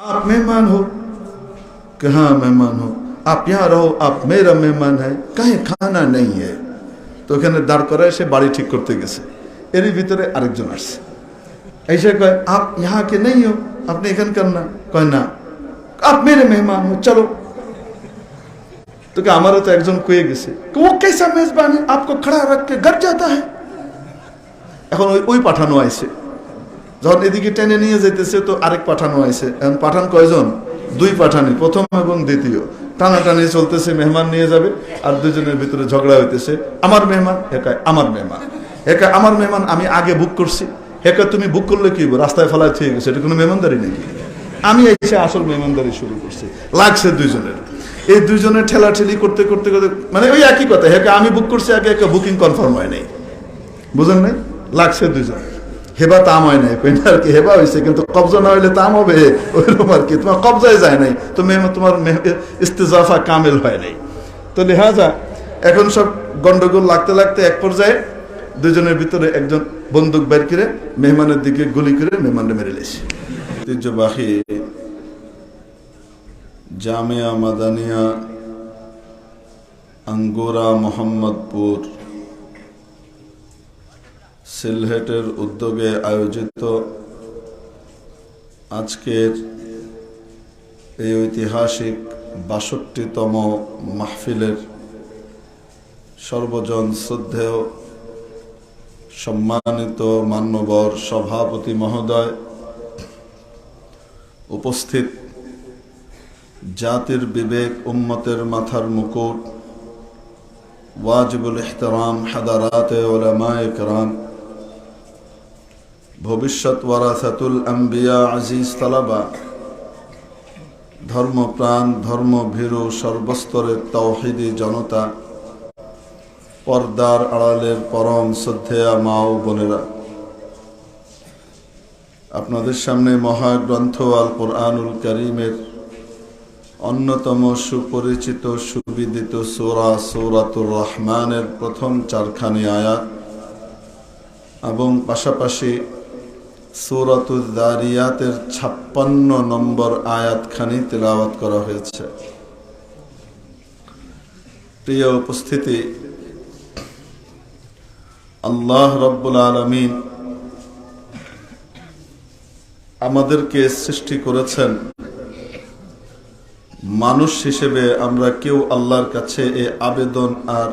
आप मेहमान हो कि हाँ मेहमान हो, आप यहाँ रहो, आप मेरा मेहमान है, कहीं खाना नहीं है। तो ওখানে দাঁড় করায় সে বাড়ি ঠিক করতে গেছে, এরই ভিতরে আরেকজন আসছে, ऐसे कहे आप यहाँ के नहीं हो, আপনি এখানকার না, কয় না आप मेरे मेहमान हो चलो। तो क्या हमारा तो একজন কয়ে গেছে वो कैसा मेजबान है आपको खड़ा रख के घर जाता है। এখন ওই পাঠানো আইছে, যখন এদিকে টেনে নিয়ে যাইতেছে তো আরেক পাঠানো আইছে। এখন পাঠান কয়জন? দুই পাঠানি, প্রথম এবং দ্বিতীয়। টানাটানি চলতেছে, মেহমান নিয়ে যাবে, আর দুজনের ভিতরে ঝগড়া হইতেছে। আমার মেহমান, হেকায় আমার মেহমান, হেকায় আমার মেহমান, আমি আগে বুক করছি। হেকায় তুমি বুক করলে কি রাস্তায় ফেলায় ঠিক গেছে, এটা কোনো মেহমানদারি নাকি? আমি এসে আসল মেহমানদারি শুরু করছি, লাগছে দুইজনের। এই দুইজনের ঠেলাঠেলি করতে করতে করতে মানে ওই একই কথা, হেকায় আমি বুক করছি আগে, একটা বুকিং কনফার্ম হয় নাই, বুঝেন নাই? লাগছে দুইজন, হেবা তাম হয় নাই, পেন্টার কি হেবা হয়েছে কিন্তু কবজা না হইলে তাম হবে, ওইরকম আর কি। তোমার কবজায় যায় নাই তো তোমার ইস্তেজাফা কামেল হয় নাই। তো লিহাজা এখন সব গন্ডগোল লাগতে লাগতে এক পর্যায়ে দুজনের ভিতরে একজন বন্দুক বের করে মেহমানের দিকে গুলি করে মেহমানকে মেরে লেছে। ঐতিহ্যবাহী জামিয়া মাদানিয়া আঙ্গুরা মোহাম্মদপুর সিলহেটের উদ্যোগে আয়োজিত আজকের এই ঐতিহাসিক ৬২তম মাহফিলের সর্বজন শ্রদ্ধেয় সম্মানিত মান্যবর সভাপতি মহোদয়, উপস্থিত জাতির বিবেক, উম্মতের মাথার মুকুট, ওয়াজিবুল ইহতিরাম হাদারাতে উলামায়ে কেরাম, ভবিষ্যৎ ওয়ারাসাতুল আম্বিয়া, আজিজ তালাবা, ধর্মপ্রাণ ধর্মভীরু সর্বস্তরের তাওহীদি জনতা, পর্দার আড়ালের পরম শ্রদ্ধেয়া মা ও বোনেরা, আপনাদের সামনে মহাগ্রন্থ আল কোরআনুল কারীমের অন্যতম সুপরিচিত সুবিদিত সূরা সূরাতুর রহমানের প্রথম চারখানি আয়াত এবং পাশাপাশি সূরাতুল যারিয়াতের ৫৬ নম্বর আয়াতখানি তেলাওয়াত করা হয়েছে। প্রিয় উপস্থিতি, আল্লাহ রাব্বুল আলামিন আমাদেরকে সৃষ্টি করেছেন মানুষ হিসেবে। আমরা কেউ আল্লাহর কাছে এই আবেদন আর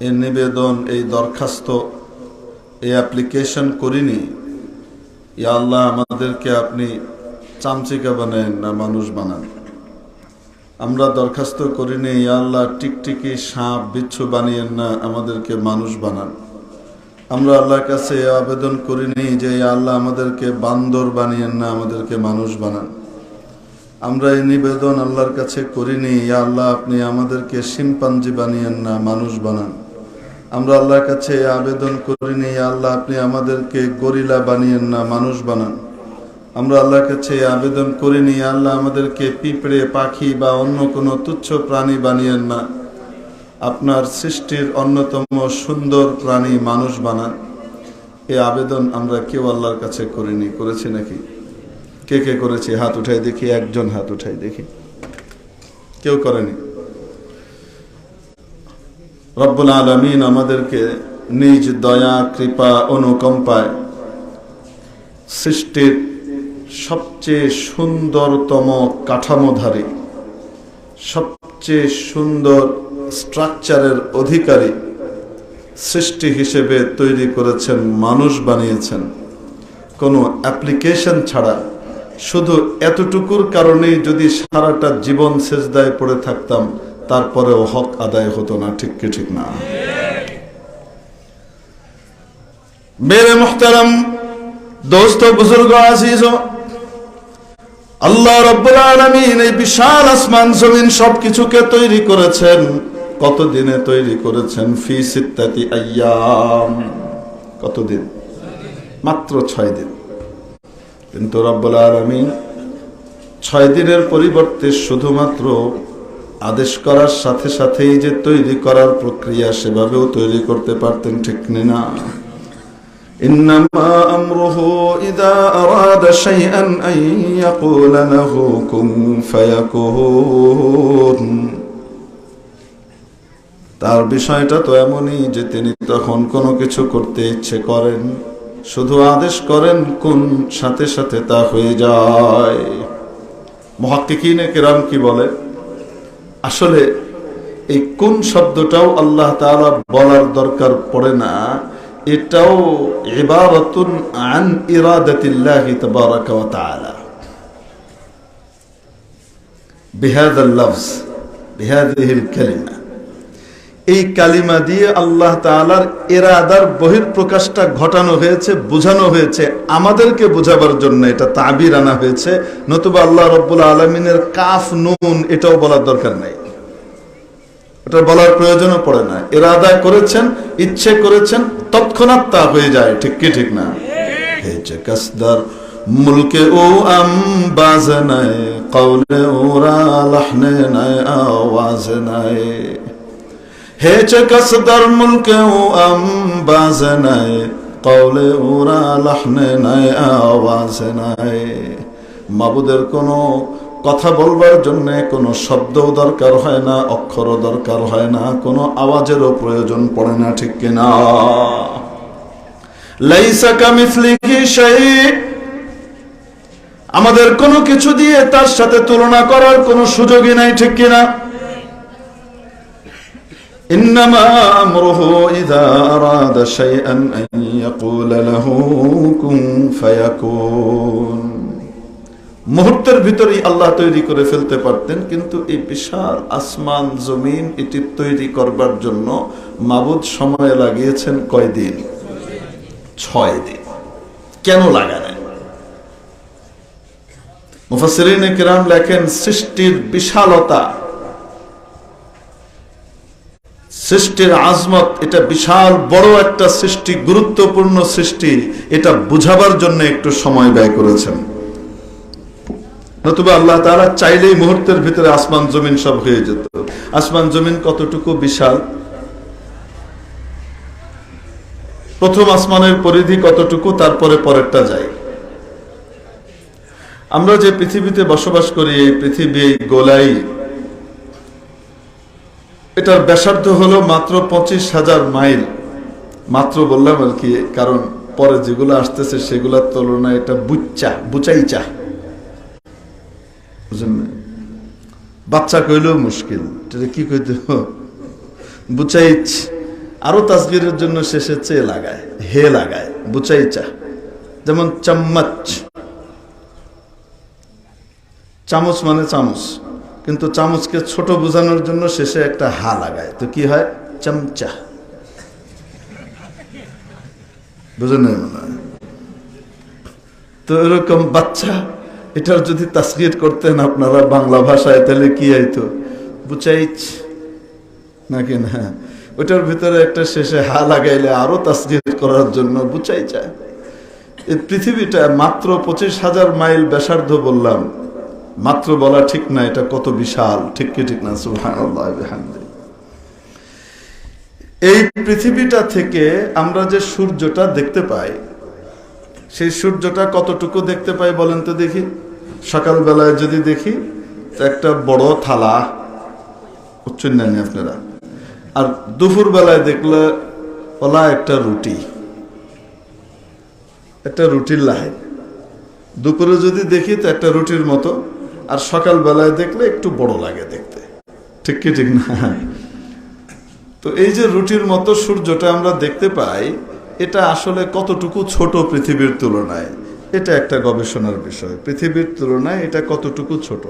এই নিবেদন, এই দরখাস্ত, এই অ্যাপ্লিকেশন করিনি, ইয়া আল্লাহ আমাদেরকে আপনি চামচিকা বানান না মানুষ বানান। আমরা দরখাস্ত করিনি ইয়া আল্লাহ টিকটিকি সাপ বিচ্ছু বানিয়েন না, আমাদেরকে মানুষ বানান। আমরা আল্লাহর কাছে আবেদন করিনি যে ইয়া আল্লাহ আমাদেরকে বান্দর বানিয়েন না, আমাদেরকে মানুষ বানান। আমরা এই নিবেদন আল্লাহর কাছে করিনি ইয়া আল্লাহ আপনি আমাদেরকে শিম্পাঞ্জি বানিয়েন না, মানুষ বানান। আমরা আল্লাহর কাছে আবেদন করিনি ইয়া আল্লাহ আপনি আমাদেরকে গরিলা বানিয়েন না, মানুষ বানান। আমরা আল্লাহর কাছে আবেদন করিনি ইয়া আল্লাহ আমাদেরকে পিঁপড়ে, পাখি বা অন্য কোনো তুচ্ছ প্রাণী বানিয়েন না, আপনার সৃষ্টির অন্যতম সুন্দর প্রাণী মানুষ বানান। এই আবেদন আমরা কেউ আল্লাহর কাছে করিনি। করেছি নাকি? কে কে করেছে হাত উঠাই দেখি, একজন হাত উঠাই দেখি। কেউ করেনি। রব্বুল আলামিন আমাদেরকে নিজ দয়া, কৃপা, অনুকম্পায় সৃষ্টির সবচেয়ে সুন্দরতম কাঠামোধারী, সবচেয়ে সুন্দর স্ট্রাকচারের অধিকারী সৃষ্টি হিসেবে তৈরি করেছেন, মানুষ বানিয়েছেন কোনো অ্যাপ্লিকেশন ছাড়া। শুধু এতটুকুর কারণেই যদি সারাটা জীবন সেজদায় পড়ে থাকতাম তারপরেও হক আদায় হতো না। ঠিক কি ঠিক না? মেরে মুহতারাম দোস্ত, বুজুর্গ, আজিজ, আল্লাহ রাব্বুল আলামিন এই বিশাল আসমান জমিন সবকিছুকে তৈরি করেছেন। কতদিনে তৈরি করেছেন? ফি সিত্তাতি আইয়াম। কতদিন? মাত্র 6 দিন। কিন্তু রাব্বুল আলামিন 6 দিনের পরিবর্তে শুধুমাত্র আদেশ করার সাথে সাথেই যে তৈরি করার প্রক্রিয়া, সেভাবেও তৈরি করতে পারতেন। ঠিক না? ইন্নামা أمره إذا أراد شيئا أن يقول له كن فيكون তার বিষয়টা তো এমনই যে তিনি তখন কোনো কিছু করতে ইচ্ছে করেন, শুধু আদেশ করেন কোন, সাথে সাথে তা হয়ে যায়। মুহাক্কিকিনে কেরাম কি বলে, আসলে এই কোন শব্দটাও আল্লাহ তাআলা বলার দরকার পড়ে না, এটাও ইবারাতুন আন ইরাদাতিল্লাহি তাবারাকা ওয়া তাআলা বিহাযাল লফজ বিহাযিহিল কালিমা। এই কালিমা দিয়ে আল্লাহ তাআলার ইরাদার বহিঃপ্রকাশটা ঘটানো হয়েছে, বোঝানো হয়েছে, আমাদেরকে বোঝাবার জন্য এটা তাবির আনা হয়েছে। নতুবা আল্লাহ রাব্বুল আলামিনের কাফ নুন এটাও বলার দরকার নাই, এটা বলার প্রয়োজনও পড়ে না। ইরাদা করেছেন, ইচ্ছে করেছেন, তৎক্ষণাৎ তা হয়ে যায়। ঠিক কি ঠিক না? হে যে কাসদার মুলকে ও আম্বাজ নাই, কওলে ওরা লাহনে নাই, আওয়াজ নাই। হে যে কাসদার মুলকে ও আম্বাজ নাই, কওলে ওরা লাহনে নাই, আওয়াজ নাই। মাবুদের কোনো কথা বলবার জন্য কোনো শব্দও দরকার হয় না, অক্ষরও দরকার হয় না, কোনো আওয়াজেরও প্রয়োজন পড়ে না। ঠিক কিনা? লাইসা কামিসলিহি শাই, আমাদের কোনো কিছু দিয়ে তার সাথে তুলনা করার কোনো সুযোগই নাই। ঠিক কিনা? ইন্নামা আমরুহু ইযা আরাদা শাইআন আন ইয়াকুলা লাহু কুন ফায়াকুন। মুহূর্তের ভিতরেই আল্লাহ তৈরি করে ফেলতে পারতেন, কিন্তু এই বিশাল আসমান জমিন এটি তৈরি করবার জন্য মাবুদ সময় লাগিয়েছেন কয়দিন? 6 দিন। কেন লাগালেন? মুফাসসিরিনে কিরাম লেখেন, সৃষ্টির বিশালতা, সৃষ্টির আজমত, এটা বিশাল বড় একটা সৃষ্টি, গুরুত্বপূর্ণ সৃষ্টি, এটা বুঝাবার জন্য একটু সময় ব্যয় করেছেন। নতুবা আল্লাহ তাআলা চাইলেই মুহূর্তের ভিতরে আসমান জমিন সব হয়ে যেত। আসমান জমিন কতটুকু বিশাল, প্রথম আসমানের পরিধি কতটুকু, তারপরে পরেরটা যায়। আমরা যে পৃথিবীতে বসবাস করি, এই পৃথিবী, এই গোলাই, এটার ব্যাসার্ধ হলো মাত্র 25,000 মাইল। মাত্র বললাম আর কি, কারণ পরে যেগুলো আসতেছে সেগুলোর তুলনায় এটা বুচাইচা, বাচ্চা কইলেও মুশকিল, কি কইতে বুচাইচ। আরো তাসগীরের জন্য শেষে চে লাগায়, হে লাগায়, বুচাইচা। যেমন চাম্মাচ, চামচ মানে চামচ, কিন্তু চামচকে ছোট বোঝানোর জন্য শেষে একটা হা লাগায়, তো কি হয়? চামচা। বুঝেন না মনে হয়? তো এরকম বাচ্চা, এটার যদি তাসগীর করতেন আপনারা বাংলা ভাষায়, তাহলে কি হইতো? বুচাইচ নাকি না? ওটার ভিতরে একটা শেষে হা লাগাইলে আরো তাসগীর করার জন্য বুচাইচা। এই পৃথিবীটা মাত্র 25,000 মাইল ব্যাসার্ধ বললাম, মাত্র বলা ঠিক না, এটা কত বিশাল। ঠিক কি ঠিক না? সুবহানাল্লাহ বিহামদিহি। এই পৃথিবীটা থেকে আমরা যে সূর্যটা দেখতে পাই, সেই সূর্যটা কতটুকু দেখতে পাই বলেন তো দেখি? সকালবেলায় যদি দেখি তো একটা বড় থালা, বুঝছেন না আপনারা? আর দুপুর বেলায় দেখলে ওলা একটা রুটি, একটা রুটির লাইন। দুপুরে যদি দেখি তো একটা রুটির মতো, আর সকাল বেলায় দেখলে একটু বড় লাগে দেখতে। ঠিক কি ঠিক না? তো এই যে রুটির মতো সূর্যটা আমরা দেখতে পাই, এটা আসলে কতটুকু ছোট পৃথিবীর তুলনায়, এটা একটা গবেষণার বিষয়। পৃথিবীর তুলনায় এটা কতটুকু ছোট?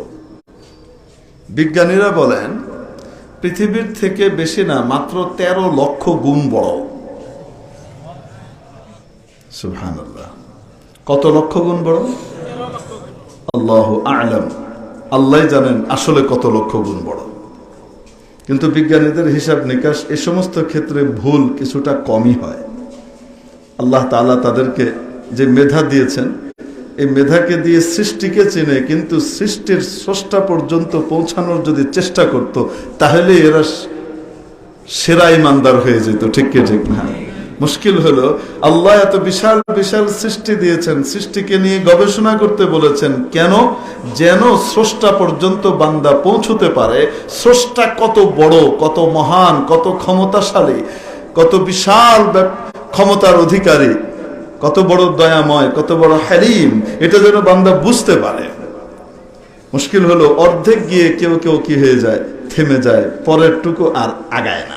বিজ্ঞানীরা বলেন পৃথিবীর থেকে বেশি না, মাত্র 13 লক্ষ গুণ বড়। সুবহানাল্লাহ। কত লক্ষ গুণ বড়? আল্লাহু আ'লাম, আল্লাহ জানেন আসলে কত লক্ষ গুণ বড়। কিন্তু বিজ্ঞানীদের হিসাব নিকাশ এই সমস্ত ক্ষেত্রে ভুল কিছুটা কমই হয়। আল্লাহ তাআলা তাদেরকে যে মেধা দিয়েছেন, এই মেধাকে দিয়ে সৃষ্টিকে চেনে, কিন্তু সৃষ্টির স্রষ্টা পর্যন্ত পৌঁছানোর যদি চেষ্টা করত, তাহলে এরা সেরা ইমানদার হয়ে যেত। ঠিক কি ঠিক না? মুশকিল হলো আল্লাহ এত বিশাল বিশাল সৃষ্টি দিয়েছেন, সৃষ্টিকে নিয়ে গবেষণা করতে বলেছেন কেন? যেন স্রষ্টা পর্যন্ত বান্দা পৌঁছতে পারে। স্রষ্টা কত বড়, কত মহান, কত ক্ষমতাশালী, কত বিশাল ক্ষমতার অধিকারী, কত বড় দয়াময়, কত বড় হালিম, এটা যেন বান্দা বুঝতে পারে। মুশকিল হলো অর্ধেক গিয়ে কেউ কেউ কি হয়ে যায়, থেমে যায়, পরের টুকু আর আগায় না।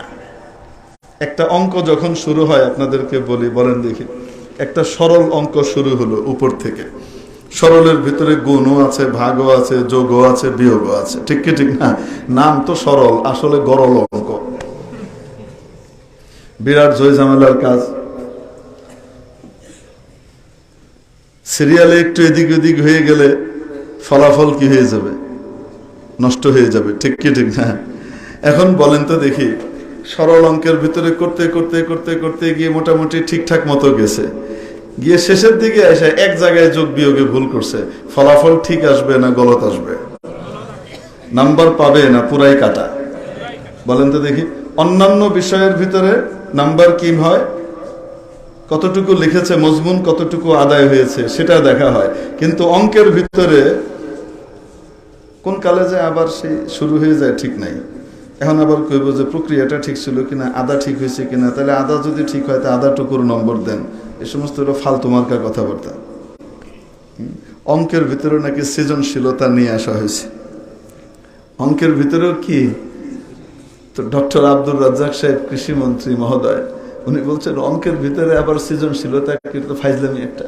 একটা অঙ্ক যখন শুরু হয়, আপনাদেরকে বলি, বলেন দেখি, একটা সরল অঙ্ক শুরু হলো উপর থেকে। সরলের ভিতরে গুণও আছে, ভাগও আছে, যোগও আছে, বিয়োগও আছে, ঠিক কি ঠিক না? নাম তো সরল, আসলে গরল অঙ্ক, বিরাট জয় ঝামেলার কাজ। সিরিয়ালে একটু এদিক ওদিক হয়ে গেলে ফলাফল কি হয়ে যাবে, নষ্ট হয়ে যাবে, ঠিক কি ঠিক না? এখন বলেন তো দেখি, সরল অঙ্কের ভিতরে করতে করতে করতে করতে গিয়ে মোটামুটি ঠিকঠাক মতো গেছে, গিয়ে শেষের দিকে এসে এক জায়গায় যোগ বিয়োগে ভুল করছে, ফলাফল ঠিক আসবে না গলত আসবে? নাম্বার পাবে না পুরাই কাটা? বলেন তো দেখি। অন্যান্য বিষয়ের ভিতরে নাম্বার কি হয়, কতটুকু লিখেছে, মজমুন কতটুকু আদায় হয়েছে সেটা দেখা হয়, কিন্তু অঙ্কের ভিতরে কোন কালে যে আবার সেই শুরু হয়ে যায় ঠিক নাই। এখন আবার কইব যে প্রক্রিয়াটা ঠিক ছিল কিনা, আদা ঠিক হয়েছে কিনা, তাহলে আদা যদি ঠিক হয় তা আদা টুকুর নম্বর দেন। এই সমস্ত ফালতু মার্কা কথাবার্তা। অঙ্কের ভিতরে নাকি সৃজনশীলতা নিয়ে আসা হয়েছে। অঙ্কের ভিতরেও কি, তো ডক্টর আব্দুর রাজ্জাক সাহেব কৃষিমন্ত্রী মহোদয় উনি বলছেন অঙ্কের ভিতরে আবার সৃজনশীলতা, কিন্তু ফাইজলামি একটা।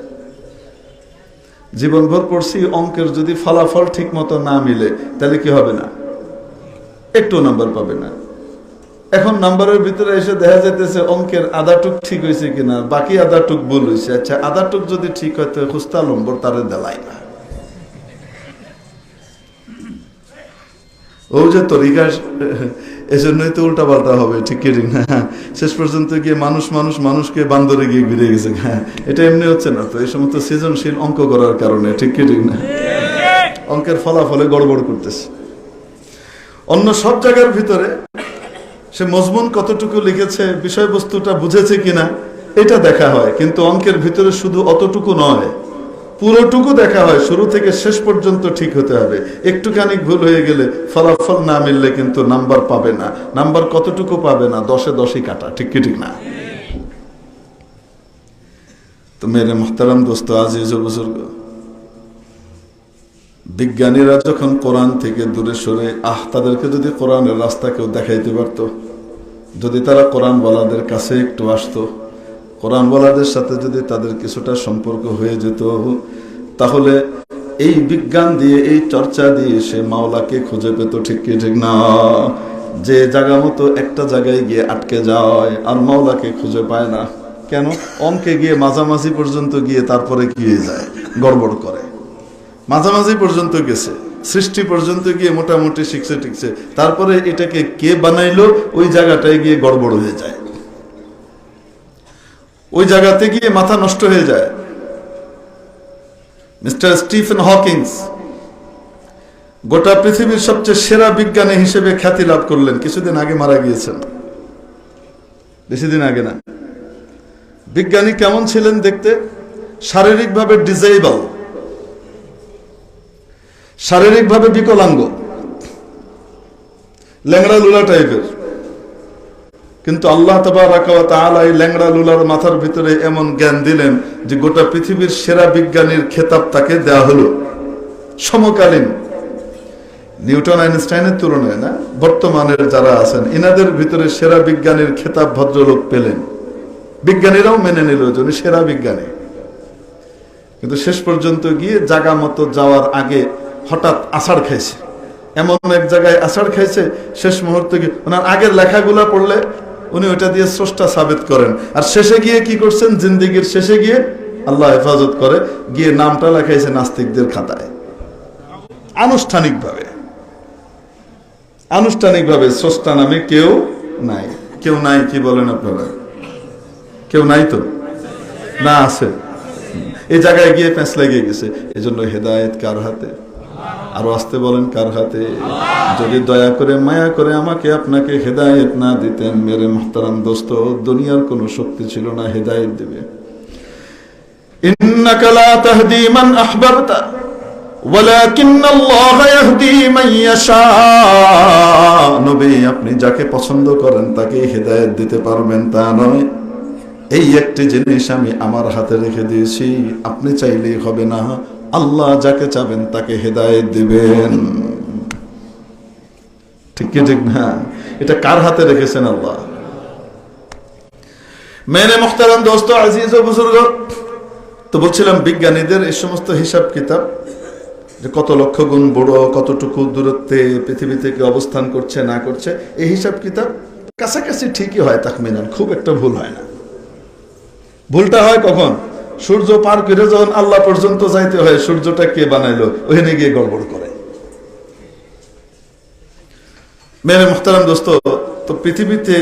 জীবনভর পড়ছি, অঙ্কের যদি ফলাফল ঠিক মতো না মিলে তাহলে কি হবে না, একটু নাম্বার পাবে না। এখন নাম্বারের ভিতরে এসে দেখা যাইতেছে অঙ্কের আধাটুক ঠিক হয়েছে কিনা, বাকি আধাটুক ভুল হয়েছে। আচ্ছা, আধাটুক যদি ঠিক হয় তো খুস্তা নম্বর তারে দেলাই না। ও যে তরিকা, এজন্যই তো উল্টা পাল্টা হবে, ঠিক কি ঠিক না? শেষ পর্যন্ত গিয়ে মানুষকে বান্দরে গিয়ে ঘুরে গেছে। হ্যাঁ, এটা এমনি হচ্ছে না তো, এই সমস্ত সৃজনশীল অঙ্ক করার কারণে, ঠিক কি ঠিক না? অঙ্কের ফলাফলে গড়বড় করতেছে। অন্য সব জায়গার ভিতরে সে মজমুন কতটুকু লিখেছে, বিষয়বস্তুটা বুঝেছে কিনা এটা দেখা হয়, কিন্তু অঙ্কের ভিতরে শুধু অতটুকু নয়, পুরোটুকু দেখা হয়। শুরু থেকে শেষ পর্যন্ত ঠিক হতে হবে। একটুখানি ভুল হয়ে গেলে, ফলাফল না মিললে কিন্তু নাম্বার পাবে না। নাম্বার কতটুকু পাবে না, 10-এ 10ই কাটা, ঠিক কি ঠিক না? তো মেরে মোহতারাম দোস্ত, আজিজ ও বুজুর্গ, বিজ্ঞানীরা যখন কোরআন থেকে দূরে সরে, তাদেরকে যদি কোরআনের রাস্তা কেউ দেখাইতে পারতো, যদি তারা কোরআন ওয়ালাদের কাছে একটু আসতো, কোরআন ওয়ালাদের সাথে যদি তাদের কিছুটা সম্পর্ক হয়ে যেত, তাহলে এই বিজ্ঞান দিয়ে, এই চর্চা দিয়ে সে মাওলাকে খুঁজে পেত, ঠিক কি ঠিক না? যে জায়গা মতো একটা জায়গায় গিয়ে আটকে যায় আর মাওলাকে খুঁজে পায় না। কেন? অঙ্কে গিয়ে মাঝামাঝি পর্যন্ত গিয়ে তারপরে কি হয়ে যায়, গড়বড় করে। মাঝামাঝি পর্যন্ত গেছে, সৃষ্টি পর্যন্ত গিয়ে মোটামুটি শিখছে টিকছে, তারপরে এটাকে কে বানাইলো ওই জায়গাটায় গিয়ে গড়বড় হয়ে যায়, ওই জায়গাতে গিয়ে মাথা নষ্ট হয়ে যায়। মিস্টার স্টিফেন হকিংস গোটা পৃথিবীর সবচেয়ে সেরা বিজ্ঞানী হিসেবে খ্যাতি লাভ করলেন, কিছুদিন আগে মারা গিয়েছেন, বেশি দিন আগে না। বিজ্ঞানী কেমন ছিলেন দেখতে? শারীরিকভাবে ডিসেবল, শারীরিকভাবে বিকলাঙ্গ, ল্যাংড়া লুলা টাইপের, কিন্তু আল্লাহ তাবারাক ওয়া তাআলা এই ল্যাংড়া লুলার মাথার ভিতরে এমন জ্ঞান দিলেন যে গোটা পৃথিবীর সেরা বিজ্ঞানীর খেতাব তাকে দেওয়া হলো। সমকালীন নিউটন আইনস্টাইনের তুলনায় না, বর্তমানের যারা আছেন এনাদের ভিতরে সেরা বিজ্ঞানীর খেতাব ভদ্রলোক পেলেন। বিজ্ঞানীরাও মেনে নিল যে উনি সেরা বিজ্ঞানী। কিন্তু শেষ পর্যন্ত গিয়ে জায়গা মতো যাওয়ার আগে হঠাৎ আষাঢ় খাইছে, এমন এক জায়গায় আষাঢ় খাইছে, শেষ মুহূর্তে গিয়ে ওনার আগের লেখাগুলা পড়লে উনি ওইটা দিয়ে স্রষ্টা সাবেত করেন। আর শেষে গিয়ে কি করছেন, জিন্দিগির শেষে গিয়ে আল্লাহ হেফাজত করে, গিয়ে নামটা লেখাইছে নাস্তিকদের খাতায়। আনুষ্ঠানিকভাবে স্রষ্টা নামে কেউ নাই। কেউ নাই কি বলেন আপনারা? কেউ নাই তো না, আছে। এই জায়গায় গিয়ে প্যাঁচ লেগে গেছে। এই জন্য হেদায়েত কার হাতে? আরো আসতে বলেন, কার হাতে? যদি দয়া করে মায়া করে আমাকে আপনাকে হেদায়েত না দিতেন মেরে মুহতারাম দোস্ত, দুনিয়ার কোনো শক্তি ছিল না হেদায়েত দেবে। ইন্নাকা লা তাহদি মান আহবাবতা ওয়ালাকিন্নাল্লাহা ইয়াহদি মান ইয়াশা। নবী, আপনি যাকে পছন্দ করেন তাকে হেদায়েত দিতে পারবেন তা নয়। এই একটি জিনিস আমি আমার হাতে রেখে দিয়েছি, আপনি চাইলেই হবে না, আল্লাহ যাকে চাবেন তাকে হেদায়েত দিবেন। ঠিক কি ঠিক না? এটা কার হাতে রেখেছেন? আল্লাহ। মেরে মুহতারাম দোস্ত, আজিজ ও বুজুর্গ, তো বলছিলাম বিজ্ঞানীদের এই সমস্ত হিসাব কিতাব, যে কত লক্ষ গুণ বড়, কতটুকু দূরত্বে পৃথিবী থেকে অবস্থান করছে না করছে, এই হিসাব কিতাব কাছাকাছি ঠিকই হয়, তাখমিনান, খুব একটা ভুল হয় না। ভুলটা হয় কখন? সূর্য পার করে যখন আল্লাহ পর্যন্ত যাইতে হয়, সূর্যটা কে বানাইলো ওখানে গিয়ে গড়বড় করে। মেরে মুহতারাম দোস্ত, তো পৃথিবীতে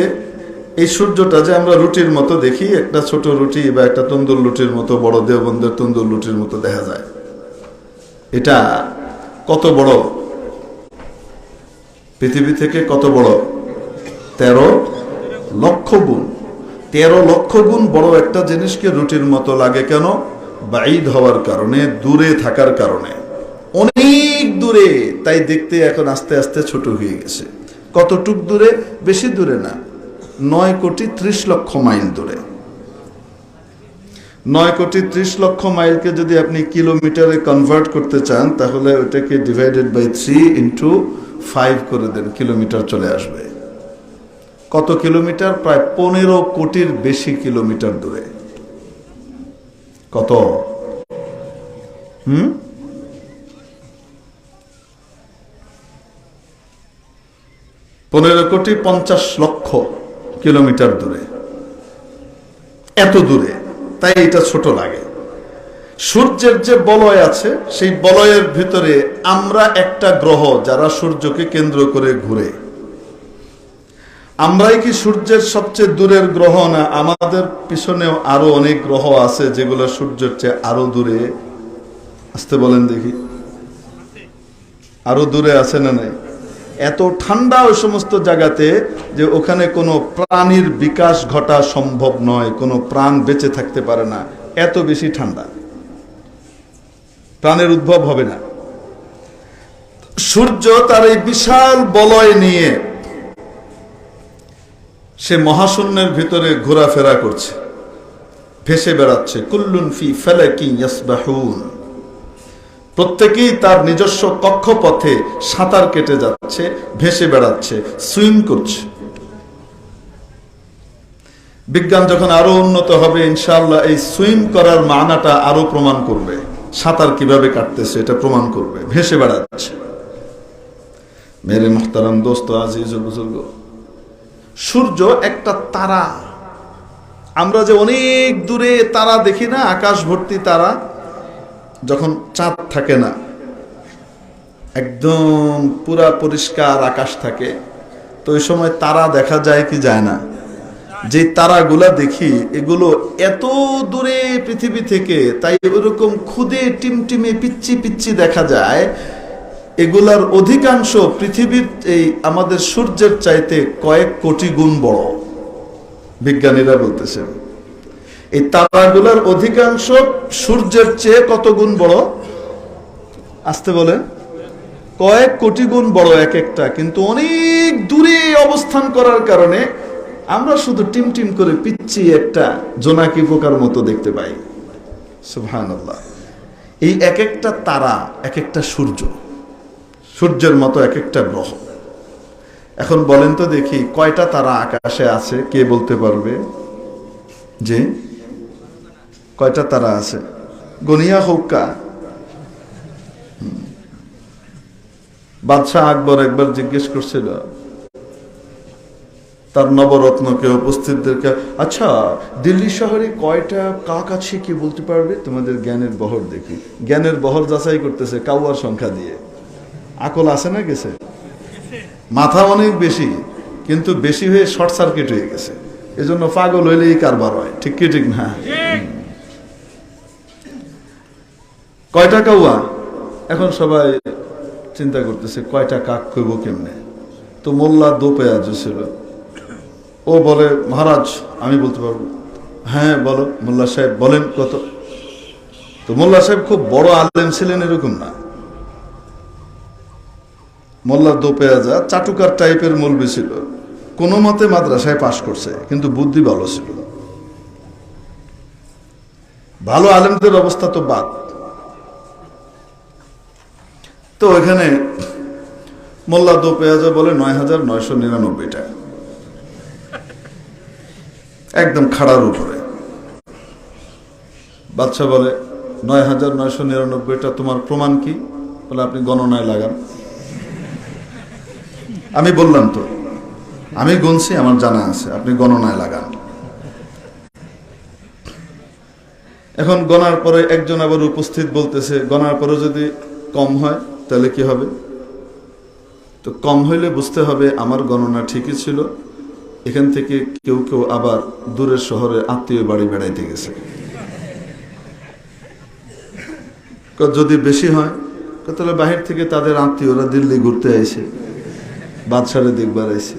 এই সূর্যটা যে আমরা রুটির মতো দেখি, একটা ছোট রুটি বা একটা তন্দুর রুটির মতো, বড় দেওবন্দের তন্দুর রুটির মতো দেখা যায়, এটা কত বড়? পৃথিবী থেকে কত বড়? 13 লক্ষ গুণ। 13 লক্ষ গুণ বড় একটা জিনিসকে রুটির মতো লাগে কেন? বাঈদ হওয়ার কারণে, দূরে থাকার কারণে, অনেক দূরে, তাই দেখতে এখন আস্তে আস্তে ছোট হয়ে গেছে। কতটুক দূরে? বেশি দূরে না, 9,30,00,000 মাইল দূরে। 9,30,00,000 মাইলকে যদি আপনি কিলোমিটারে কনভার্ট করতে চান, তাহলে ওটাকে ডিভাইডেড বাই 3 ইন্টু 5 করে দেন, কিলোমিটার চলে আসবে। কত কিলোমিটার? প্রায় 15 কোটির বেশি কিলোমিটার দূরে। কত? 15,50,00,000 কিলোমিটার দূরে, এত দূরে, তাই এটা ছোট লাগে। সূর্যের যে বলয় আছে, সেই বলয়ের ভিতরে আমরা একটা গ্রহ যারা সূর্যকে কেন্দ্র করে ঘুরে। আমরাই কি সূর্যের সবচেয়ে দূরের গ্রহ না? আমাদের পিছনেও আরো অনেক গ্রহ আছে যেগুলো সূর্যের চেয়ে আরো দূরে। আসতে বলেন দেখি, আরো দূরে আছে না নাই? এত ঠান্ডা ওই সমস্ত জায়গাতে যে ওখানে কোনো প্রাণীর বিকাশ ঘটা সম্ভব নয়, কোনো প্রাণ বেঁচে থাকতে পারে না, এত বেশি ঠান্ডা, প্রাণের উদ্ভব হবে না। সূর্য তার এই বিশাল বলয় নিয়ে সে মহাশূন্যের ভিতরে ঘোরাফেরা করছে, ভেসে বেড়াচ্ছে। কুল্লুন ফি ফালাকিন ইয়াসবাহুন, প্রত্যেকেই তার নিজস্ব কক্ষপথে সাঁতার কেটে যাচ্ছে, ভেসে বেড়াচ্ছে, সুইম করছে। বিজ্ঞান যখন আরো উন্নত হবে, ইনশাআল্লাহ এই সুইম করার মানাটা আরো প্রমাণ করবে। সাঁতার কিভাবে কাটতেছে এটা প্রমাণ করবে, ভেসে বেড়াচ্ছে। মেরে মুহতারাম দোস্ত, আজিজ ও বুজুর্গ, সূর্য একটা তারা। আমরা যে অনেক দূরে তারা দেখি না, আকাশ ভর্তি তারা, যখন চাঁদ থাকে না, একদম পুরা পরিষ্কার আকাশ থাকে, তো ওই সময় তারা দেখা যায় কি যায় না? যে তারাগুলা দেখি, এগুলো এত দূরে পৃথিবী থেকে, তাই ওরকম খুদে টিমটিমে পিচ্ছি পিচ্ছি দেখা যায়। এগুলার অধিকাংশ পৃথিবীর এই আমাদের সূর্যের চাইতে কয়েক কোটি গুণ বড়, বিজ্ঞানীরা বলতেছেন। এই তারাগুলার অধিকাংশ সূর্যের চেয়ে কত গুণ বড়? আসতে বলেন, কয়েক কোটি গুণ বড় এক একটা, কিন্তু অনেক দূরে অবস্থান করার কারণে আমরা শুধু টিমটিম করে পিচ্ছি একটা জোনাকি পোকার মতো দেখতে পাই। সুবহানাল্লাহ। এই এক একটা তারা এক একটা সূর্য, সূর্যের মতো এক একটা গ্রহ। এখন বলেন তো দেখি, কয়টা তারা আকাশে আছে? কে বলতে পারবে? যে কয়টা তারা আছে? গনিয়া হোকা। বাদশাহ আকবর একবার জিজ্ঞেস করছিল তার নবরত্নকে, উপস্থিতদেরকে, আচ্ছা দিল্লি শহরে কয়টা কাক আছে, কি বলতে পারবে? তোমাদের জ্ঞানের বহর দেখি। জ্ঞানের বহর যাচাই করতেছে কাউয়ার সংখ্যা দিয়ে। আকল আছে না গেছে? মাথা অনেক বেশি, কিন্তু বেশি হয়ে শর্ট সার্কিট হয়ে গেছে, এজন্য পাগল হইলেই কারবার হয়। ঠিক কি ঠিক না? কয়টা কাউয়া? এখন সবাই চিন্তা করতেছে কয়টা কাক কইব কেমনে। তো মোল্লা দো পেঁয়াজ ছিল, ও বলে মহারাজ আমি বলতে পারবো। হ্যাঁ বলো মোল্লা সাহেব, বলেন কত। তো মোল্লা সাহেব খুব বড় আলেম ছিলেন এরকম না, মোল্লা দো পেঁয়াজা চাটুকার টাইপের মৌলবি ছিল, কোনো মতে মাদ্রাসায় পাশ করছে, কিন্তু বুদ্ধি ভালো ছিল। ভালো আলেমদের অবস্থা তো বাদ। তো এখানে মোল্লা দো পেঁয়াজা বলে ৯,৯৯৯ টাকা, একদম খাড়ার উপরে। বাদশা বলে ৯,৯৯৯টা তোমার প্রমাণ কি? বলে আপনি গণনায় লাগান। আমি বললাম তো আমি গুনছি, আমার জানা আছে, আপনি গণনায় লাগান। এখন গণার পরে একজন আবার উপস্থিত বলতেছে গণার পরে যদি কম হয় তাহলে কি হবে? তো কম হইলে বুঝতে হবে আমার গণনা ঠিকই ছিল, এখান থেকে কেউ কেউ আবার দূরের শহরে আত্মীয় বাড়ি বেড়াইতে গেছে। যদি বেশি হয় তাহলে বাহির থেকে তাদের আত্মীয়রা দিল্লি ঘুরতে আইছে, বাদশারে দেখবার আইছে,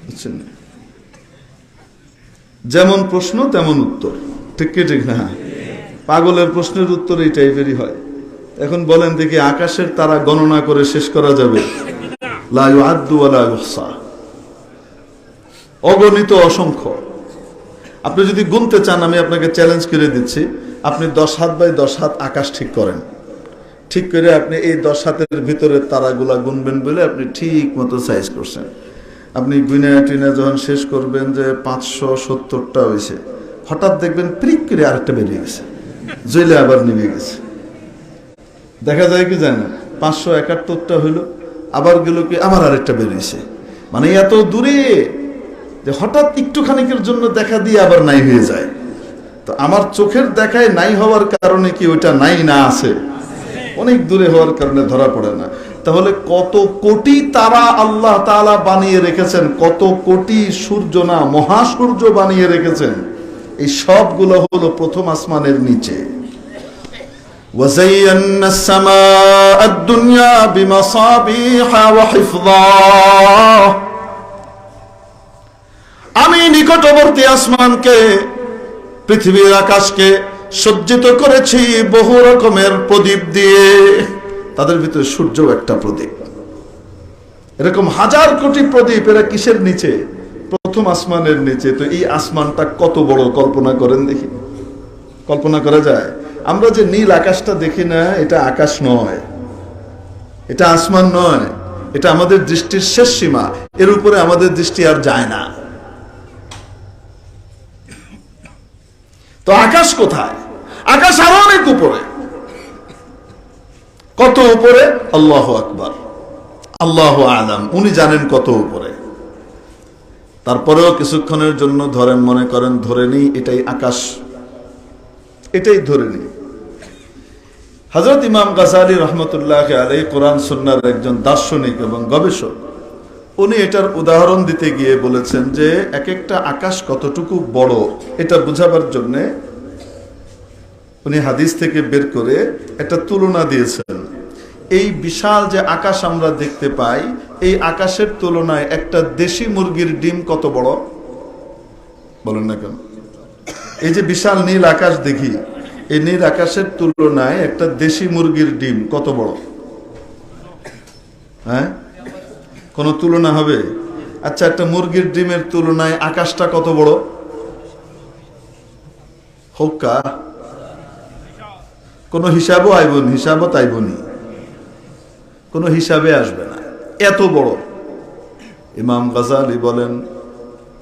বুঝছেন? যেমন প্রশ্ন তেমন উত্তর, ঠিক কি ঠিক না? পাগলের প্রশ্নের উত্তর এই টাইপেরই হয়। এখন বলেন দেখি আকাশের তারা গণনা করে শেষ করা যাবে? লা ইউআদ্দু ওয়া লা ইউহসা, অগণিত অসংখ্য। আপনি যদি গুনতে চান আমি আপনাকে চ্যালেঞ্জ করে দিচ্ছি, আপনি 10 হাত বাই 10 হাত আকাশ ঠিক করেন, ঠিক করে আপনি এই 10 হাতের ভিতরে তারাগুলা গুনবেন বলে আপনি ঠিক মতো সাইজ করছেন। আপনি গুইনা টিনা যখন শেষ করবেন যে 570টা হয়েছে, হঠাৎ দেখবেন প্রিক করে আরেকটা বেরিয়ে গেছে, জ্বলে আবার নিভে গেছে। দেখা যায় কি জানেন, 571টা হইলো, আবার গেল কি আবার আরেকটা বেরিয়েছে। মানে এত দূরে যে হঠাৎ একটুখানিকের জন্য দেখা দিয়ে আবার নাই হয়ে যায়। তো আমার চোখের দেখায় নাই হওয়ার কারণে কি ওইটা নাই না আছে, অনেক দূরে হওয়ার কারণে ধরা পড়ে না। তাহলে কত কোটি তারা আল্লাহ তাআলা বানিয়ে রেখেছেন, কত কোটি সূর্য না মহাসূর্য বানিয়ে রেখেছেন, এই সবগুলো হলো প্রথম আসমানের নিচে। وَزَيَّنَّا السَّمَاءَ الدُّنْيَا بِمَصَابِيحَ وَحِفْظًا, আমি নিকটবর্তী আসমানকে, পৃথিবীর আকাশকে সজ্জিত করেছি বহু রকমের প্রদীপ দিয়ে, তাদের ভিতরে সূর্য একটা প্রদীপ। এরকম হাজার কোটি প্রদীপ, এরা কিসের নিচে? প্রথম আসমানের নিচে। তো এই আসমানটা কত বড় কল্পনা করেন দেখি, কল্পনা করা যায়? আমরা যে নীল আকাশটা দেখি না, এটা আকাশ নয়, এটা আসমান নয়, এটা আমাদের দৃষ্টির শেষ সীমা, এর উপরে আমাদের দৃষ্টি আর যায় না। তো আকাশ কোথায়? আকাশ আরো অনেক উপরে। কত উপরে? আল্লাহু আকবার, আল্লাহু আলাম, উনি জানেন কত উপরে। তারপরেও কিছুক্ষণের জন্য ধরেন, মনে করেন ধরে নিই এটাই আকাশ, এটাই ধরে নিই। হযরত ইমাম গাযালী রাহমাতুল্লাহ আলাইহি কোরআন সুন্নাহর একজন দার্শনিক এবং গবেষক, উনি এটার উদাহরণ দিতে গিয়ে বলেছেন যে এক একটা আকাশ কতটুকু বড় এটা বোঝাবার জন্য উনি হাদিস থেকে বের করে একটা তুলনা দিয়েছেন। এই বিশাল যে আকাশ আমরা দেখতে পাই, এই আকাশের তুলনায় একটা দেশি মুরগির ডিম কত বড় বলেন না কেন? এই যে বিশাল নীল আকাশ দেখি, এই নীল আকাশের তুলনায় একটা দেশি মুরগির ডিম কত বড়? হ্যাঁ, কোন তুলনা হবে? আচ্ছা, একটা মুরগির ডিমের তুলনায় আকাশটা কত বড়? হোকা কোন হিসাবও আইবনি, হিসাবও তাইবনি, কোন হিসাবে আসবে না, এত বড়। ইমাম গাযালী বলেন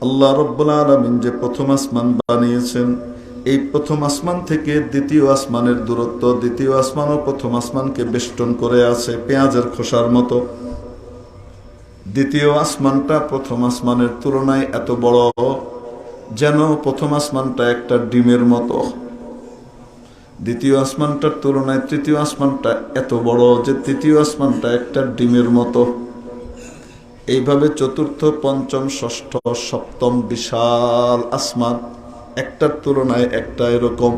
আল্লাহ রাব্বুল আলামিন যে প্রথম আসমান বানিয়েছেন, এই প্রথম আসমান থেকে দ্বিতীয় আসমানের দূরত্ব, দ্বিতীয় আসমানও প্রথম আসমানকে বেষ্টন করে আছে পেঁয়াজের খোসার মতো। দ্বিতীয় আসমানটা প্রথম আসমানের তুলনায় এত বড় যেন প্রথম আসমানটা একটা ডিমের মতো। দ্বিতীয় আসমানটার তুলনায় তৃতীয় আসমানটা এত বড় যে তৃতীয় আসমানটা একটা ডিমের মতো। এইভাবে চতুর্থ, পঞ্চম, ষষ্ঠ, সপ্তম বিশাল আসমান, একটার তুলনায় একটা এরকম।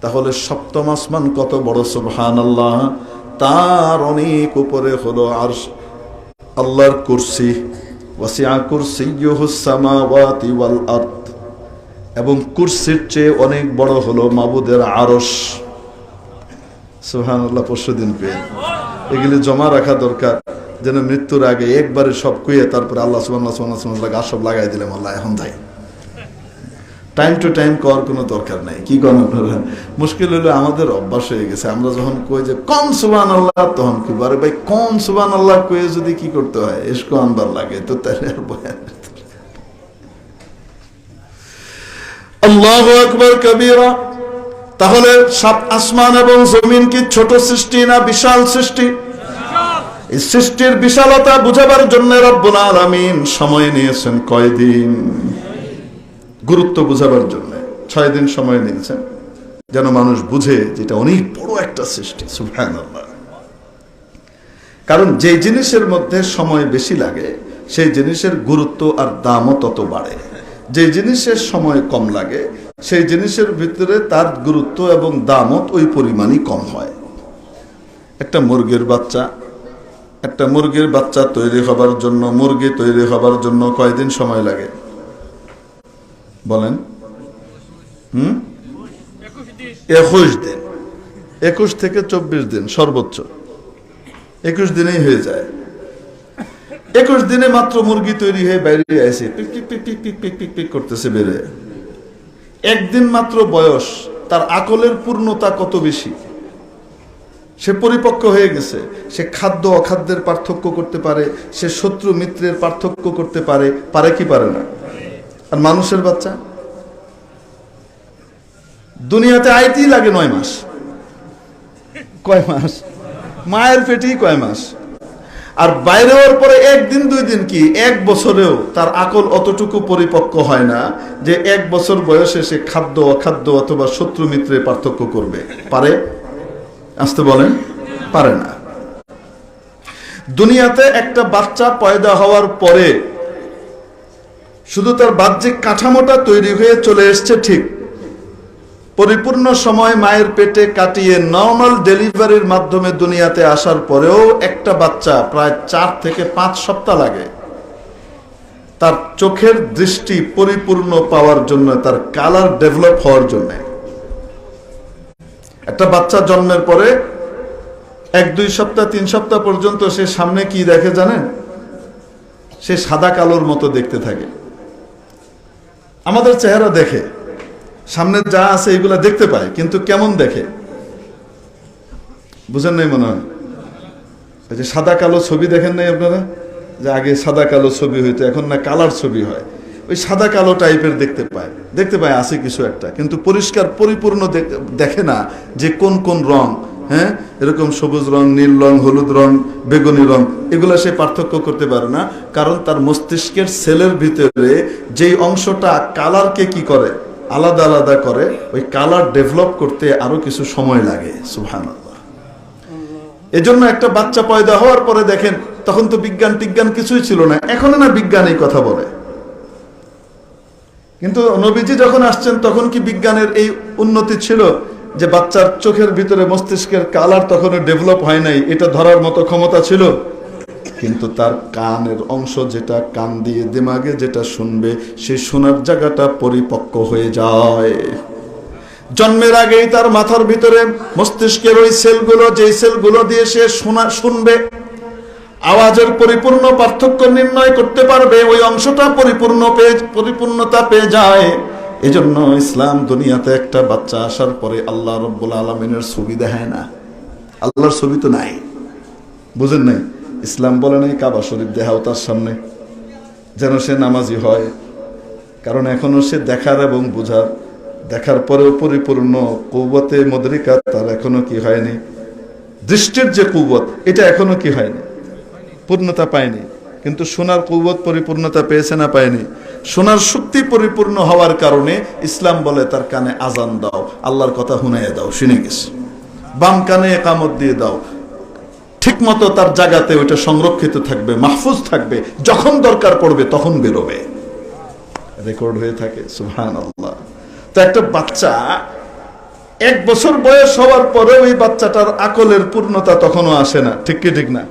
তাহলে সপ্তম আসমান কত বড়? সুবহানাল্লাহ। তার অনেক উপরে হলো আরশ, আল্লাহর কুরসি। ওয়াসিআ কুরসিয়্যুহুস সামাওয়াতি ওয়াল আরদ, এবং কুরসির চেয়ে অনেক বড় হলো মাবুদের আরশ। সুবহানাল্লাহ, পরশুদিন পেয়ে এগুলি জমা রাখা দরকার, যেন মৃত্যুর আগে একবারে সব কুয়ে তারপরে আল্লাহ সুবহানাল্লাহ সুবহানাল্লাহ গাছ সব লাগাই দিলাম, আল্লাহ এখন যাই। টাইম টু টাইম করার কোনো দরকার নাই। কি করেন আপনারা? মুশকিল হলো আমাদের অভ্যাস হয়ে গেছে, আমরা যখন কই যে কম সুবহানাল্লাহ তখন কি আরে ভাই কম সুবহানাল্লাহ কয়ে যদি কি করতে হয় এসকো আনবার লাগে, তো তাহলে আর বয়ান। আল্লাহু আকবার কবীরা। তাহলে সাত আসমান এবং জমিন কি ছোট সৃষ্টি না বিশাল সৃষ্টি? এই সৃষ্টির বিশালতা বুঝাবার জন্য রব্বুল আলামিন সময় নিয়েছেন কয়দিন? গুরুত্ব বুঝাবার জন্য 6 দিন সময় নিয়েছেন, যেন মানুষ বুঝে যেটা অনেক বড় একটা সৃষ্টি। সুবহানাল্লাহ। কারণ যে জিনিসের মধ্যে সময় বেশি লাগে সেই জিনিসের গুরুত্ব আর দামও তত বাড়ে। যে জিনিসের সময় কম লাগে সেই জিনিসের ভিতরে তার গুরুত্ব এবং দামও ওই পরিমাণই কম হয়। একটা মুরগির বাচ্চা তৈরি হবার জন্য, মুরগি তৈরি হবার জন্য কয়দিন সময় লাগে বলেন? 21 দিন। 21 থেকে 24 দিন সর্বোচ্চ, 21 দিনেই হয়ে যায়। 21 দিনে মাত্র মুরগি তৈরি হয়ে বাইরে আসে, pick pick pick pick pick pick pick pick করতেছে বেড়ে। একদিন মাত্র বয়স, তার আকলের পূর্ণতা কত বেশি, সে পরিপক্ক হয়ে গেছে, সে খাদ্য অখাদ্যের পার্থক্য করতে পারে, সে শত্রু মিত্রের পার্থক্য করতে পারে, পারে কি পারে না? আর মানুষের বাচ্চা দুনিয়াতে আইতেই লাগে 9 মাস। কয় মাস? মায়ের পেটেই কয় মাস। আর বাইরে হওয়ার পরে 1 দিন 2 দিন কি 1 বছরেও তার আকল অতটুকু পরিপক্ক হয় না যে 1 বছর বয়সে সে খাদ্য অখাদ্য অথবা শত্রু মিত্রের পার্থক্য করবে। পারে? আসতে বলেন, পারে না। দুনিয়াতে একটা বাচ্চা পয়দা হওয়ার পরে শুধু তার বাহ্যিক কাঠামোটা তৈরি হয়ে চলে এসছে ঠিক, পরিপূর্ণ সময় মায়ের পেটে কাটিয়ে নর্মাল ডেলিভারির মাধ্যমে দুনিয়াতে আসার পরেও একটা বাচ্চা প্রায় 4 থেকে 5 সপ্তাহ লাগে তার চোখের দৃষ্টি পরিপূর্ণ পাওয়ার জন্য, তার কালার ডেভেলপ হওয়ার জন্য। একটা বাচ্চা জন্মের পরে 1-2 সপ্তাহ 3 সপ্তাহ পর্যন্ত সে সামনে কি দেখে জানেন? সে সাদা কালোর মতো দেখতে থাকে। আমাদের চেহারা দেখে, সামনে যা আছে এগুলা দেখতে পায়, কিন্তু কেমন দেখে বুঝেন নাই মনে হয়? এই যে সাদা কালো ছবি দেখেন নাই আপনারা, যে আগে সাদা কালো ছবি হইতো, এখন না কালার ছবি হয়, ওই সাদা কালো টাইপের দেখতে পায় আছে কিছু একটা, কিন্তু পরিষ্কার পরিপূর্ণ দেখে না যে কোন কোন রং, হ্যাঁ এরকম সবুজ রং, নীল রং, হলুদ রং, বেগুনি রং, এগুলা সে পার্থক্য করতে পারে না। কারণ তার মস্তিষ্কের সেলের ভিতরে যেই অংশটা কালারকে কি করে, আলাদা আলাদা করে, ওই কালার ডেভেলপ করতে আরো কিছু সময় লাগে। সুবহানাল্লাহ। এজন্য একটা বাচ্চা পয়দা হওয়ার পরে দেখেন, তখন তো বিজ্ঞান টিজ্ঞান কিছুই ছিল না, এখন না বিজ্ঞান এই কথা বলে, কিন্তু নবীজি যখন আসছেন তখন কি বিজ্ঞানের এই উন্নতি ছিল যে বাচ্চার চোখের ভিতরে মস্তিষ্কের কালার তখনও ডেভেলপ হয় নাই, এটা ধরার মতো ক্ষমতা ছিল? কিন্তু তার কানের অংশ, যেটা কান দিয়ে দিমাগে যেটা শুনবে, সেই শোনার জায়গাটা পরিপক্ক হয়ে যায়। জন্মের আগেই তার মাথার ভিতরে মস্তিষ্কের ওই সেলগুলো, যেই সেলগুলো দিয়ে সে শুনবে, আওয়াজের পরিপূর্ণ পার্থক্য নির্ণয় করতে পারবে, ওই অংশটা পরিপূর্ণতা পেয়ে যায়। এজন্য ইসলাম দুনিয়াতে একটা বাচ্চা আসার পরে আল্লাহ রাব্বুল আলামিনের ছবি দেখায় না। আল্লাহর ছবি তো নাই, বুঝেন নাই? ইসলাম বলে নাই কাবা শরীফ দেখাও তার সামনে, যেন সে নামাজি হয়। কারণ এখনো সে দেখার এবং বুঝার, দেখার পরেও পরিপূর্ণ কুওয়াতে মুদরিকা তার এখনো কি হয়নি, দৃষ্টির যে কুওয়াত এটা এখনো কি হয়নি, পূর্ণতা পায়নি। কিন্তু শোনার কুওয়াত পরিপূর্ণতা পেয়েছে না পায়নি? শোনার শক্তি পরিপূর্ণ হওয়ার কারণে ইসলাম বলে তার কানে আজান দাও, আল্লাহর কথা শুনাইয়া দাও, শুনে গেছে। বাম কানে ইকামত দিয়ে দাও, ঠিক মতো তার জায়গাতে ওইটা সংরক্ষিত থাকবে, মাহফুজ থাকবে, যখন দরকার পড়বে তখন বেরোবে, রেকর্ড হয়ে থাকে। সুবহানাল্লাহ। তো একটা বাচ্চা 1 বছর বয়স হওয়ার পরেও এই বাচ্চাটার আকলের পূর্ণতা তখনও আসে না, ঠিক কি ঠিক না?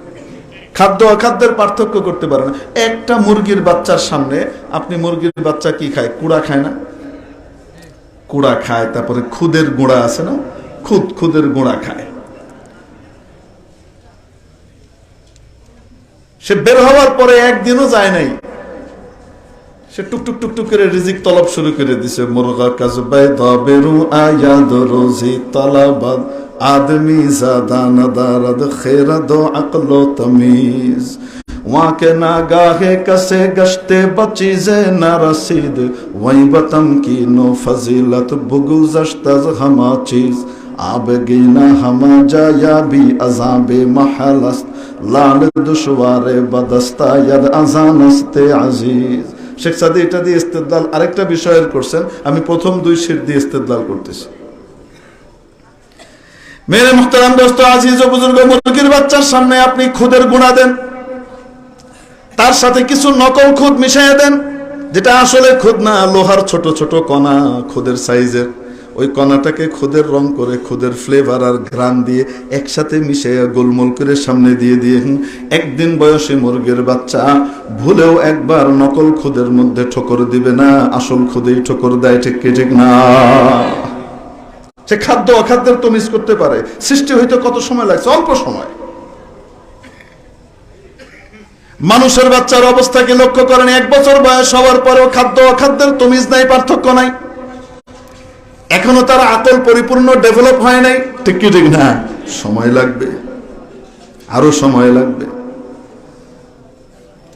খাদ্য অখাদ্যের পার্থক্য করতে পারে না। একটা মুরগির বাচ্চার সামনে আপনি মুরগির বাচ্চা কি খায়? কুড়া খায় না? কুড়া খায়, তারপরে খুদের গুঁড়া আছে না, খুদের গুঁড়া খায়। সে বের হওয়ার পরে একদিনও যায় নাই, সে টুকটুক টুকটুক করে রিজিক তলব শুরু করে দিছে। মুরগা কাজবাই দবেরু আয়াদ রোজি তালাবাদ आदमी ज़्यादा नदारद खैरद अक्लो तमीज वहाँ के नागाहे कसे गश्ते बचीज़े न रसीद वही बतम की नो फजीलत बुगुज़श्त हमा चीज़ आब गिना हमा जाया भी अज़ाबे महलस्त लाल दुश्वारे बदस्ता यद अज़ानस्ते अजीज। শেখ সাদি এটা দিয়ে ইস্তেদলাল আরেকটা বিষয়ের করছেন, আমি প্রথম 2 শের দিয়ে ইস্তেদলাল করতেছি। মেরে মুহতারাম দোস্ত আজিজ ও বুজুর্গ, মুরগির বাচ্চার সামনে আপনি খুদের গুঁড়া দেন, তার সাথে কিছু নকল খুদ মিশিয়ে দেন, যেটা আসলে খুদ না, লোহার ছোট ছোট কণা খুদের সাইজের। ওই কণাটাকে খুদের রং করে, খুদের ফ্লেভার আর ঘ্রাণ দিয়ে একসাথে মিশিয়ে গোলমোল করে সামনে দিয়ে দিয়ে একদিন বয়সী মুরগির বাচ্চা ভুলেও একবার নকল খুদের মধ্যে ঠোকর দিবে না, আসল খুদেই ঠোকর দেয়, ঠিক কি ঠিক না? সে খাদ্য অখাদ্যের তমিজ করতে পারে। সৃষ্টি হইতে কত সময় লাগছে? অল্প সময়। মানুষের বাচ্চার অবস্থাকে লক্ষ্য করেন, 1 বছর বয়স হওয়ার পরেও খাদ্য অখাদ্যের তমিজ নাই, পার্থক্য নাই, এখনো তার আকল পরিপূর্ণ ডেভেলপ হয় নাই, ঠিক কি ঠিক না? সময় লাগবে, আরো সময় লাগবে।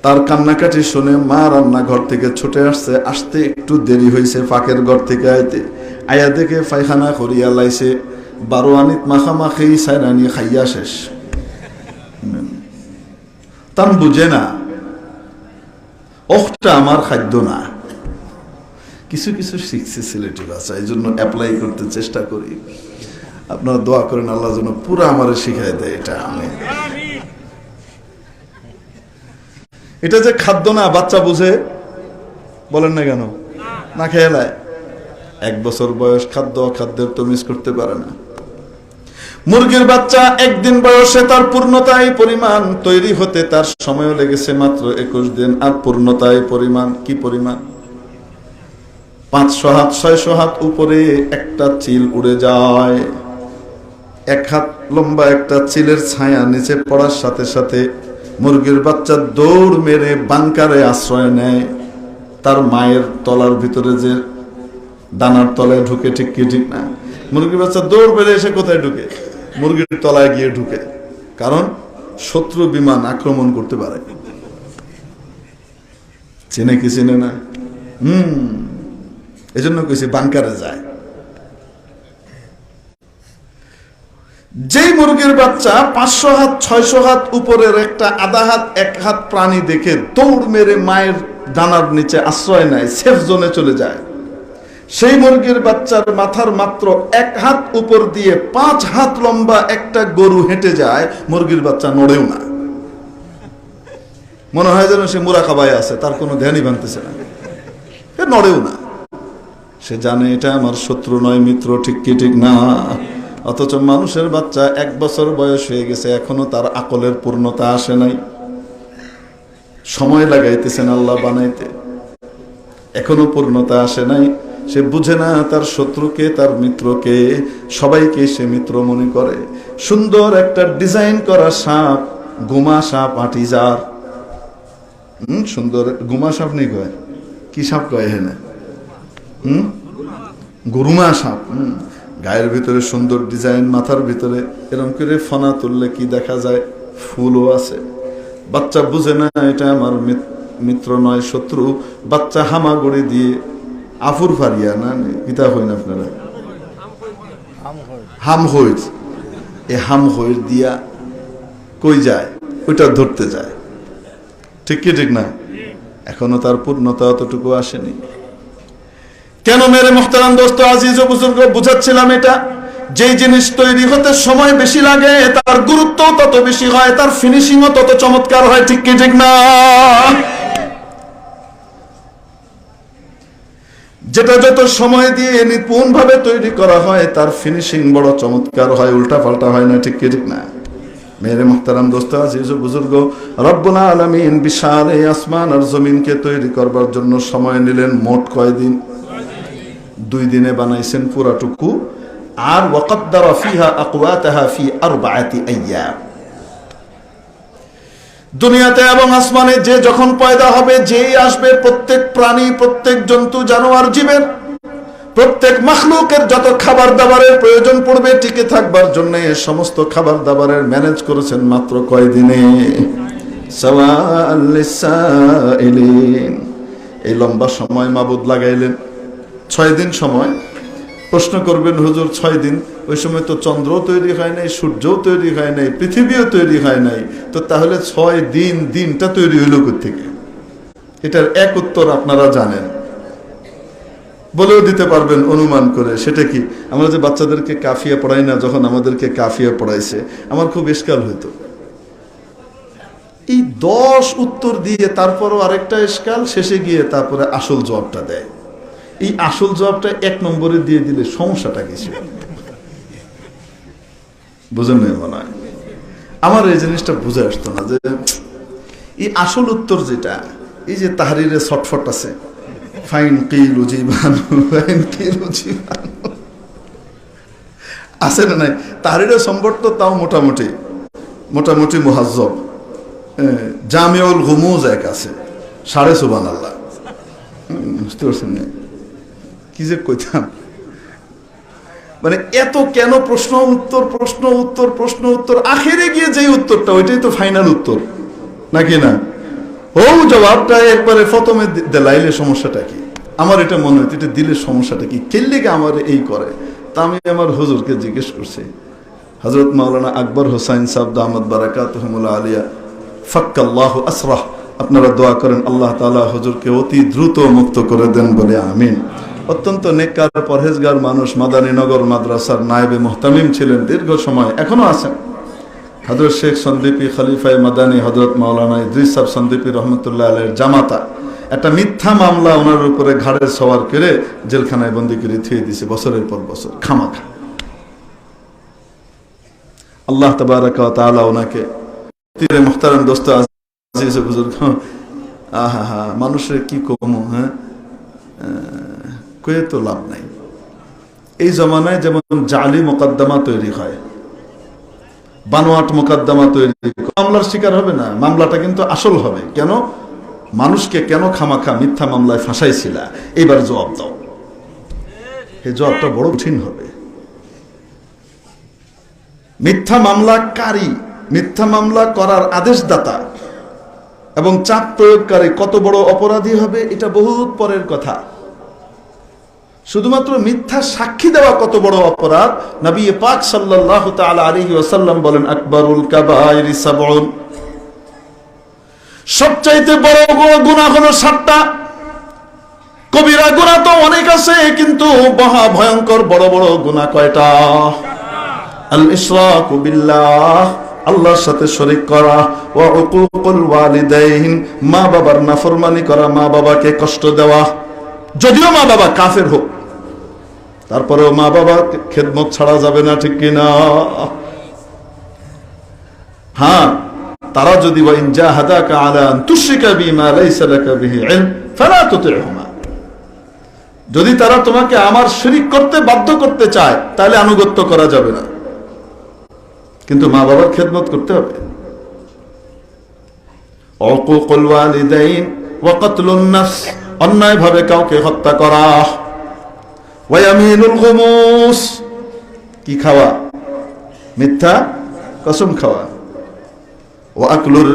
তার কান্নাকাটি শুনে মা রান্নাঘর থেকে ছুটে আসছে, আসতে একটু দেরি হয়েছে, ফাঁকের ঘর থেকে আইতে আয়া দেখে পায়খানা করিয়া লাইছে, 12 আনিত মাখামাখি সাইরানি খাইয়া শেষ। তান বুঝে না ওটা আমার খাদ্য না। কিছু কিছু শিখছে সিলেটি ভাষা, এই জন্য অ্যাপ্লাই করতে চেষ্টা করি। আপনারা দোয়া করেন আল্লাহ যেন পুরো আমারে শিখাই দেয়। এটা যে খাদ্য না, বাচ্চা বুঝে, বলেন না কেন? না খেয়ালায় 1 বছর বয়স খাদ্য অখাদ্যের তমিজ করতে পারে না। মুরগির বাচ্চা একদিন বয়সে তার পূর্ণতায় পরিমাণ তৈরি হতে তার সময়ও লেগেছে মাত্র 21 দিন। আর পূর্ণতায় পরিমাণ কি পরিমাণ? 500 হাত 600 হাত উপরে একটা চিল উড়ে যায়। 1 হাত লম্বা একটা চিলের ছায়া নিচে পড়ার সাথে সাথে মুরগির বাচ্চা দৌড় মেরে বাংকারে আশ্রয় নেয়। তার মায়ের তলার ভিতরে যে দানার তলায় ঢুকে, ঠিক কি ঠিক না? মুরগির বাচ্চা দৌড় মেরে এসে কোথায় ঢুকে? মুরগির তলায় গিয়ে ঢুকে, কারণ শত্রু বিমান আক্রমণ করতে পারে। চিনে কি চিনে না? এজন্য কইছি বাংকারে যায়। যেই মুরগির বাচ্চা 500 হাত 600 হাত উপরের একটা আধা হাত 1 হাত প্রাণী দেখে দৌড় মেরে মায়ের দানার নিচে আশ্রয় নেয়, সেফ জোনে চলে যায়, সেই মুরগির বাচ্চার মাথার মাত্র 1 হাত উপর দিয়ে 5 হাত লম্বা একটা গরু হেঁটে যায়, মুরগির বাচ্চা নড়েও না। মনে হয় যেন সে মুরাকাবায় আছে, তার কোনো ধ্যানই ভাঙতেছে না, সে নড়েও না। সে জানে এটা আমার শত্রু নয়, মিত্র, ঠিক কি ঠিক না? অথচ মানুষের বাচ্চা 1 বছর বয়স হয়ে গেছে, এখনো তার আকলের পূর্ণতা আসে নাই, সময় লাগাইতেছেন আল্লাহ বানাইতে, এখনো পূর্ণতা আসে নাই। সে বুঝে না তার শত্রুকে, তার মিত্রকে, সবাইকে সে মিত্র মনে করে। সুন্দর একটা ডিজাইন করা সাপ, গুমা সাপ, আটিজার, সুন্দর গুমা সাপ নেই কয়, কি সাপ কয়? হ্যাঁ, গুরুমা সাপ। গায়ের ভিতরে সুন্দর ডিজাইন, মাথার ভিতরে এরকম করে ফনা তুললে কি দেখা যায়? ফুলও আছে। বাচ্চা বুঝে না এটা আমার মিত্র নয়, শত্রু। বাচ্চা হামাগুড়ি দিয়ে আফুর ফারিয়া না কিতা হইন আপনারা, হাম হইর, এই হাম হইর দিয়া কই যায়? ওইটা ধরতে যায়, ঠিক কি ঠিক না? এখনো তার পূর্ণতা অতটুকু আসেনি। কেন মেরে মুহতারাম দোস্ত আজিজ ও বুজুর্গ বুঝাচ্ছিলাম এটা, যেই জিনিস তৈরি হতে সময় বেশি লাগে তার গুরুত্ব তত বেশি হয়, তার ফিনিশিংও তত চমৎকার হয়, ঠিক কি ঠিক না? যেটা যত সময় দিয়ে নিপুণ ভাবে তৈরি করা হয় তার ফিনিশিং বড় চমৎকার হয়, উল্টা পাল্টা হয় না। ঠিক কি ঠিক না? মেরে মুহতারাম দোস্ত, আজিজ ও বুজুর্গ, রব্বুল আলামিন বিশাল এই আসমান আর জমিনকে তৈরি করবার জন্য সময় নিলেন মোট কয়দিন? 2 দিনে বানাইছেন পুরাটুকু। আর ওয়াকাদ্দারা ফিহা আকওয়াতাহা ফি 4 আইয়াম। দুনিয়াতে এবং আসমানে যে যখন পয়দা হবে, যেই আসবে, প্রত্যেক প্রাণী, প্রত্যেক জন্তু, জানোয়ার, জীবের প্রত্যেক মাখলুকের যত খাবার দাবারের প্রয়োজন পড়বে টিকে থাকবার জন্য, সমস্ত খাবার দাবারের ম্যানেজ করেছেন মাত্র কয়দিনে? সাওয়াআল লিসাইলিন। এই লম্বা সময় মাবুদ লাগাইলেন। 6 দিন সময়। প্রশ্ন করবেন, হুজুর 6 দিন, ওই সময় তো চন্দ্রও তৈরি হয় নাই, সূর্যও তৈরি হয় নাই, পৃথিবীও তৈরি হয় নাই, তো তাহলে 6 দিন দিনটা তৈরি হইল কোত্থেকে? এটার এক উত্তর আপনারা জানেন, বলেও দিতে পারবেন অনুমান করে। সেটা কি? আমরা যে বাচ্চাদেরকে কাফিয়া পড়াই না, যখন আমাদেরকে কাফিয়া পড়াইছে আমার খুব ইশকাল হইতো। এই 10 উত্তর দিয়ে তারপরও আরেকটা ইশকাল, শেষে গিয়ে তারপরে আসল জবাবটা দেয়। এই আসল জবাবটা 1 নম্বরে দিয়ে দিলে সমস্যাটা কিছু বুঝেন না মনে হয়। আমার এই জিনিসটা বুঝে আসতো না যে এই আসল উত্তর যেটা, এই যে তাহরিরে ছটফট আছে, ফাইন কিলু জীবাণু, ফাইন কিলু জীবাণু আছে না নাই? তাহরিরে সম্পট তো তাও মোটামুটি মুহাজ্জব। জামিউল গুমুজ এক আছে, 3.5 সুবহানাল্লাহ। বুঝতে পারছেন না কি যে কইতাম? মানে এত কেন প্রশ্ন উত্তর প্রশ্ন উত্তর প্রশ্ন উত্তর, আখেরে গিয়ে যেই উত্তরটা ওইটাই তো ফাইনাল উত্তর, নাকি না? ও জবাবটা একবারে প্রথমে দিলাইলে সমস্যাটা কি? আমার এটা মনে হইতো, এটা দিলে সমস্যাটা কি, কেল্লিকে আমার এই করে। তা আমি আমার হুজুরকে জিজ্ঞেস করছি, হযরত মাওলানা আকবর হোসাইন সাহেব দামাত বারাকাতুহুমুল আলিয়া ফাক্কাল্লাহু আসরাহ, আপনারা দোয়া করেন আল্লাহ তাআলা হুজুরকে অতি দ্রুত মুক্ত করে দেন বলে আমিন। অত্যন্ত নেককার পরহেজগার মানুষ, মাদানীনগর মাদ্রাসার নায়েবে মুহতামিম ছিলেন দীর্ঘ সময়, এখনো আছেন। হযরত শেখ সন্দীপী খলিফায়ে মাদানী হযরত মাওলানা ইদ্রিস সাহেব সন্দীপী রহমতুল্লাহ আলাইহির জামাতা একটা মিথ্যা মামলা ওনার উপরে ঘাড়ে সওয়ার করে জেলখানায় বন্দী করে থুয়ে দিয়েছে বছরের পর বছর খামাখা। আল্লাহ তাবারাকা ওয়া তাআলা ওনাকে তীরে মুহতারাম দোস্ত আজিজ বুজুর্গ, আহা মানুষের কি কমু, হ্যাঁ কয়ে তো লাভ নাই। এই জমানায় যেমন জালি মোকদ্দমা তৈরি হয়, বানোয়াট মোকদ্দমা তৈরি, মামলার শিকার হবে না, মামলাটা কিন্তু আসল হবে। কেন? মানুষকে কেন খামাখা মিথ্যা মামলায় ফাঁসাইছিল, এইবার জবাব দাও। এই জবাবটা বড় কঠিন হবে। মিথ্যা মামলাকারী, মিথ্যা মামলা করার আদেশদাতা এবং চাপ প্রয়োগকারী কত বড় অপরাধী হবে এটা বহুত পরের কথা। শুধুমাত্র মিথ্যা সাক্ষী দেওয়া কত বড় অপরাধ, নবী পাক সাল্লাল্লাহু তাআলা আলাইহি ওয়াসাল্লাম বলেন, আকবারুল কাবাইরি সাবউন, সবচাইতে বড় গুনাহ হলো 7টা। কবিরা গুনাহ তো অনেক আছে, কিন্তু মহা ভয়ঙ্কর বড় বড় গুনাহ কয়টা? আল ইশরাকু বিল্লাহ, আল্লাহর সাথে শরীক করা, ওয়া উকুকুল ওয়ালিদাইন, মা বাবার নাফরমানি করা, মা বাবাকে কষ্ট দেওয়া, যদিও মা বাবা কাফের হোক, তারপরেও মা বাবা খেদমত ছাড়া যাবে না, ঠিক কিনা? হ্যাঁ, তারা যদি ওয়া ইন জাহাদাকা আলা আন তুশরিকা বিমা লাইসা লাকা বিহি ইলম ফালা তুতি'হুমা, যদি তারা তোমাকে আমার শিরক করতে বাধ্য করতে চায় তাহলে আনুগত্য করা যাবে না, কিন্তু মা বাবার খেদমত করতে হবে। উকুকুল ওয়ালিদাইন ওয়া কতলুন নাফস, অন্যায়ভাবে কাউকে হত্যা করা, ওয়া ইয়ামিনুল গুমুস, কি খাওয়া? মিথ্যা কসম খাওয়া, ওয়া আকলুর,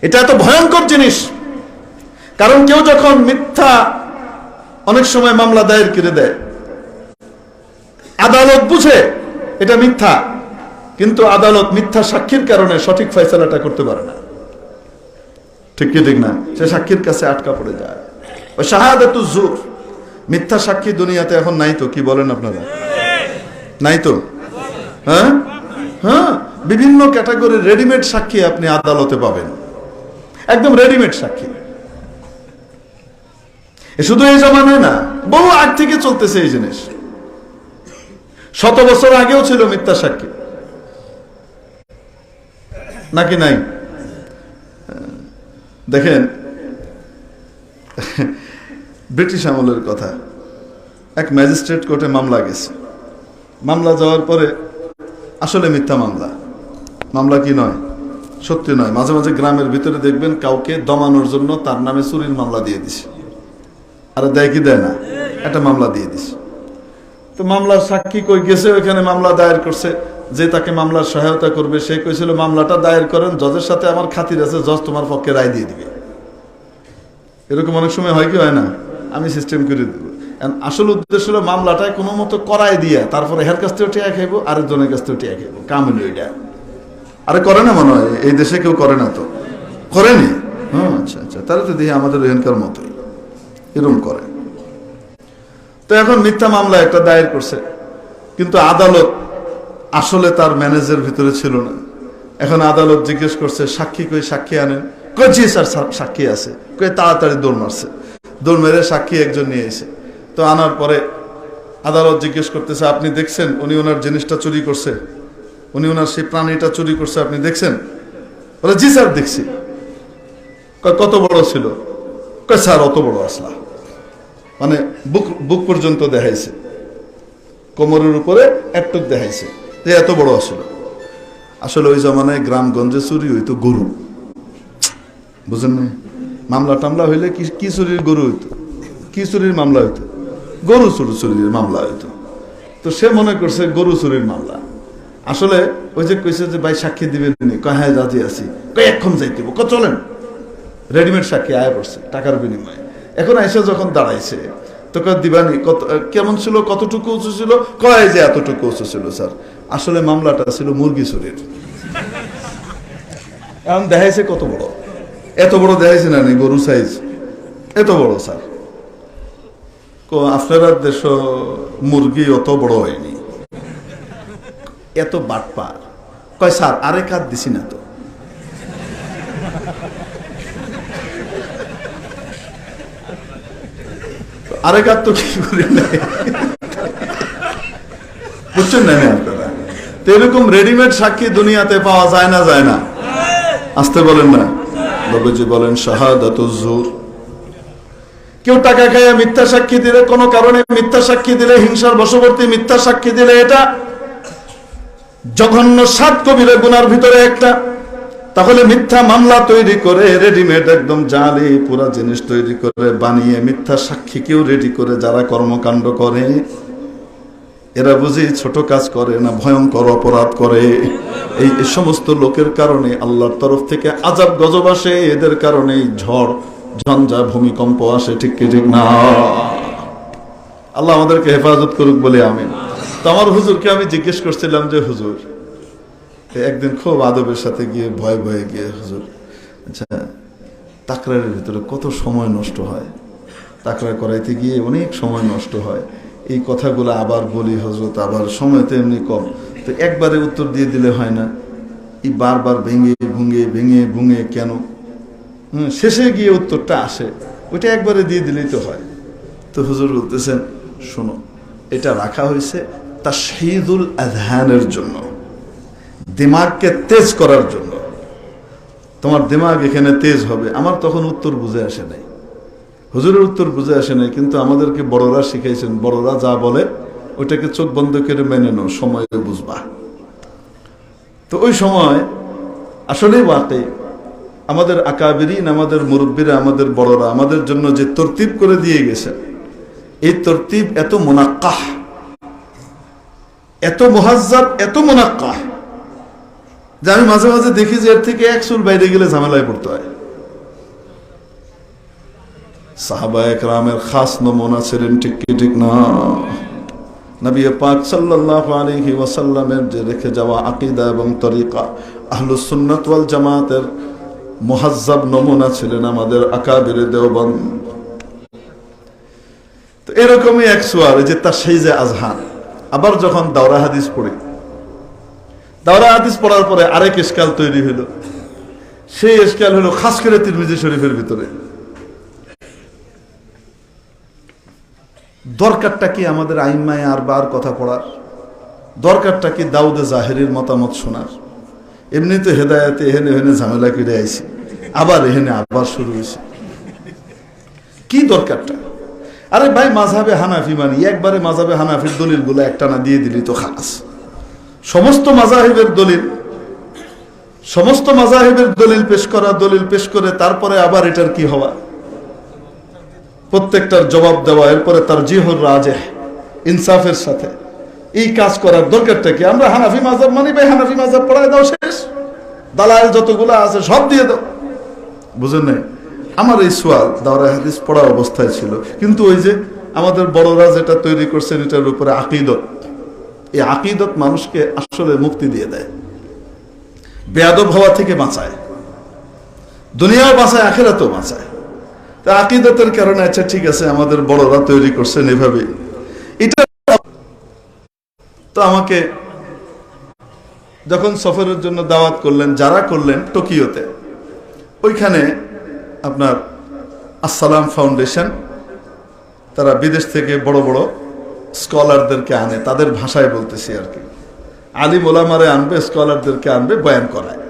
এটা এত ভয়ঙ্কর জিনিস। কারণ কেউ যখন মিথ্যা অনেক সময় মামলা দায়ের করে দেয়, আদালত বুঝে এটা মিথ্যা, কিন্তু আদালত মিথ্যা সাক্ষীর কারণে সঠিক ফয়সালাটা করতে পারে না, ঠিক কি ঠিক না? সে সাক্ষীর কাছে আটকা পড়ে যায়। ওই শাহাদাতুজ জুর, মিথ্যা সাক্ষী দুনিয়াতে এখন নাই তো, কি বলেন আপনারা? নাই তো? হ্যাঁ হ্যাঁ, বিভিন্ন ক্যাটাগরির রেডিমেড সাক্ষী আপনি আদালতে পাবেন, একদম রেডিমেড সাক্ষী। শুধু এই জমানায় না, বহু আগ থেকে চলতেছে এই জিনিস। 100 বছর আগেও ছিল মিথ্যা সাক্ষী, নাকি নাই? দেখেন, ব্রিটিশ আমলের কথা, এক ম্যাজিস্ট্রেট কোর্টে মামলা গেছে। মামলা যাওয়ার পরে আসলে মিথ্যা মামলা, মামলা কি নয়, সত্যি নয়। মাঝে মাঝে গ্রামের ভিতরে দেখবেন কাউকে দমানোর জন্য তার নামে চুরির মামলা দিয়ে দিছে, আর দেয় কি দেয় না, একটা মামলা দিয়ে দিছে। তো মামলার সাক্ষী কই গেছে, ওইখানে মামলা দায়ের করছে। যে তাকে মামলার সহায়তা করবে সে কইছিল মামলাটা দায়ের করেন, জজের সাথে আমার খাতির আছে, জজ তোমার পক্ষে রায় দিয়ে দিবে। এরকম অনেক সময় হয় কি হয় না, আমি সিস্টেম করে দেবো। আসল উদ্দেশ্য হলো মামলাটায় কোনো মতো করায় দিয়া তারপরে হের কাছ থেকে টিয়া খাইবো, আরেকজনের কাছ থেকে টিয়া খাইবো, কাম হইল এটা। আরে করে না মনে হয়, এই দেশে কেউ করে না তো, করেনি? হ্যাঁ, আচ্ছা আচ্ছা, তাহলে তো দেখি আমাদের এখানকার মতোই এরকম করে। তো এখন মিথ্যা মামলা একটা দায়ের করছে, কিন্তু আদালত আসলে তার ম্যানেজের ভিতরে ছিল না। এখন আদালত জিজ্ঞেস করছে সাক্ষী কই, সাক্ষী আনেন। কই জি স্যার, সাক্ষী আছে। কই তাড়াতাড়ি দৌড় মারছে, দৌড় মেরে সাক্ষী একজন নিয়ে এসে। তো আনার পরে আদালত জিজ্ঞেস করতেছে আপনি দেখছেন উনি ওনার জিনিসটা চুরি করছে, উনি ওনার সেই প্রাণীটা চুরি করছে, আপনি দেখছেন? বলে জি স্যার দেখছি। কত বড় ছিল? কই স্যার অত বড় আসলা, মানে বুক পর্যন্ত দেখাইছে, কোমরের উপরে একটুক দেখাইছে যে এত বড় আসলো। আসলে ওই জমানায় গ্রামগঞ্জে চুরি হইতো গরু, বুঝেন না? মামলা টামলা হইলে কি চুরির গরু হইতো, কি চুরির মামলা হইতো, গরু চুরির মামলা হইতো। তো সে মনে করছে গরু চুরির মামলা। আসলে ওই যে কইছে যে ভাই সাক্ষী দিবেন, কয় হ্যাঁ রাজি আছি। কয় এখন যাইতে চলেন, রেডিমেড সাক্ষী আয়া পড়ছে টাকার বিনিময়ে। এখন আইসা যখন দাঁড়াইছে তোকে দিবানি, কত কেমন ছিল, কতটুকু উঁচু ছিল? কয় যে এতটুকু উঁচু ছিল স্যার। আসলে মামলাটা ছিল মুরগি চুরির। এখন দেখাইছে কত বড়, এত বড় দেখাইছে না, নেই গরু সাইজ এত বড় স্যার। আপনারা দেশ মুরগি অত বড় হয়নি, এত বাটপার। কয় স্যার আরেক হাত দিছি না তো। আরেক হাত তো কি করি নাই, বুঝছেন না আপনারা? তো এরকম রেডিমেড সাক্ষী দুনিয়াতে পাওয়া যায় না, যায় না? আসতে বলেন না, নবীজি বলেন শাহাদাতুজ জুর। কেউ টাকা খায় মিথ্যা সাক্ষী দিলে, কোনো কারণে মিথ্যা সাক্ষী দিলে, হিংসার বশবর্তী মিথ্যা সাক্ষী দিলে, এটা জঘন্য 7 কবিরা গুনার ভিতরে একটা। তাহলে মিথ্যা মামলা তৈরি করে, রেডিমেড একদম জালি পুরা জিনিস তৈরি করে বানিয়ে মিথ্যা সাক্ষীকেও রেডি করে যারা কর্মকাণ্ড করে, এরা বুঝি ছোট কাজ করে না, ভয়ঙ্কর অপরাধ করে। এই সমস্ত লোকের কারণে আল্লাহর তরফ থেকে আযাব গজব আসে, এদের কারণেই ঝড় ঝঞ্ঝা ভূমিকম্প আসে, ঠিক কি ঠিক না? আল্লাহ আমাদেরকে হেফাজত করুক বলে আমিন। তো আমার হুজুরকে আমি জিজ্ঞেস করছিলাম যে হুজুর, একদিন খুব আদবের সাথে গিয়ে ভয়ে ভয়ে গিয়ে, হুজুর আচ্ছা তাকরারের ভিতরে কত সময় নষ্ট হয়, তাকরার করাইতে গিয়ে অনেক সময় নষ্ট হয়, এই কথাগুলো আবার বলি হজরত, আবার সময় তো এমনি কম, তো একবারে উত্তর দিয়ে দিলে হয় না, এই বারবার ভেঙে ভুঙে ভেঙে ভুঙে কেন? শেষে গিয়ে উত্তরটা আসে, ওইটা একবারে দিয়ে দিলেই তো হয়। তো হুজুর বলতেছেন শোনো, এটা রাখা হয়েছে তাশহীদুল আযহানের জন্য, দিমাগকে তেজ করার জন্য। তোমার দিমাগ এখানে তেজ হবে। আমার তখন উত্তর বুঝে আসে নাই, হুজুরের উত্তর বুঝে আসে নাই, কিন্তু আমাদেরকে বড়রা শিখাইছেন, বড়রা যা বলে ওইটাকে চোখ বন্ধ করে মেনে নাও, সময় বুঝবা। তো ওই সময় আসলেই ওয়াকিই আমাদের আকাবিরিন, আমাদের মুরব্বীরা, আমাদের বড়রা আমাদের জন্য যে তরতিব করে দিয়ে গেছে, এই তরতিব এত মুনাক্কাহ, এত মুহাজ্জাব, এত মুনাক্কাহ যে আমি মাঝে মাঝে দেখি যে এর থেকে এক চুল বাইরে গেলে ঝামেলায় পড়তে হয়। সাহাবায়ে কেরামের খাস নমুনা ছিলেন, ঠিক কি ঠিক না? নবী পাক সাল্লাল্লাহু আলাইহি ওয়াসাল্লামের যে রেখে যাওয়া আকীদা এবং তরিকা, আহলুস সুন্নাত ওয়াল জামাতের মুহাজ্জাব নমুনা ছিলেন আমাদের আকাবিরে দেওবন্দ। তো এরকমই এক সুয়ার যে তাশহীজে আযহান। আবার যখন দাওরা হাদিস পড়ি, দাওরা হাদিস পড়ার পরে আরেক ইশকাল তৈরি হলো। সেই ইশকাল হলো খাস করে তিরমিজি শরীফের ভিতরে। দরকারটা কি আমাদের আইম্মায় আর বার কথা পড়ার? দরকারটা কি দাউদে জাহেরির মতামত শোনার? এমনি তো হেদায়েতে এহেনে এহেনে ঝামেলা করে আইছি, আবার এহেনে আবার শুরু হয়েছে। কি দরকারটা? আরে ভাই, মাযহাবে হানাফি মানি, একবারে মাযহাবে হানাফির দলিলগুলো একটানা দিয়ে দিলি তো খালাস। সমস্ত মাযহাবের দলিল দলিল পেশ করে তারপরে আবার এটার কি হওয়া, প্রত্যেকটার জবাব দেওয়া, এরপরে তার জিহুর রাজেহ ইনসাফের সাথে এই কাজ করার দরকারটা কি? আমরা হানাফি মাযহাব মানি ভাই, হানাফি মাযহাব পড়ায় দাও, শেষ। দালাল যতগুলো আছে সব দিয়ে দাও। বুঝেন নাই? আমার এই সোয়াল দাওরা হাদিস পড়া অবস্থায় ছিল, কিন্তু ওই যে আমাদের বড়রা যেটা তৈরি করছেন এটার উপরে আকীদত, এই আকীদত মানুষকে আসলে মুক্তি দিয়ে দেয়, বেয়াদব হওয়া থেকে বাঁচায়, দুনিয়াও বাঁচায়, আখিরাতেও বাঁচায়। তা আকীদতের কারণে আচ্ছা ঠিক আছে, আমাদের বড়রা তৈরি করছেন এভাবে। এটা তো আমাকে যখন সফরের জন্য দাওয়াত করলেন, যারা করলেন টোকিওতে, ওইখানে আপনার আসসালাম ফাউন্ডেশন, তারা বিদেশ থেকে বড় বড় স্কলারদেরকে আনে, তাদের ভাষায় বলতেছি আর কি, আলিম ওলামারে আনবে, স্কলারদেরকে আনবে, বয়ান করায়।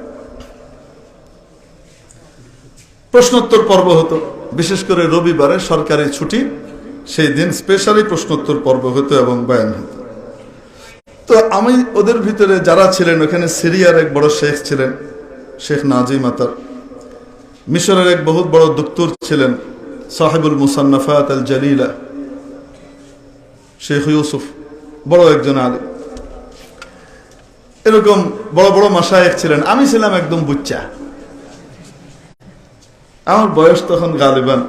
প্রশ্নোত্তর পর্ব হতো, বিশেষ করে রবিবারে সরকারি ছুটি, সেই দিন স্পেশালি প্রশ্নোত্তর পর্ব হতো এবং বয়ান হতো। তো আমি ওদের ভিতরে যারা ছিলেন, ওখানে সিরিয়ার এক বড় শেখ ছিলেন, শেখ নাজিম আতার, মিশরের এক বহুত বড় দক্তর ছিলেন সাহেবুল মুসান্নাফাত আল জালিলা, শেখ ইউসুফ, বড় একজন আলিম, এরকম বড় বড় মাশায়েখ ছিলেন। আমি ছিলাম একদম বুচ্চা, আমার বয়স তখন গালিবান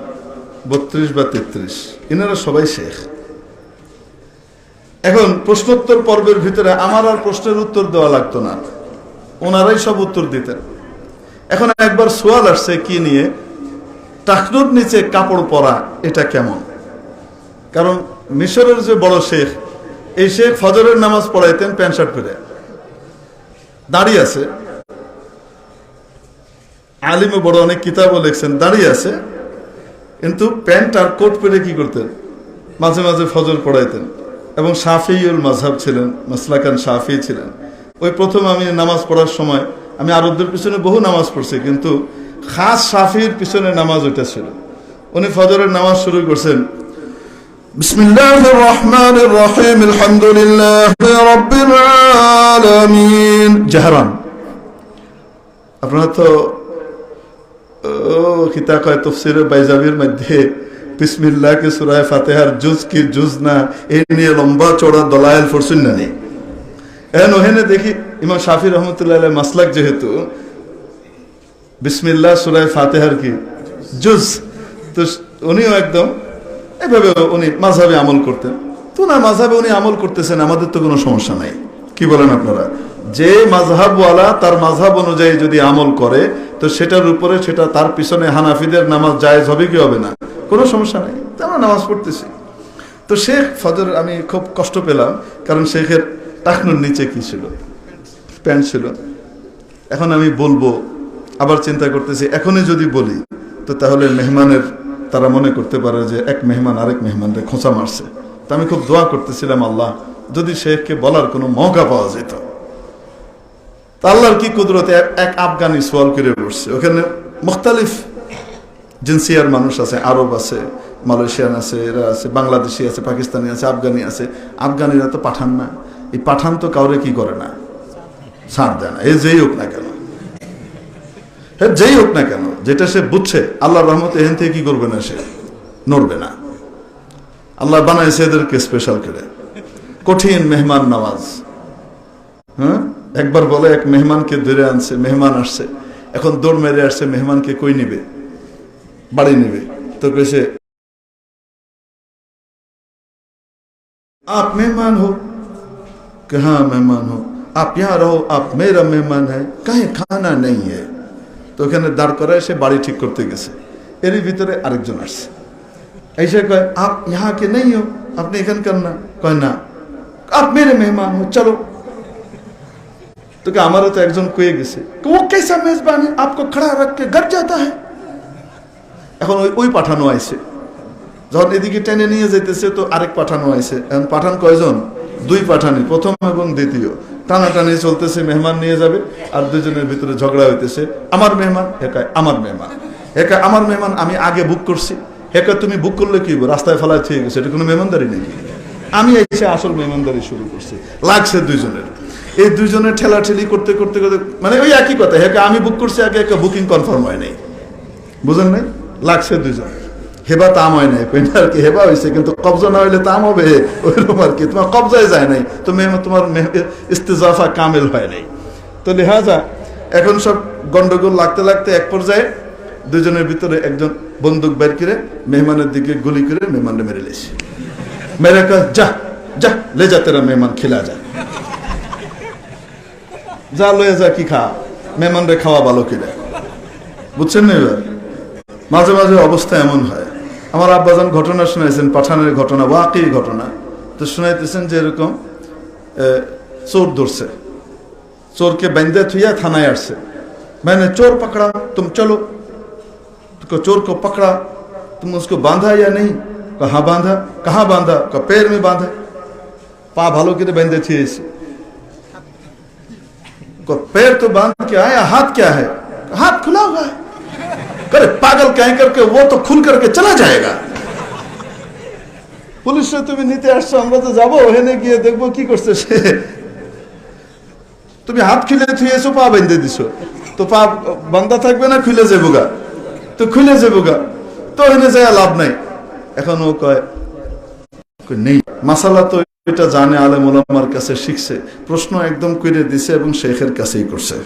32 বা 33, এনারা সবাই শেখ। এখন প্রশ্নোত্তর পর্বের ভিতরে আমার আর প্রশ্নের উত্তর দেওয়া লাগতো না, ওনারাই সব উত্তর দিতেন। এখন একবার সোয়াল আসছে কি নিয়ে, টাকনুর নিচে কাপড় পরা এটা কেমন? কারণ মিশরের যে বড় শেখ, এই শেখ ফজরের নামাজ পড়াইতেন প্যান্ট শার্ট পরে, দাঁড়িয়ে আছে, আলিমে বড় অনেক কিতাবও লিখছেন, দাঁড়িয়ে আছে, কিন্তু প্যান্ট আর কোট পরে কি করতেন, মাঝে মাঝে ফজর পড়াইতেন। এবং শাফিউল মাযহাব ছিলেন, মাসলাকান শাফি ছিলেন। ওই প্রথম আমি নামাজ পড়ার সময়, আমি আরবদের পিছনে বহু নামাজ পড়ছি, কিন্তু খাস শাফির পিছনে নামাজ ওইটা ছিল। উনি ফজরের নামাজ শুরু করছেন, বিসমিল্লাহির রহমানির রহিম, আলহামদুলিল্লাহি রাব্বিল আলামিন, জাহরান। আপনারা তো কিতা কয় তাফসীরে বাইজাবির মধ্যে বিসমিল্লাহ কে সূরা ফাতিহার জুজ কি জুজ না, এই নিয়ে লম্বা চড়া দলায়েল পড়ছেন না নি? এখন ওখানে দেখি ইমাম শাফি রহমতুল্লাহ আলাইহি মাসলাক, যেহেতু বিসমিল্লাহ সূরা ফাতিহার কি জুজ, তো উনিও একদম এভাবে উনি মাযহাবে আমল করতেন। তো না, মাযহাবে উনি আমল করতেছেন, আমাদের তো কোনো সমস্যা নাই। কি বলেন আপনারা? যে মাযহাবওয়ালা তার মাযহাব অনুযায়ী যদি আমল করে, তো সেটার উপরে, সেটা তার পিছনে হানাফিদের নামাজ জায়েজ হবে কি হবে না? কোনো সমস্যা নেই, তো আমরা নামাজ পড়তেছি। তো শেখ ফজর, আমি খুব কষ্ট পেলাম, কারণ শেখের টাকনুর নিচে কি ছিল, প্যান্ট ছিল। এখন আমি বলবো, আবার চিন্তা করতেছি, এখনই যদি বলি তো তাহলে মেহমানের, তারা মনে করতে পারে যে এক মেহমান আরেক মেহমানকে খোঁচা মারছে। তো আমি খুব দোয়া করতেছিলাম, আল্লাহ যদি শেখকে বলার কোনো মৌকা পাওয়া যেত। তা আল্লাহর কি কুদরতে এক আফগানি সোয়াল করে বসছে, ওখানে মুখতালিফ জিনসিয়ার মানুষ আছে, আরব আছে, মালয়েশিয়ান আছে, এরা আছে, বাংলাদেশি আছে, পাকিস্তানি আছে, আফগানি আছে। আফগানিরা তো পাঠান না, এই পাঠান তো কাউরে কি করে না, ছাড় দেয় না, এ যেই হোক না কেন, হ্যাঁ যেই হোক না কেন, যেটা সে বুঝছে আল্লাহর রহমতে এখান থেকে কি করবে না, সে নড়বে না। আল্লাহ বানাইছে এদেরকে স্পেশাল করে, কঠিন মেহমান নওয়াজ। হ্যাঁ, একবার বলে এক মেহমানকে ধরে আনছে, মেহমান আসছে, এখন দৌড় মেরে আসছে, মেহমানকে কই নিবে, বাড়ি নিবে। তো কইছে, आप मेहमान हो? कि हाँ मेहमान हो, आप यहाँ रहो, आप मेरा मेहमान है, कहीं खाना नहीं है। তো ওখানে দাঁড় করায় সে বাড়ি ঠিক করতে গেছে, এরই ভিতরে আরেকজন আসছে, এসে কয়, आप यहाँ के नहीं हो, আপনি এখানকার না? কয় না, आप मेरे मेहमान हो, चलो। তোকে আমারও তো একজন কয়ে গেছে, वो कैसा मेजबान है, आपको खड़ा रख के घर जाता है। এখন ওই পাঠানো আইছে, যখন এদিকে টেনে নিয়ে যেতেছে তো আরেক পাঠানো হয়েছে। এখন পাঠান কয়জন? 2 পাঠানি, প্রথম এবং দ্বিতীয়। টানাটানি চলতেছে, মেহমান নিয়ে যাবে, আর দুজনের ভিতরে ঝগড়া হইতেছে। আমার মেহমান, হেকায় আমার মেহমান, হেকায় আমার মেহমান, আমি আগে বুক করছি। হেকায় তুমি বুক করলে কি রাস্তায় ফেলায় ঠিক গেছে, এটা কোনো মেহমানদারি নেই। আমি এসে আসল মেহমানদারি শুরু করছি, লাগছে দুইজনের। এই দুইজনের ঠেলাঠেলি করতে করতে করতে মানে ওই একই কথা, হেকায় আমি বুক করছি আগে, একটা বুকিং কনফার্ম হয় নাই, বুঝেন নাই? লাগছে দুইজন, হেবা তাম হয় নাই, পেন্টার কি হেবা হয়েছে, কিন্তু কবজা না হইলে তাম হবে, ওইরকম আর কি। তোমার কবজায় যায় নাই তো তোমার ইস্তেজাফা কামেল হয় নাই। তো লিহাজা এখন সব গন্ডগোল লাগতে লাগতে এক পর্যায়ে দুজনের ভিতরে একজন বন্দুক বের করে মেহমানের দিকে গুলি করে মেহমানকে মেরে লেছে। মেরে কয়, যা যা লে যা, তেরা মেহমান খিলা যা, যা লয়ে যা, কি খা, মেহমানরে খাওয়া ভালো কিনা। বুঝছেন না? এবার মাঝে মাঝে অবস্থা এমন হয়। আমার আব্বাজান ঘটনা শুনাইছেন, পাঠানের ঘটনা, ওয়াকি ঘটনা। তো শুনাইতেছেন যে এরকম চোর ধরছে, চোরকে বেঁধে থুইয়া থানায় আসছে। मैंने चोर पकड़ा, तुम चलो। तो चोर को पकड़ा, तुम उसको बांधा या नहीं? कहाँ बांधा? कहाँ बांधा? का पैर में बांधा। पा भालो के बेंधे थे इसे, को पैर तो बांध के आया, हाथ क्या है? हाथ खुला हुआ है। करे पागल कह करके वो तो खुल करके चला जाएगा। पुलिस से तुम्हें नीते আসছো, আমরা তো যাবো, ওখানে গিয়ে দেখবো কি করছে সে। তুমি হাত খুলে থুয়েছো, পা বেঁধে দিছো, তো পা বান্ধা থাকবে না, খুলে যাবো গা, তো খুলে যাবো গা, তো ওখানে যায় লাভ নাই। এখন ও কয় নেই, মাসালা তো এটা জানে, আলেম ওলামার কাছে শিখছে, প্রশ্ন একদম করে দিছে এবং শেখের কাছেই করছে।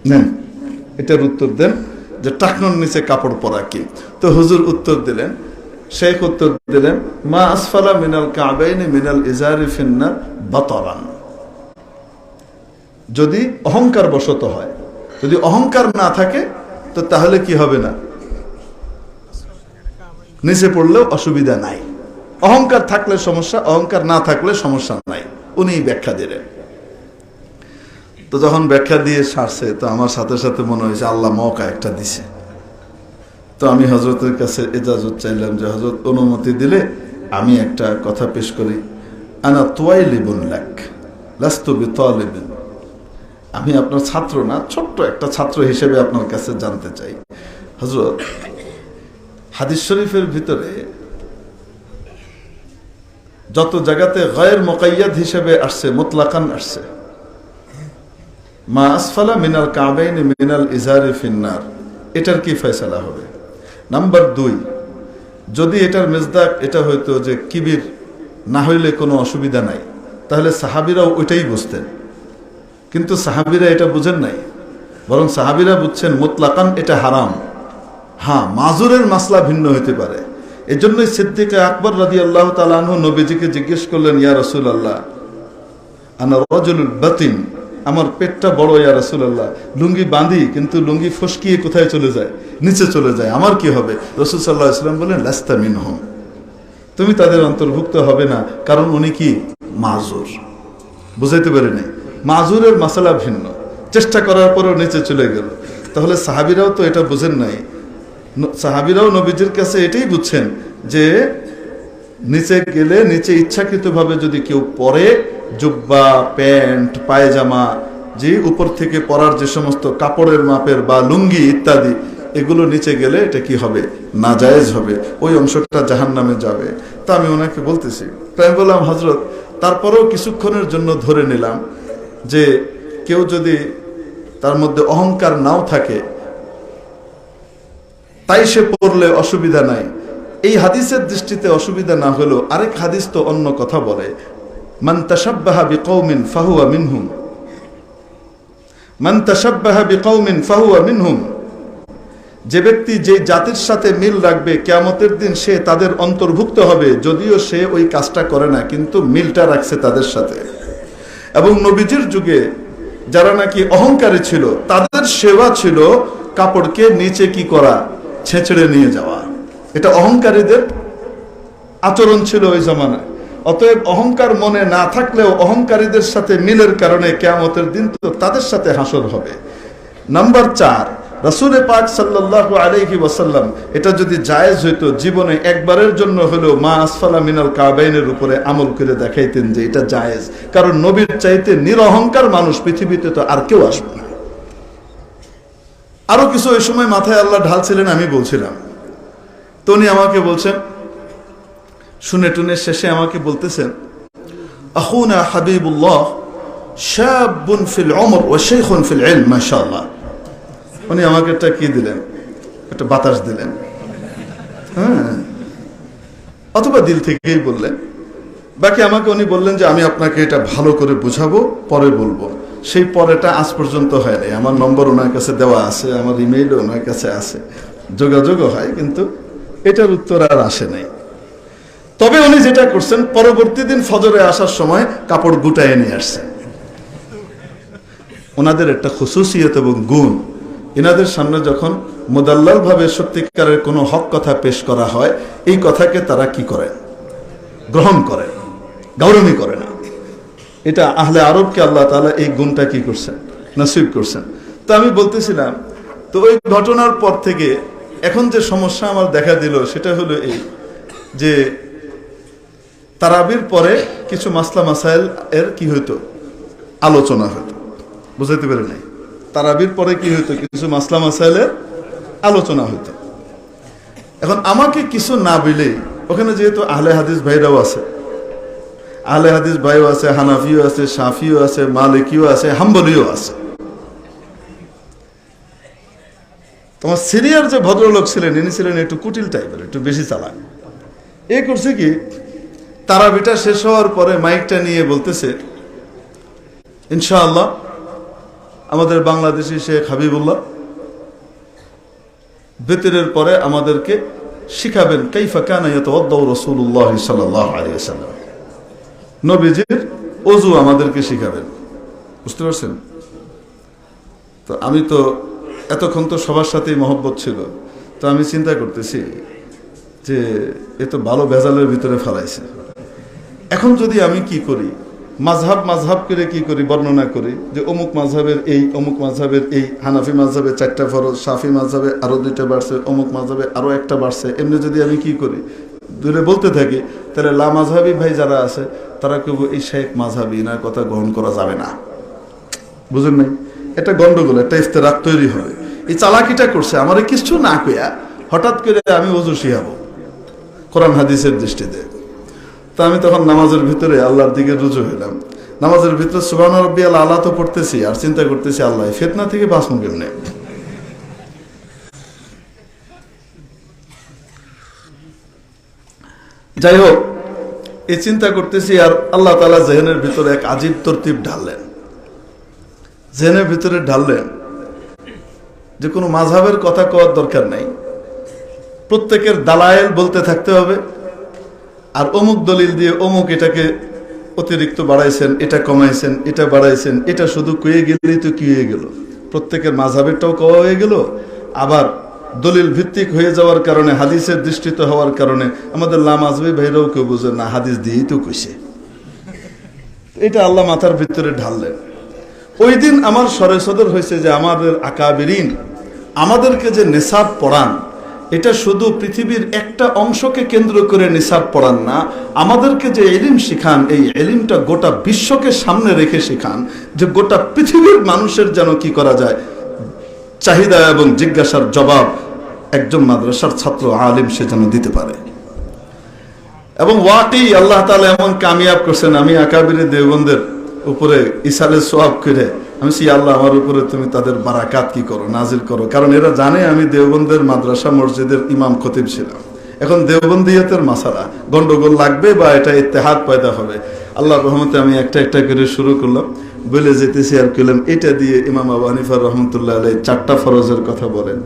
নেন এটার উত্তর দেন যে টাকনোর নিচে কাপড় পরা কি? তো হুজুর উত্তর দিলেন, শেখ উত্তর দিলেন, মা আসফালা মিনাল কাবাইনি মিনাল ইজারি ফিন্নার বাতারান। যদি অহংকার বশত হয়, যদি অহংকার না থাকে তো তাহলে কি হবে না, নিচে পড়লেও অসুবিধা নাই। অহংকার থাকলে সমস্যা, অহংকার না থাকলে সমস্যা নাই। উনি ব্যাখ্যা দিলেন। তো যখন ব্যাখ্যা দিয়ে সারছে তো আমার সাথে সাথে মনে হয়েছে আল্লাহ মৌকা একটা দিছে। তো আমি হযরতের কাছে ইজাজত চাইলাম যে হযরত অনুমতি দিলে আমি একটা কথা পেশ করি। আনা তুয়াইলিবুন লাক লাস্তু বিতালিবিন। আমি আপনার ছাত্র না, ছোট্ট একটা ছাত্র হিসেবে আপনার কাছে জানতে চাই হযরত, হাদিস শরীফের ভিতরে যত জায়গাতে গায়র মুকাইয়াদ হিসেবে আসছে, মুতলাকান আসছে, মা আসফালা মিনাল কাবাইনি মিনাল ইজারি ফিন্নার, এটার কি ফয়সালা হবে? নাম্বার 2, যদি এটার মেজদাক এটা হইতো যে কিবির না হইলে কোনো অসুবিধা নাই, তাহলে সাহাবীরাও ওইটাই বুঝতেন। কিন্তু সাহাবীরা এটা বুঝেন নাই, বরং সাহাবীরা বুঝছেন মুতলাকান এটা হারাম। হ্যাঁ, মাজুরের মাসলা ভিন্ন হইতে পারে। এজন্যই সিদ্দিক আকবর রাদিয়াল্লাহু তাআলা আনহু নবীজিকে জিজ্ঞেস করলেন, ইয়া রাসূলুল্লাহ আনা রাজুলুল বাতিন, আমার পেটটা বড় ইয়া রাসূলুল্লাহ, লুঙ্গি বাঁধি কিন্তু লুঙ্গি ফসকিয়ে কোথায় চলে যায়, নিচে চলে যায়, আমার কি হবে? রাসূল সাল্লাল্লাহু আলাইহি ওয়াসাল্লাম বলেন, লাস্তা মিনহুম, তুমি তাদের অন্তর্ভুক্ত হবে না, কারণ উনি কি মাজুর। বুঝাইতে পারে নাই, মাজুরের মাসালা ভিন্ন, চেষ্টা করার পরেও নিচে চলে গেল। তাহলে সাহাবীরাও তো এটা বুঝেন নাই, সাহাবীরাও নবীজির কাছে এটাই বুঝছেন যে নিচে গেলে, নিচে ইচ্ছাকৃতভাবে যদি কেউ পরে জুব্বা, প্যান্ট, পায়জামা, যে উপর থেকে পরার যে সমস্ত কাপড়ের মাপের বা লুঙ্গি ইত্যাদি, এগুলো নিচে গেলে এটা কি হবে, নাজায়েজ হবে, ওই অংশটা জাহান্নামে যাবে। তা আমি ওনাকে বলতেছি, তাই বললাম হযরত, তারপরেও কিছুক্ষণের জন্য ধরে নিলাম যে কেউ যদি তার মধ্যে অহংকার নাও থাকে, তাই সে পড়লে অসুবিধা নাই। এই হাদিসের দৃষ্টিতে অসুবিধা না হলেও আরেক হাদিস তো অন্য কথা বলে, মান তাশাব্বাহা বিকওমিন ফাহুয়া মিনহুম, মান তাশাব্বাহা বিকওমিন ফাহুয়া মিনহুম। যে ব্যক্তি যে জাতির সাথে মিল রাখবে কিয়ামতের দিন সে তাদের অন্তর্ভুক্ত হবে, যদিও সে ওই কাজটা করে না, কিন্তু মিলটা রাখছে তাদের সাথে। এবং নবীজির যুগে যারা নাকি অহংকারী ছিল, তাদের সেবা ছিল কাপড়কে নিচে কি করা, ছেঁচড়ে নিয়ে যাওয়া। এটা অহংকারীদের আচরণ ছিল ওই জামানায়। অতএব অহংকার মনে না থাকলেও অহংকারীদের সাথে মিলের কারণে কিয়ামতের দিন তো তাদের সাথে হাসর হবে। নাম্বার 4, রাসূল পাক সাল্লাল্লাহু আলাইহি ওয়াসাল্লাম এটা যদি জায়েজ হইতো জীবনে একবারের জন্য হলেও মা আসফালা মিনাল কাবাইনের উপরে আমল করে দেখাইতেন যে এটা জায়েজ, কারণ নবীর চাইতে নিরহংকার মানুষ পৃথিবীতে তো আর কেউ আসবে না। আরো কিছু ওই সময় মাথায় আল্লাহ ঢালছিলেন, আমি বলছিলাম, তো উনি আমাকে বলছেন, শুনে টুনে শেষে আমাকে বলতেছেন, আখুনা হাবিবুল্লাহ শাবুন ফিল উমর ওয়া শাইখুন ফিল ইলম মাশাআল্লাহ। উনি আমাকে একটা কি দিলেন, একটা বাতাস দিলেন, হ্যাঁ, অথবা দিল থেকেই বললেন। বাকি আমাকে উনি বললেন যে আমি আপনাকে এটা ভালো করে বুঝাবো, পরে বলবো। সেই পরেটা আজ পর্যন্ত হয়নি। আমার নম্বর ওনার কাছে দেওয়া আছে, আমার ইমেইলও ওনার কাছে আছে, যোগাযোগও হয়, কিন্তু এটার উত্তর আর আসে নাই। তবে উনি যেটা করছেন, পরবর্তী দিন ফজরে আসার সময় কাপড় গুটায় নিয়ে আসছেন। ওনাদের একটা খুসুসিয়ত এবং গুণ, এনাদের সামনে যখন মুদাল্লাল ভাবে সত্যিকারের কোনো হক কথা পেশ করা হয়, এই কথাকে তারা কি করে, গ্রহণ করে, গৌরবই করে না। এটা আহলে আরবকে আল্লাহ তাআলা এই গুণটা কি করছেন, নসিব করছেন। তো আমি বলতেছিলাম, তো ওই ঘটনার পর থেকে এখন যে সমস্যা আমার দেখা দিল সেটা হলো এই যে তারাবির পরে কিছু মাসলা মাসাইল এর কি হইতো, আলোচনা হইতো। বুঝাইতে পারে নাই? তারাবির পরে কি হইতো, কিছু মাসলা মাসাইলের আলোচনা হইতো। এখন আমাকে কিছু না বলেই ওখানে যেহেতু আহলে হাদিস ভাইরাও আছে, আহলে হাদিস ভাইও আছে, হানাফিও আছে, শাফিও আছে, মালিকিও আছে, হাম্বলিও আছে। তোমার সিরিয়ার যে ভদ্রলোক ছিলেন, ইনি ছিলেন একটু কুটিল টাইপের, একটু বেশি চালাক। এ করছে কি, তারাবিটা শেষ হওয়ার পরে মাইকটা নিয়ে বলতেছে, ইনশাআল্লাহ আমাদের বাংলাদেশি শেখ হাবিবুল্লাহ বেতরের পরে আমাদেরকে শিখাবেন কাইফা কানা ইয়াতাওয়াদ্দাউ রাসূলুল্লাহ সাল্লাল্লাহু আলাইহি ওয়াসাল্লাম, নবীজির ওযু আমাদেরকে শিখাবেন। বুঝতে পারছেন? তো আমি তো এতক্ষণ তো সবার সাথেই মহব্বত ছিল, তো আমি চিন্তা করতেছি যে এ তো ভালো ভেজালের ভিতরে ফেলাইছে। এখন যদি আমি কি করি, মাযহাব করে কি করি, বর্ণনা করি যে অমুক মাযহাবের এই, অমুক মাযহাবের এই, হানাফি মাযহাবে 4টা ফরজ, শাফি মাযহাবে আরো 2টা বাড়ছে, অমুক মাযহাবে আরো 1টা বাড়ছে, এমনি যদি আমি কি করি দূরে বলতে থাকি, তাহলে লা মাযহাবি ভাই যারা আছে তারা কেউ এই শেখ মাযহাবি না কথা গ্রহণ করা যাবে না। বুঝেন নাই? এটা গন্ডগোল, একটা ইফতিরাক তৈরি হবে। এই চালাকিটা করছে আমারে কিছু না কইয়া, হঠাৎ করে আমি ওযু শিখাবো কোরআন হাদিসের দৃষ্টিতে। তা আমি তখন নামাজের ভিতরে আল্লাহর দিকে রুজু হইলাম। নামাজের ভিতরে সুবহান রাব্বিয়াল আলা তো পড়তেছি, আর চিন্তা করতেছি আল্লাহ ফিতনা থেকে বাঁচবো কেমনে। যাই হোক, এই চিন্তা করতেছি, আর আল্লাহ তাআলা জেহেনের ভিতরে এক আজীব তরতিব ঢাললেন। জেহেনের ভিতরে ঢাললেন যে কোনো মাযহাবের কথা কওয়ার দরকার নাই, প্রত্যেকের দালায়েল বলতে থাকতে হবে, আর অমুক দলিল দিয়ে অমুক এটাকে অতিরিক্ত বাড়াইছেন, এটা কমাইছেন, এটা বাড়াইছেন, এটা শুধু কয়ে গেলেই তো কি হয়ে গেল, প্রত্যেকের মাযহাবেরটাও কওয়া হয়ে গেল। আবার দলিল ভিত্তিক হয়ে যাওয়ার কারণে, হাদিসের দৃষ্টিত হওয়ার কারণে আমাদের লা মাযহাবি ভাইরাও কেউ বুঝে না, হাদিস দিয়েই তো কইছে। এটা আল্লাহ মাথার ভিতরে ঢাললেন। ওই দিন আমার সরে সদর হয়েছে যে আমাদের আকাবিরিন আমাদেরকে যে নিসাব পড়ান, এটা শুধু পৃথিবীর একটা অংশকে কেন্দ্র করে নিসাব পড়ান না, আমাদেরকে যে ইলম শিখান, এই ইলমটা গোটা বিশ্বকে সামনে রেখে শিখান, যে গোটা পৃথিবীর মানুষের যেন কি করা যায়, চাহিদা এবং জিজ্ঞাসার জবাব একজন মাদ্রাসার ছাত্র আলিম সে যেন দিতে পারে। এবং ওয়াকি আল্লাহ তাআলা এমন কামিয়াব করছেন, আমি আকাবিরে দেওবন্দের উপরে ইসালে সোয়াব করে আমি সি আল্লাহ আমার উপরে তুমি তাদের বারাকাত কি করো, নাজিল করো। কারণ এরা জানে আমি দেওবন্দের মাদ্রাসা মসজিদের ইমাম খতিব ছিলাম। এখন দেওবন্দিয়তের মাসালা গন্ডগোল লাগবে বা এটা ইত্তেহাদ পয়দা হবে, আল্লাহর রহমতে আমি একটা একটা করে শুরু করলাম, বলে যেতেছি আর কইলাম এটা দিয়ে ইমাম আবু হানিফা রহমতুল্লাহ আলাইহি 4টা ফরজের কথা বলেন,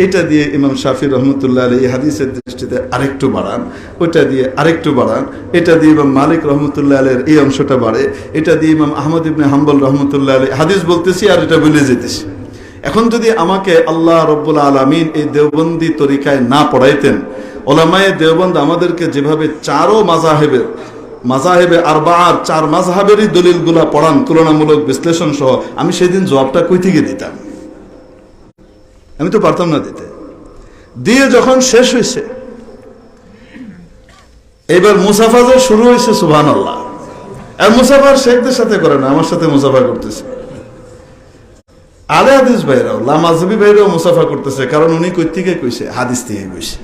এটা দিয়ে ইমাম শাফি রহমতুল্লাহ আলাইহি হাদিসের দৃষ্টিতে আরেকটু বাড়ান, ওইটা দিয়ে আরেকটু বাড়ান, এটা দিয়ে ইমাম মালিক রহমতুল্লাহ আলাইহির এই অংশটা বাড়ে, এটা দিয়ে ইমাম আহমদ ইবনে হাম্বল রহমতুল্লাহ আলাইহি হাদিস বলতেছি আর এটা বলে যেতেছি। এখন যদি আমাকে আল্লাহ রব্বুল আলামিন এই দেওবন্দি তরিকায় না পড়াইতেন, ওলামায়ে দেওবন্দ আমাদেরকে যেভাবে চারো মাযহাবে আরবাআর 4 মাযহাবেরই দলিলগুলা পড়ান তুলনামূলক বিশ্লেষণ সহ, আমি সেদিন জবাবটা কই থেকে দিতাম? আমি তো পারতাম না দিতে। দিয়ে যখন শেষ হয়েছে, এবার মুসাফা যে শুরু হয়েছে, সুবহানাল্লাহ। আর মুসাফার শেখদের সাথে করে না, আমার সাথে মুসাফা করতেছে। আলে হাদিস ভাইরাও, লামাজবি ভাইরাও মুসাফা করতেছে, কারণ উনি কই থেকে কইছে, হাদিস থেকে কইছে।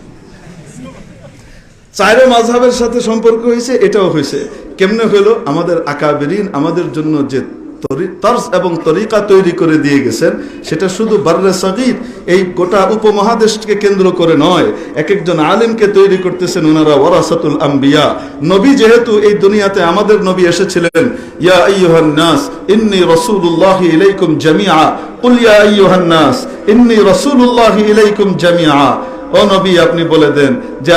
চাইরে মাযহাবের সাথে সম্পর্ক হয়েছে, এটাও হয়েছে। কেমনে হলো? আমাদের আকাবিরিন আমাদের জন্য যে তর্জ এবং তরিকা তৈরি করে দিয়ে গেছেন, সেটা শুধু বাররে সগীর এই গোটা উপমহাদেশকে কেন্দ্র করে নয়, এক একজন আলিমকে তৈরি করতেছেন ওনারা ওয়ারাসাতুল আম্বিয়া। নবী যেহেতু এই দুনিয়াতে আমাদের নবী এসেছিলেন, ইয়া আইয়ুহান নাস ইন্নী রাসূলুল্লাহি ইলাইকুম জামিআ, কুল ইয়া আইয়ুহান নাস ইন্নী রাসূলুল্লাহি ইলাইকুম জামিআ। ও নবী, আপনি বলে দেন যে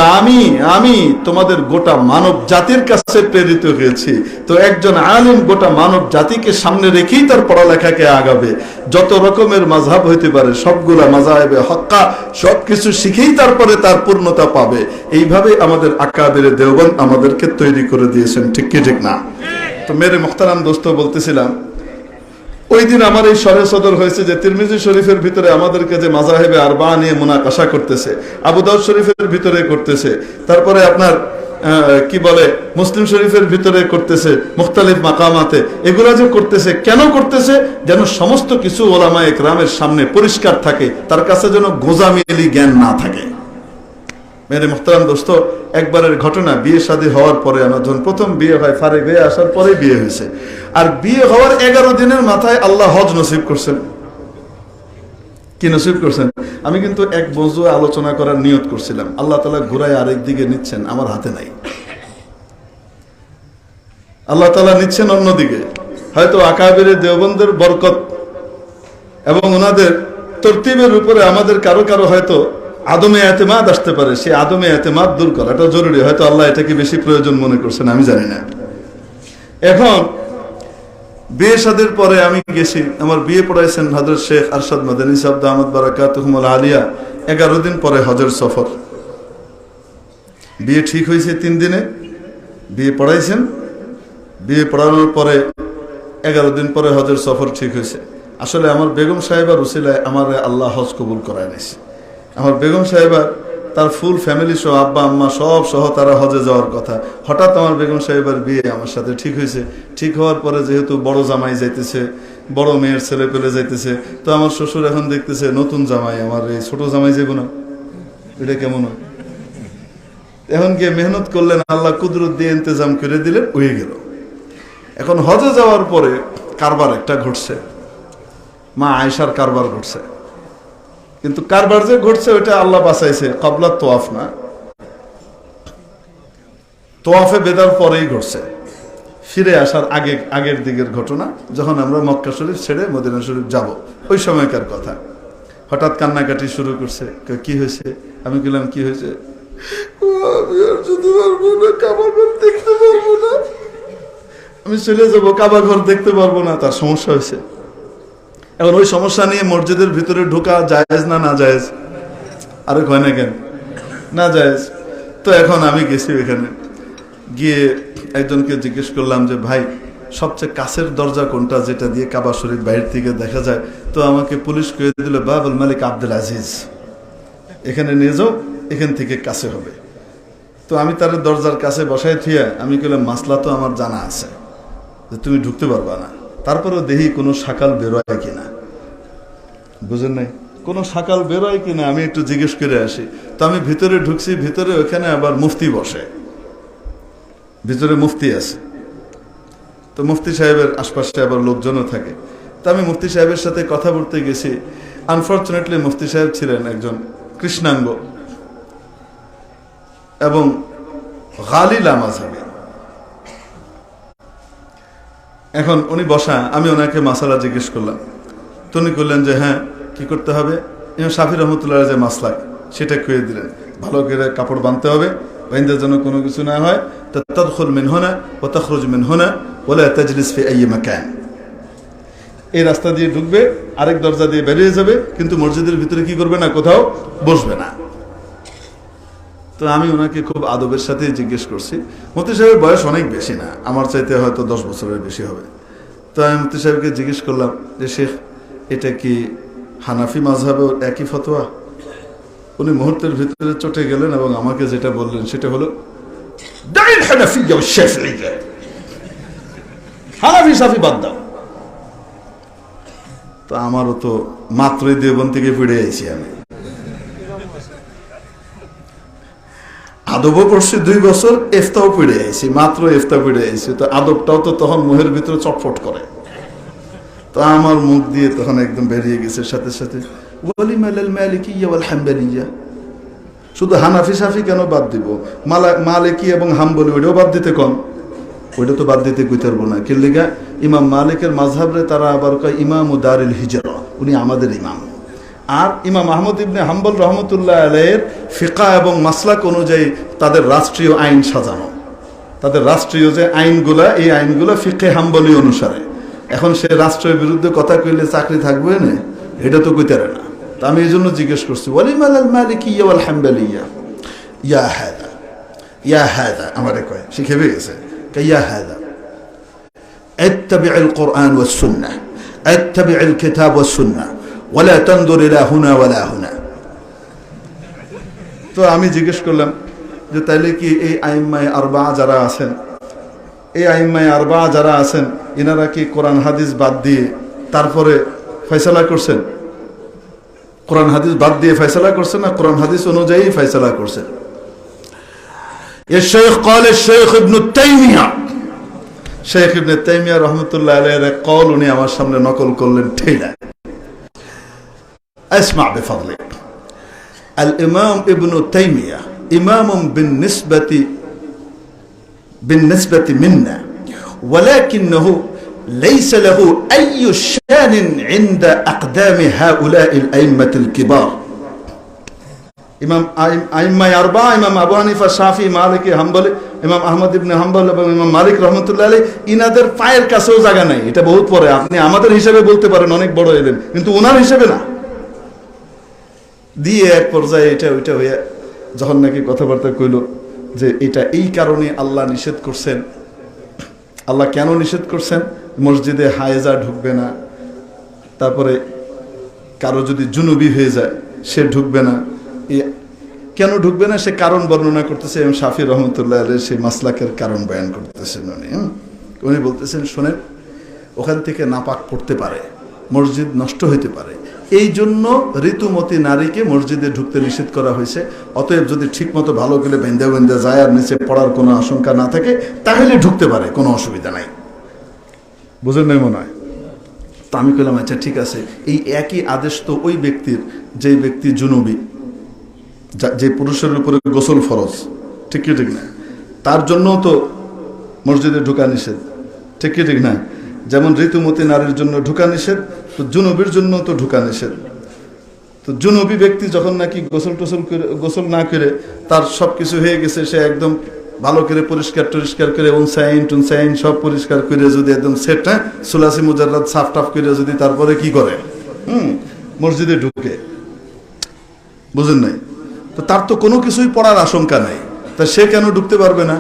আমি তোমাদের গোটা মানব জাতির কাছে প্রেরিত হয়েছি। তো একজন আলিম গোটা মানব জাতিকে সামনে রেখেই তার পড়ালেখাকে আগাবে। যত রকমের মাযহাব হইতে পারে সবগুলা মাযহাবে হক্কা, সবকিছু শিখেই তারপরে তার পূর্ণতা পাবে। এইভাবে আমাদের আকাবিরে দেওবন্দ আমাদেরকে তৈরি করে দিয়েছেন, ঠিক কি ঠিক না? তো মেরে মুহতারাম দোস্ত, বলতেছিলাম ওই দিন আমার এই শরে সদর হয়েছে যে তিরমিজি শরীফের ভিতরে আমাদেরকে যে মাযহাবে আরবা নিয়ে মুনাকাশা করতেছে, আবু দাউদ শরীফের ভিতরে করতেছে, তারপরে আপনার কি বলে মুসলিম শরীফের ভিতরে করতেছে, মুখতালিফ মাকামাতে, এগুলা যে করতেছে, কেন করতেছে? যেন সমস্ত কিছু ওলামায়ে কেরামের সামনে পরিষ্কার থাকে, তার কাছে যেন গোজামিলি জ্ঞান না থাকে। মেরে মুহতারাম দোস্ত, একবারের ঘটনা, বিয়ে শাদী হওয়ার পরে, আমার যখন প্রথম বিয়ে হয়, ফারিগ হয়ে আসার পরে বিয়ে হয়েছে। আর বিয়ে হওয়ার 11 দিনের মাথায় আল্লাহ হজ নসিব করছেন। কি নসিব করছেন? আমি কিন্তু এক মওজুয়ে আলোচনা করার নিয়ত করছিলাম, আল্লাহ তাআলা ঘুরায় আরেক দিকে নিচ্ছেন, আমার হাতে নাই। আল্লাহ তাআলা নিচ্ছেন অন্যদিকে। হয়তো আকাবিরে দেওবন্দের বরকত এবং ওনাদের তরতিবের উপরে আমাদের কারো কারো হয়তো আদমে এতেমাদ আসতে পারে। সেই আদমে এতেমাদ দূর করাটা জরুরি। হয়তো আল্লাহ এটাকে বেশি প্রয়োজন মনে করছেন, আমি জানি না। এখন বিয়ে শাদীর পরে আমি গেছি, আমার বিয়ে পড়াইছেন হযরত শেখ আরশাদ মাদানী সাহেব দামাত বারাকাতুহুমুল আলিয়া। 11 দিন পরে হজের সফর। বিয়ে ঠিক হয়েছে 3 দিনে, বিয়ে পড়াইছেন, বিয়ে পড়ানোর পরে 11 দিন পরে হজের সফর ঠিক হয়েছে। আসলে আমার বেগম সাহেবার উসিলায় আমার আল্লাহ হজ কবুল করায় নিয়েছে। আমার বেগম সাহেবা তার ফুল ফ্যামিলি সহ, আব্বা আম্মা সব সহ তারা হজে যাওয়ার কথা। হঠাৎ আমার বেগম সাহেবের বিয়ে আমার সাথে ঠিক হয়েছে। ঠিক হওয়ার পরে যেহেতু বড় জামাই যাইতেছে, বড় মেয়ের ছেলে পেলে যাইতেছে, তো আমার শ্বশুর এখন দেখতেছে নতুন জামাই, আমার এই ছোট জামাই যাবো না, এটা কেমন হয়? এখন গিয়ে মেহনত করলেন, আল্লাহ কুদরত দিয়ে ইন্তজাম করে দিলেন, হয়ে গেল। এখন হজে যাওয়ার পরে কারবার একটা ঘটছে, মা আয়েশার কারবার ঘটছে। কিন্তু কারবার যে ঘটছে ওইটা আল্লাহ বাঁচাইছে, ক্বাবলা তোয়াফ না, তোয়াফে বেদার পরেই ঘটছে, ফিরে আসার আগের দিকের ঘটনা, যখন আমরা মক্কা শরীফ ছেড়ে মদিনা শরীফ যাব, ওই সময়কার কথা। হঠাৎ কান্নাকাটি শুরু করছে। কি হয়েছে? আমি বললাম কি হয়েছে? আমি আর যেতে পারবো না, কাবা ঘর দেখতে পারবো না, আমি চলে যাবো, কাবা ঘর দেখতে পারবো না। তার সমস্যা হয়েছে। এখন ওই সমস্যা নিয়ে মসজিদের ভিতরে ঢোকা জায়েজ না না জায়েজ? আরে কয় না কেন? না জায়েজ। তো এখন আমি গেছি, এখানে গিয়ে একজনকে জিজ্ঞেস করলাম যে ভাই, সবচেয়ে কাছের দরজা কোনটা যেটা দিয়ে কাবা শরীফ বাইরে থেকে দেখা যায়? তো আমাকে পুলিশ কয়ে দিল বাবুল মালিক আব্দুল আজিজ, এখানে নিয়ে যাও, এখান থেকে কাছে হবে। তো আমি তার দরজার কাছে বসাই থিয়া আমি বললাম, মাসলা তো আমার জানা আছে যে তুমি ঢুকতে পারবা না, তারপরেও দেখি কোনো শাকাল বেরোয় কিনা। বুঝেন নাই? কোনো শাকাল বেরোয় কিনা আমি একটু জিজ্ঞেস করে আসি। তো আমি ভিতরে ঢুকছি, ভিতরে ওখানে আবার মুফতি বসে, ভিতরে মুফতি আছে। তো মুফতি সাহেবের আশপাশে আবার লোকজনও থাকে। তো আমি মুফতি সাহেবের সাথে কথা বলতে গেছি। আনফর্চুনেটলি মুফতি সাহেব ছিলেন একজন কৃষ্ণাঙ্গ এবং গালিলা মাযহাবী। এখন উনি বসা, আমি ওনাকে মাসালা জিজ্ঞেস করলাম। তো উনি করলেন যে হ্যাঁ, কি করতে হবে? ইমাম শাফি রহমতুল্লাহ যে মাসলাক সেটা খুঁয়ে দিলেন। ভালো করে কাপড় বাঁধতে হবে, বাইন্দার জন্য কোনো কিছু না হয়। তাদখুল মিন হুনা ওয়া তাখরুজ মিন হুনা ওয়া লা তাজলিস ফি আইয়ি মাকান। এই রাস্তা দিয়ে ঢুকবে, আরেক দরজা দিয়ে বেরিয়ে যাবে, কিন্তু মসজিদের ভিতরে কি করবে না, কোথাও বসবে না। তো আমি ওনাকে খুব আদবের সাথে জিজ্ঞেস করছি। মুফতি সাহেবের বয়স অনেক বেশি না, আমার চাইতে হয়তো 10 বছরের বেশি হবে। তো আমি মুফতি সাহেবকে জিজ্ঞেস করলাম যে শেখ, এটা কি হানাফি মাযহাবেও একই ফতোয়া। উনি মুহূর্তের ভিতরে চটে গেলেন এবং আমাকে যেটা বললেন সেটা হলো দাইল হানাফিয়্যা ওয়া শাফিঈয়্যা, হানাফি শাফি বাদ দাও। তো আমারও তো মাত্রই দেওবন্দ থেকে ফিরে আইছি, আমি আদবও পড়ছি 2 বছর, ইফতাও পড়ে আইছি, মাত্র ইফতা পড়ে আইছি। তো আদবটাও তো তখন মুহের ভিতরে চটফট করে। তো আমার মুখ দিয়ে তখন একদম বেরিয়ে গেছে সাথে সাথে ওয়ালিমা লিল মালিকিয়্যা ওয়াল হামবলিয়্যা। শুধু হানাফি শাফি কেন বাদ দিব, মালিকি এবং হাম্বলি ওইটাও বাদ দিতে কম, ওইটা তো বাদ দিতে কই পারবো না। কিল্লিগা ইমাম মালিকের মাযহাবরে তারা আবার কয় ইমামু দারিল হিজরা, উনি আমাদের ইমাম। আর ইমাম আহমদ ইবনে হাম্বল রহমতুল্লাহ আলাইহির ফিকহ এবং মাসলাক অনুযায়ী তাদের রাষ্ট্রীয় আইন সাজানো, তাদের রাষ্ট্রীয় যে আইনগুলা, এই আইনগুলা ফিকহে হাম্বলি অনুসারে। এখন সে রাষ্ট্রের বিরুদ্ধে কথা কইলে চাকরি থাকবে না, এটা তো কইতারে না। তা আমি এই জন্য জিজ্ঞেস করছি ওয়ালিমা লিল মালিকিয়্যা ওয়াল হামবলিয়্যা। ইয়া হাদা, ইয়া হাদা আমারে কয়, শিখে গেছে ইয়া হাদা ইত্তাবি'ল কুরআন ওয়াস সুন্নাহ, ইত্তাবি'ল কিতাব ওয়াস সুন্নাহ ওয়ালা তানদুর ইলা হুনা ওয়ালা হুনা। তো আমি জিজ্ঞেস করলাম যে তাইলে কি এই আইম্মায়ে আরবা যারা আছেন, এই আইম্মায়ে আরবা যারা আছেন, এনারা কি কোরআন হাদিস বাদ দিয়ে তারপরে ফয়সালা করছেন? কোরআন হাদিস বাদ দিয়ে ফয়সালা করছেন না কোরআন হাদিস অনুযায়ী ফয়সালা করছেন? الشيخ قال الشيخ ابن تيمية، শেখ ইবনে তাইমিয়া রহমতুল্লাহ আলাইহির কওল উনি আমার সামনে নকল করলেন ঠেলা। اسمع بفضلك، الإمام ابن تيمية إمام بالنسبة منا، ولكنه ليس له أي شان عند أقدام هؤلاء الأئمة الكبار। ইমাম আইম্মায়ে আরবা, ইমাম আবু হানিফা, শাফি, মালিকি, হাম্বলি, ইমাম আহমদ ইবনে হাম্বল এবং ইমাম মালিক রহমতুল্লাহ আলাইহি, ইনাদের পায়ের কাছেও জায়গা নাই। এটা বহুত পরে, আপনি আমাদের হিসাবে বলতে পারেন অনেক বড় এলেন, কিন্তু ওনার হিসাবে না। দিয়ে এক পর্যায়ে এটা ওইটা হয়ে যখন নাকি কথাবার্তা কইল যে এটা এই কারণে আল্লাহ নিষেধ করছেন। আল্লাহ কেন নিষেধ করছেন? মসজিদে হায়েজা ঢুকবে না, তারপরে কারো যদি জুনুবি হয়ে যায় সে ঢুকবে না। কেন ঢুকবে না সে কারণ বর্ণনা করতেছে এবং শাফি রহমতুল্লাহ আলাইহি সেই মাসলাকের কারণ বয়ান করতেছেন। উনি বলতেছেন শোনেন, ওখান থেকে নাপাক পড়তে পারে, মসজিদ নষ্ট হইতে পারে, এই জন্য ঋতুমতী নারীকে মসজিদে ঢুকতে নিষেধ করা হয়েছে। অতএব যদি ঠিক মতো ভালো করে বেঁধে বেঁধে যায় আর নিচে পড়ার কোনো আশঙ্কা না থাকে তাহলে ঢুকতে পারে, কোনো অসুবিধা নাই। বুঝেন নাই মনে হয়? তা আমি কইলাম আচ্ছা ঠিক আছে, এই একই আদেশ তো ওই ব্যক্তির, যেই ব্যক্তি জুনুবি, যে পুরুষের উপরে গোসল ফরজ, ঠিক কি ঠিক না, তার জন্য তো মসজিদে ঢোকা নিষেধ, ঠিক কি ঠিক না? যেমন ঋতুমতী নারীর জন্য ঢোকা নিষেধ, তো জুনুবির জন্য তো ঢোকা নিষেধ। তো জুনুবি ব্যক্তি যখন নাকি গোসল না করে তার সব কিছু হয়ে গেছে, সে একদম ভালো করে পরিষ্কার করে উনসাইন সব পরিষ্কার করে যদি একদম সেট, হ্যাঁ, সুলাসি মুজাররাদ সাফ টাফ করে যদি তারপরে কি করে মসজিদে ঢুকে, বুঝেন নাই? তো তার তো কোনো কিছুই পড়ার আশঙ্কা নাই, তা সে কেন ঢুকতে পারবে না?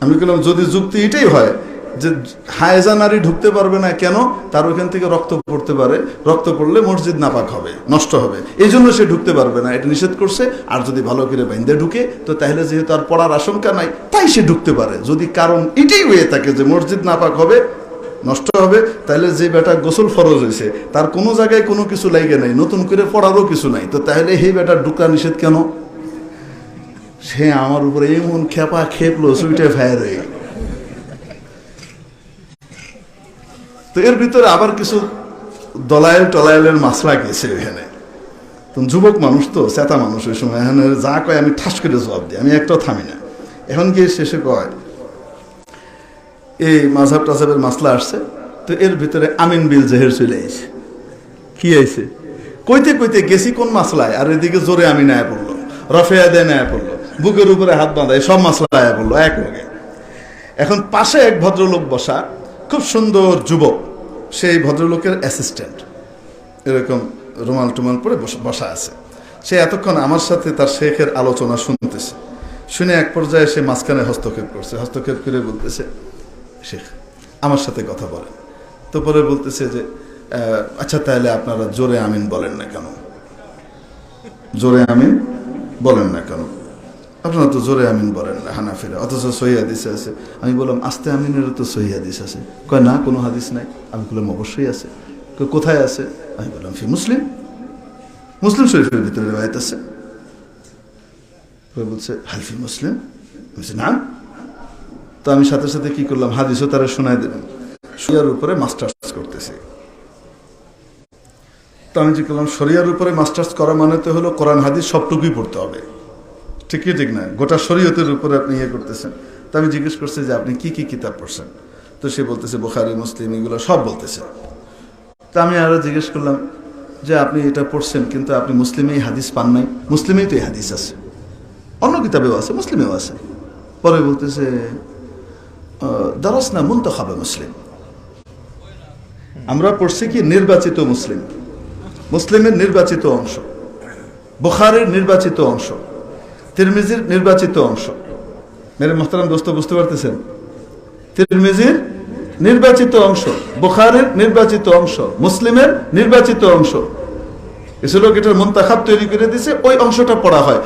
আমি বললাম যদি যুক্তি এটাই হয় যে হায়েজা নারী ঢুকতে পারবে না কেন, তার ওইখান থেকে রক্ত পড়তে পারে, রক্ত পড়লে মসজিদ নাপাক হবে, নষ্ট হবে, এই জন্য সে ঢুকতে পারবে না, এটা নিষেধ করছে। আর যদি ভালো করে বাইন্দে ঢুকে তো তাহলে যেহেতু আর পড়ার আশঙ্কা নাই তাই সে ঢুকতে পারে। যদি কারণ এটাই হয়ে থাকে যে মসজিদ নাপাক হবে, নষ্ট হবে, তাহলে যে বেটা গোসল ফরজ হয়েছে তার কোনো জায়গায় কোনো কিছু লাগে নাই, নতুন করে পড়ারও কিছু নাই, তো তাহলে এই বেটা ঢুকা নিষেধ কেন? সে আমার উপরে এমন খেপা খেপলো, সুইটে ফায়ার হয়ে গেল। তো এর ভিতরে আবার কিছু দলায়েলের মাসলা গেছে এখানে। তো যুবক মানুষ তো, চেতা মানুষ, ওই সময় এখানে যা কয় আমি ঠাস করে জবাব দিই, আমি একটাও থামি না। এখন গিয়ে শেষে কয় এই মাযহাব টাযহাবের মাসলা আসছে, তো এর ভিতরে আমিন বিল জেহের চলে আইছে। কি আইছে কইতে কইতে গেছি কোন মাসলায়, আর এদিকে জোরে আমি নায় পড়লো, রফেয়া দেয় নায় পড়লো, বুকের উপরে হাত বাঁধায়, সব মাসলা আয়া পড়লো এক লগে। এখন পাশে এক ভদ্রলোক বসা, খুব সুন্দর যুবক, সেই ভদ্রলোকের অ্যাসিস্ট্যান্ট, এরকম রুমাল টুমাল পরে বসা আছে। সে এতক্ষণ আমার সাথে তার শেখের আলোচনা শুনতেছে, শুনে এক পর্যায়ে সে মাঝখানে হস্তক্ষেপ করছে, হস্তক্ষেপ করে বলতেছে শেখ আমার সাথে কথা বলেন। তো পরে বলতেছে যে আচ্ছা তাহলে আপনারা জোরে আমিন বলেন না কেন? জোরে আমিন বলেন না কেন? আপনারা তো জোরে আমিন বলেন না হানাফিরা, অথচ সহিহ হাদিসে আছে। আমি বললাম আস্তে আমিনেরও তো সহিহ হাদিস আছে। কয় না, কোনো হাদিস নাই। আমি বললাম অবশ্যই আছে। কোথায় আছে? আমি বললাম ফি মুসলিম, মুসলিম শরীফের ভিতরে রিওয়ায়াত আছে। বলছে হালফি মুসলিম, বলছে না। তো আমি সাথে সাথে কি করলাম, হাদিসও তারা শোনায় দিলাম। শরিয়ার উপরে মাস্টার্স করতেছি। তো আমি যে করলাম, শরিয়ার উপরে মাস্টার্স করা মানে তো হলো কোরআন হাদিস সবটুকুই পড়তে হবে, ঠিক কি ঠিক না? গোটা শরীয়তের উপরে আপনি ইয়ে করতেছেন। তো আমি জিজ্ঞেস করছি যে আপনি কি কি কিতাব পড়ছেন? তো সে বলতেছে বুখারী, মুসলিম, এগুলো সব বলতেছে। তা আমি আরো জিজ্ঞেস করলাম যে আপনি এটা পড়ছেন, কিন্তু আপনি মুসলিমেই হাদিস পান নাই? মুসলিমেই তো এই হাদিস আছে, অন্য কিতাবেও আছে, মুসলিমেও আছে। পরে বলতেছে দারাসনা মুনতাখাব মুসলিম, আমরা পড়ছি কি নির্বাচিত মুসলিম, মুসলিমের নির্বাচিত অংশ, বুখারীর নির্বাচিত অংশ, তিরমিজির নির্বাচিত অংশ। মেরে মোহতারাম দোস্ত, বুঝতে পারতেছেন? তিরমিজির নির্বাচিত অংশ, বুখারীর নির্বাচিত অংশ, মুসলিমের নির্বাচিত অংশ। কিছু লোক এটার মুনতাখাব তৈরি করে দিয়েছে, ওই অংশটা পড়া হয়।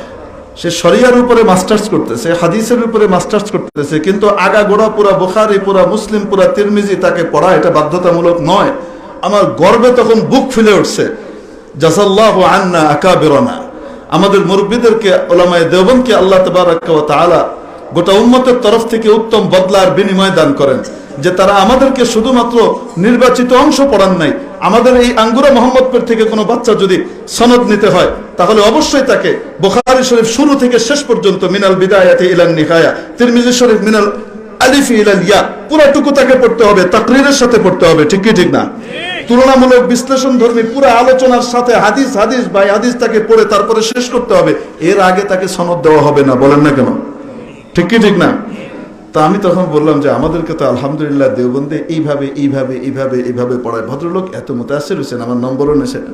সে শরিয়ার উপরে মাস্টার্স করতেছে, হাদিসের উপরে মাস্টার্স করতেছে, কিন্তু আগাগোড়া পুরা বুখারী, পুরা মুসলিম, পুরা তিরমিজি তাকে পড়া এটা বাধ্যতামূলক নয়। আমার গর্বে তখন বুক ফুলে উঠছে। জাযাল্লাহু আন্না আকাবিরানা, আমাদের মুরব্বিদেরকে, উলামায়ে দেওবন্দকে আল্লাহ তাবারাকা ওয়া তাআলা গোটা উম্মতের তরফ থেকে উত্তম বদলার বিনিময় দান করেন, যে তারা আমাদেরকে শুধুমাত্র নির্বাচিত অংশ পড়ান নাই। আমাদের এই আঙ্গুরা মোহাম্মদপুর থেকে কোনো বাচ্চা যদি সনদ নিতে হয়, তাহলে অবশ্যই তাকে বুখারী শরীফ শুরু থেকে শেষ পর্যন্ত, মিনাল বিদায়াতি ইলান নিহায়া, তিরমিজি শরীফ মিনাল আলিফি ইলাল ইয়া, পুরাটুকু তাকে পড়তে হবে, তাকরীরের সাথে পড়তে হবে, ঠিক কি ঠিক না? তুলনামূলক বিশ্লেষণ ধর্মী পুরো আলোচনার সাথে হাদিস হাদিস বাই হাদিস তাকে পড়ে তারপরে শেষ করতে হবে। এর আগে তাকে সনদ দেওয়া হবে না, বলেন না কেন? ঠিক কি ঠিক না? তা আমি তখন বললাম যে আমাদেরকে তো আলহামদুলিল্লাহ দেওবন্দে এইভাবে এইভাবে এইভাবে এইভাবে পড়ায়। ভদ্রলোক এত মুতাআসসির হয়েছেন, আমার নম্বরও নেছেন।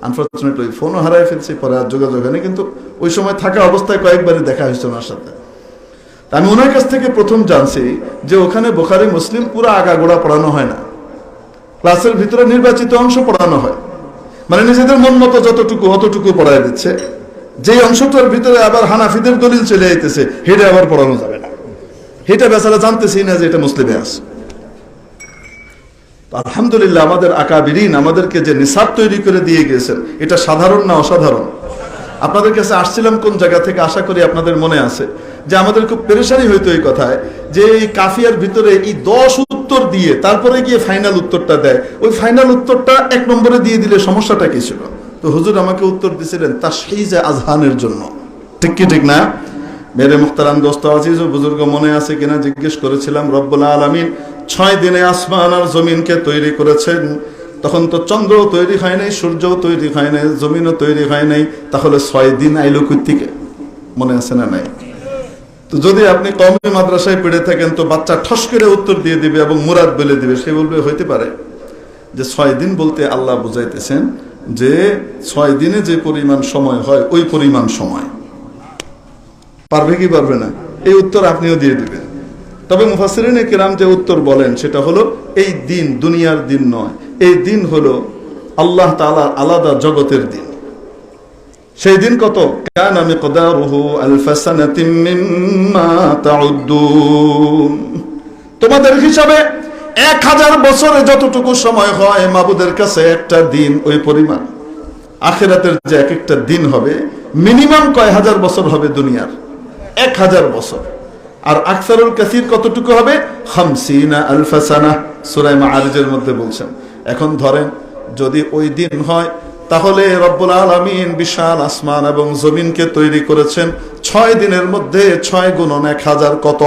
আনফর্চুনেটলি ফোনও হারাই ফেলছি, পরে আর যোগাযোগ হয়নি, কিন্তু ওই সময় থাকা অবস্থায় কয়েকবারই দেখা হয়েছে ওনার সাথে। আমি ওনার কাছ থেকে প্রথম জানছি যে ওখানে বুখারী, মুসলিম পুরো আগাগোড়া পড়ানো হয় না, ক্লাসের ভিতরে নির্বাচিত অংশ পড়ানো হয়। মানে নিজেদের মন মতো যতটুকু অতটুকু পড়ায় দিচ্ছে। যেই অংশটার ভিতরে আবার হানাফিদের দলিল চলে আইতেছে, হেটা আবার পড়ানো যাবে না। এটা বেচারা জানতেছি না যে এটা মুসলিমে আছে। আলহামদুলিল্লাহ আমাদের আকাবিরিন আমাদেরকে যে নিসাব তৈরি করে দিয়ে গিয়েছেন, এটা সাধারণ না অসাধারণ? আপনাদের কাছে আসছিলাম কোন জায়গা থেকে, আশা করি আপনাদের মনে আছে যে আমাদের খুব পেরেশানি হইতো এই কথায় যে এই কাফিয়ার ভিতরে এই 10 উত্তর দিয়ে তারপরে গিয়ে ফাইনাল উত্তরটা দেয়। ওই ফাইনাল উত্তরটা 1 নম্বরে দিয়ে দিলে সমস্যাটা কি ছিল? তো হুজুর আমাকে উত্তর দিয়েছিলেন তাশহীজে আজহানের জন্য, ঠিক কি ঠিক না? মেরে মুহতারাম দোস্ত আজিজ ও বুজুর্গ, মনে আছে কিনা জিজ্ঞেস করেছিলাম, রব্বুল আলামিন 6 দিনে আসমান আর জমিনকে তৈরি করেছেন। তখন তো চন্দ্র তৈরি হয় নাই, সূর্যও তৈরি হয় নাই, জমিনও তৈরি হয় নাই। তাহলে 6 দিন আইলো কই থেকে? মনে আছে না নাই? তো যদি আপনি কওমি মাদ্রাসায় পড়ে থাকেন, তো বাচ্চা ঠস করে উত্তর দিয়ে দিবে এবং মুরাদ বলে দিবে। সে বলবে হইতে পারে যে 6 দিন বলতে আল্লাহ বুঝাইতেছেন যে 6 দিনে যে পরিমাণ সময় হয় ওই পরিমাণ সময়। পারবে কি পারবে না? এই উত্তর আপনিও দিয়ে দিবেন। তবে মুফাসসিরিনে কিরাম যে উত্তর বলেন সেটা হলো, এই দিন দুনিয়ার দিন নয়, এই দিন হলো আল্লাহ তাআলার আলাদা জগতের দিন। সেই দিন কত? কানা মিকদারুহু আলফ সানাতিন মিম্মা তাউদ্দুন, তোমাদের হিসাবে 1000 বছরে যতটুকু সময় হয় মাবুদের কাছে একটা দিন ওই পরিমাণ। আখিরাতের যে এক একটা দিন হবে মিনিমাম কয় হাজার বছর হবে? দুনিয়ার 1000 বছর। আর আকসারুল কাসির কতটুকু হবে? 50 আলফ সানা, সূরা মাআরিজের মধ্যে বলছেন। এখন ধরেন যদি ওই দিন হয়, তাহলে রব্বুল আলামিন বিশাল আসমান এবং জমিনকে তৈরি করেছেন 6 দিনের মধ্যে। 6 গুণন 1000 কত?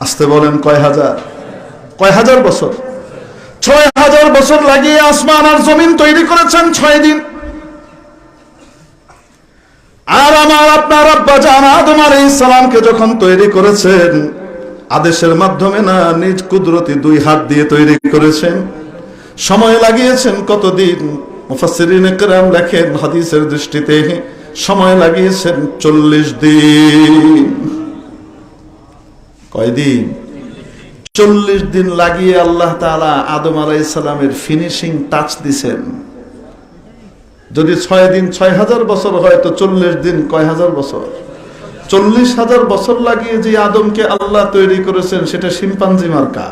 আসতে বলেন কয় হাজার? কয় হাজার বছর? 6000 বছর লাগিয়ে আসমান আর জমিন তৈরি করেছেন 6 দিন। আর আমার আপনার আব্বা জান আদম আলাইহিস সালামকে যখন তৈরি করেছেন, আদেশের মাধ্যমে না, নিজ কুদরতি 2 হাত দিয়ে তৈরি করেছেন। সময় লাগিয়েছেন কতদিন? মুফাসসিরিনে কেরাম লেখেন হাদিসের দৃষ্টিতে সময় লাগিয়েছেন 40 দিন। কয় দিন? 40 দিন লাগিয়ে আল্লাহ তাআলা আদম আলাইহিস সালামের ফিনিশিং টাচ দিছেন। যদি 6 দিন 6000 বছর হয় তো 40 দিন কয় হাজার বছর? 40,000 বছর লাগিয়ে যে আদমকে আল্লাহ তৈরি করেছেন সেটা শিম্পাঞ্জি মার্কা,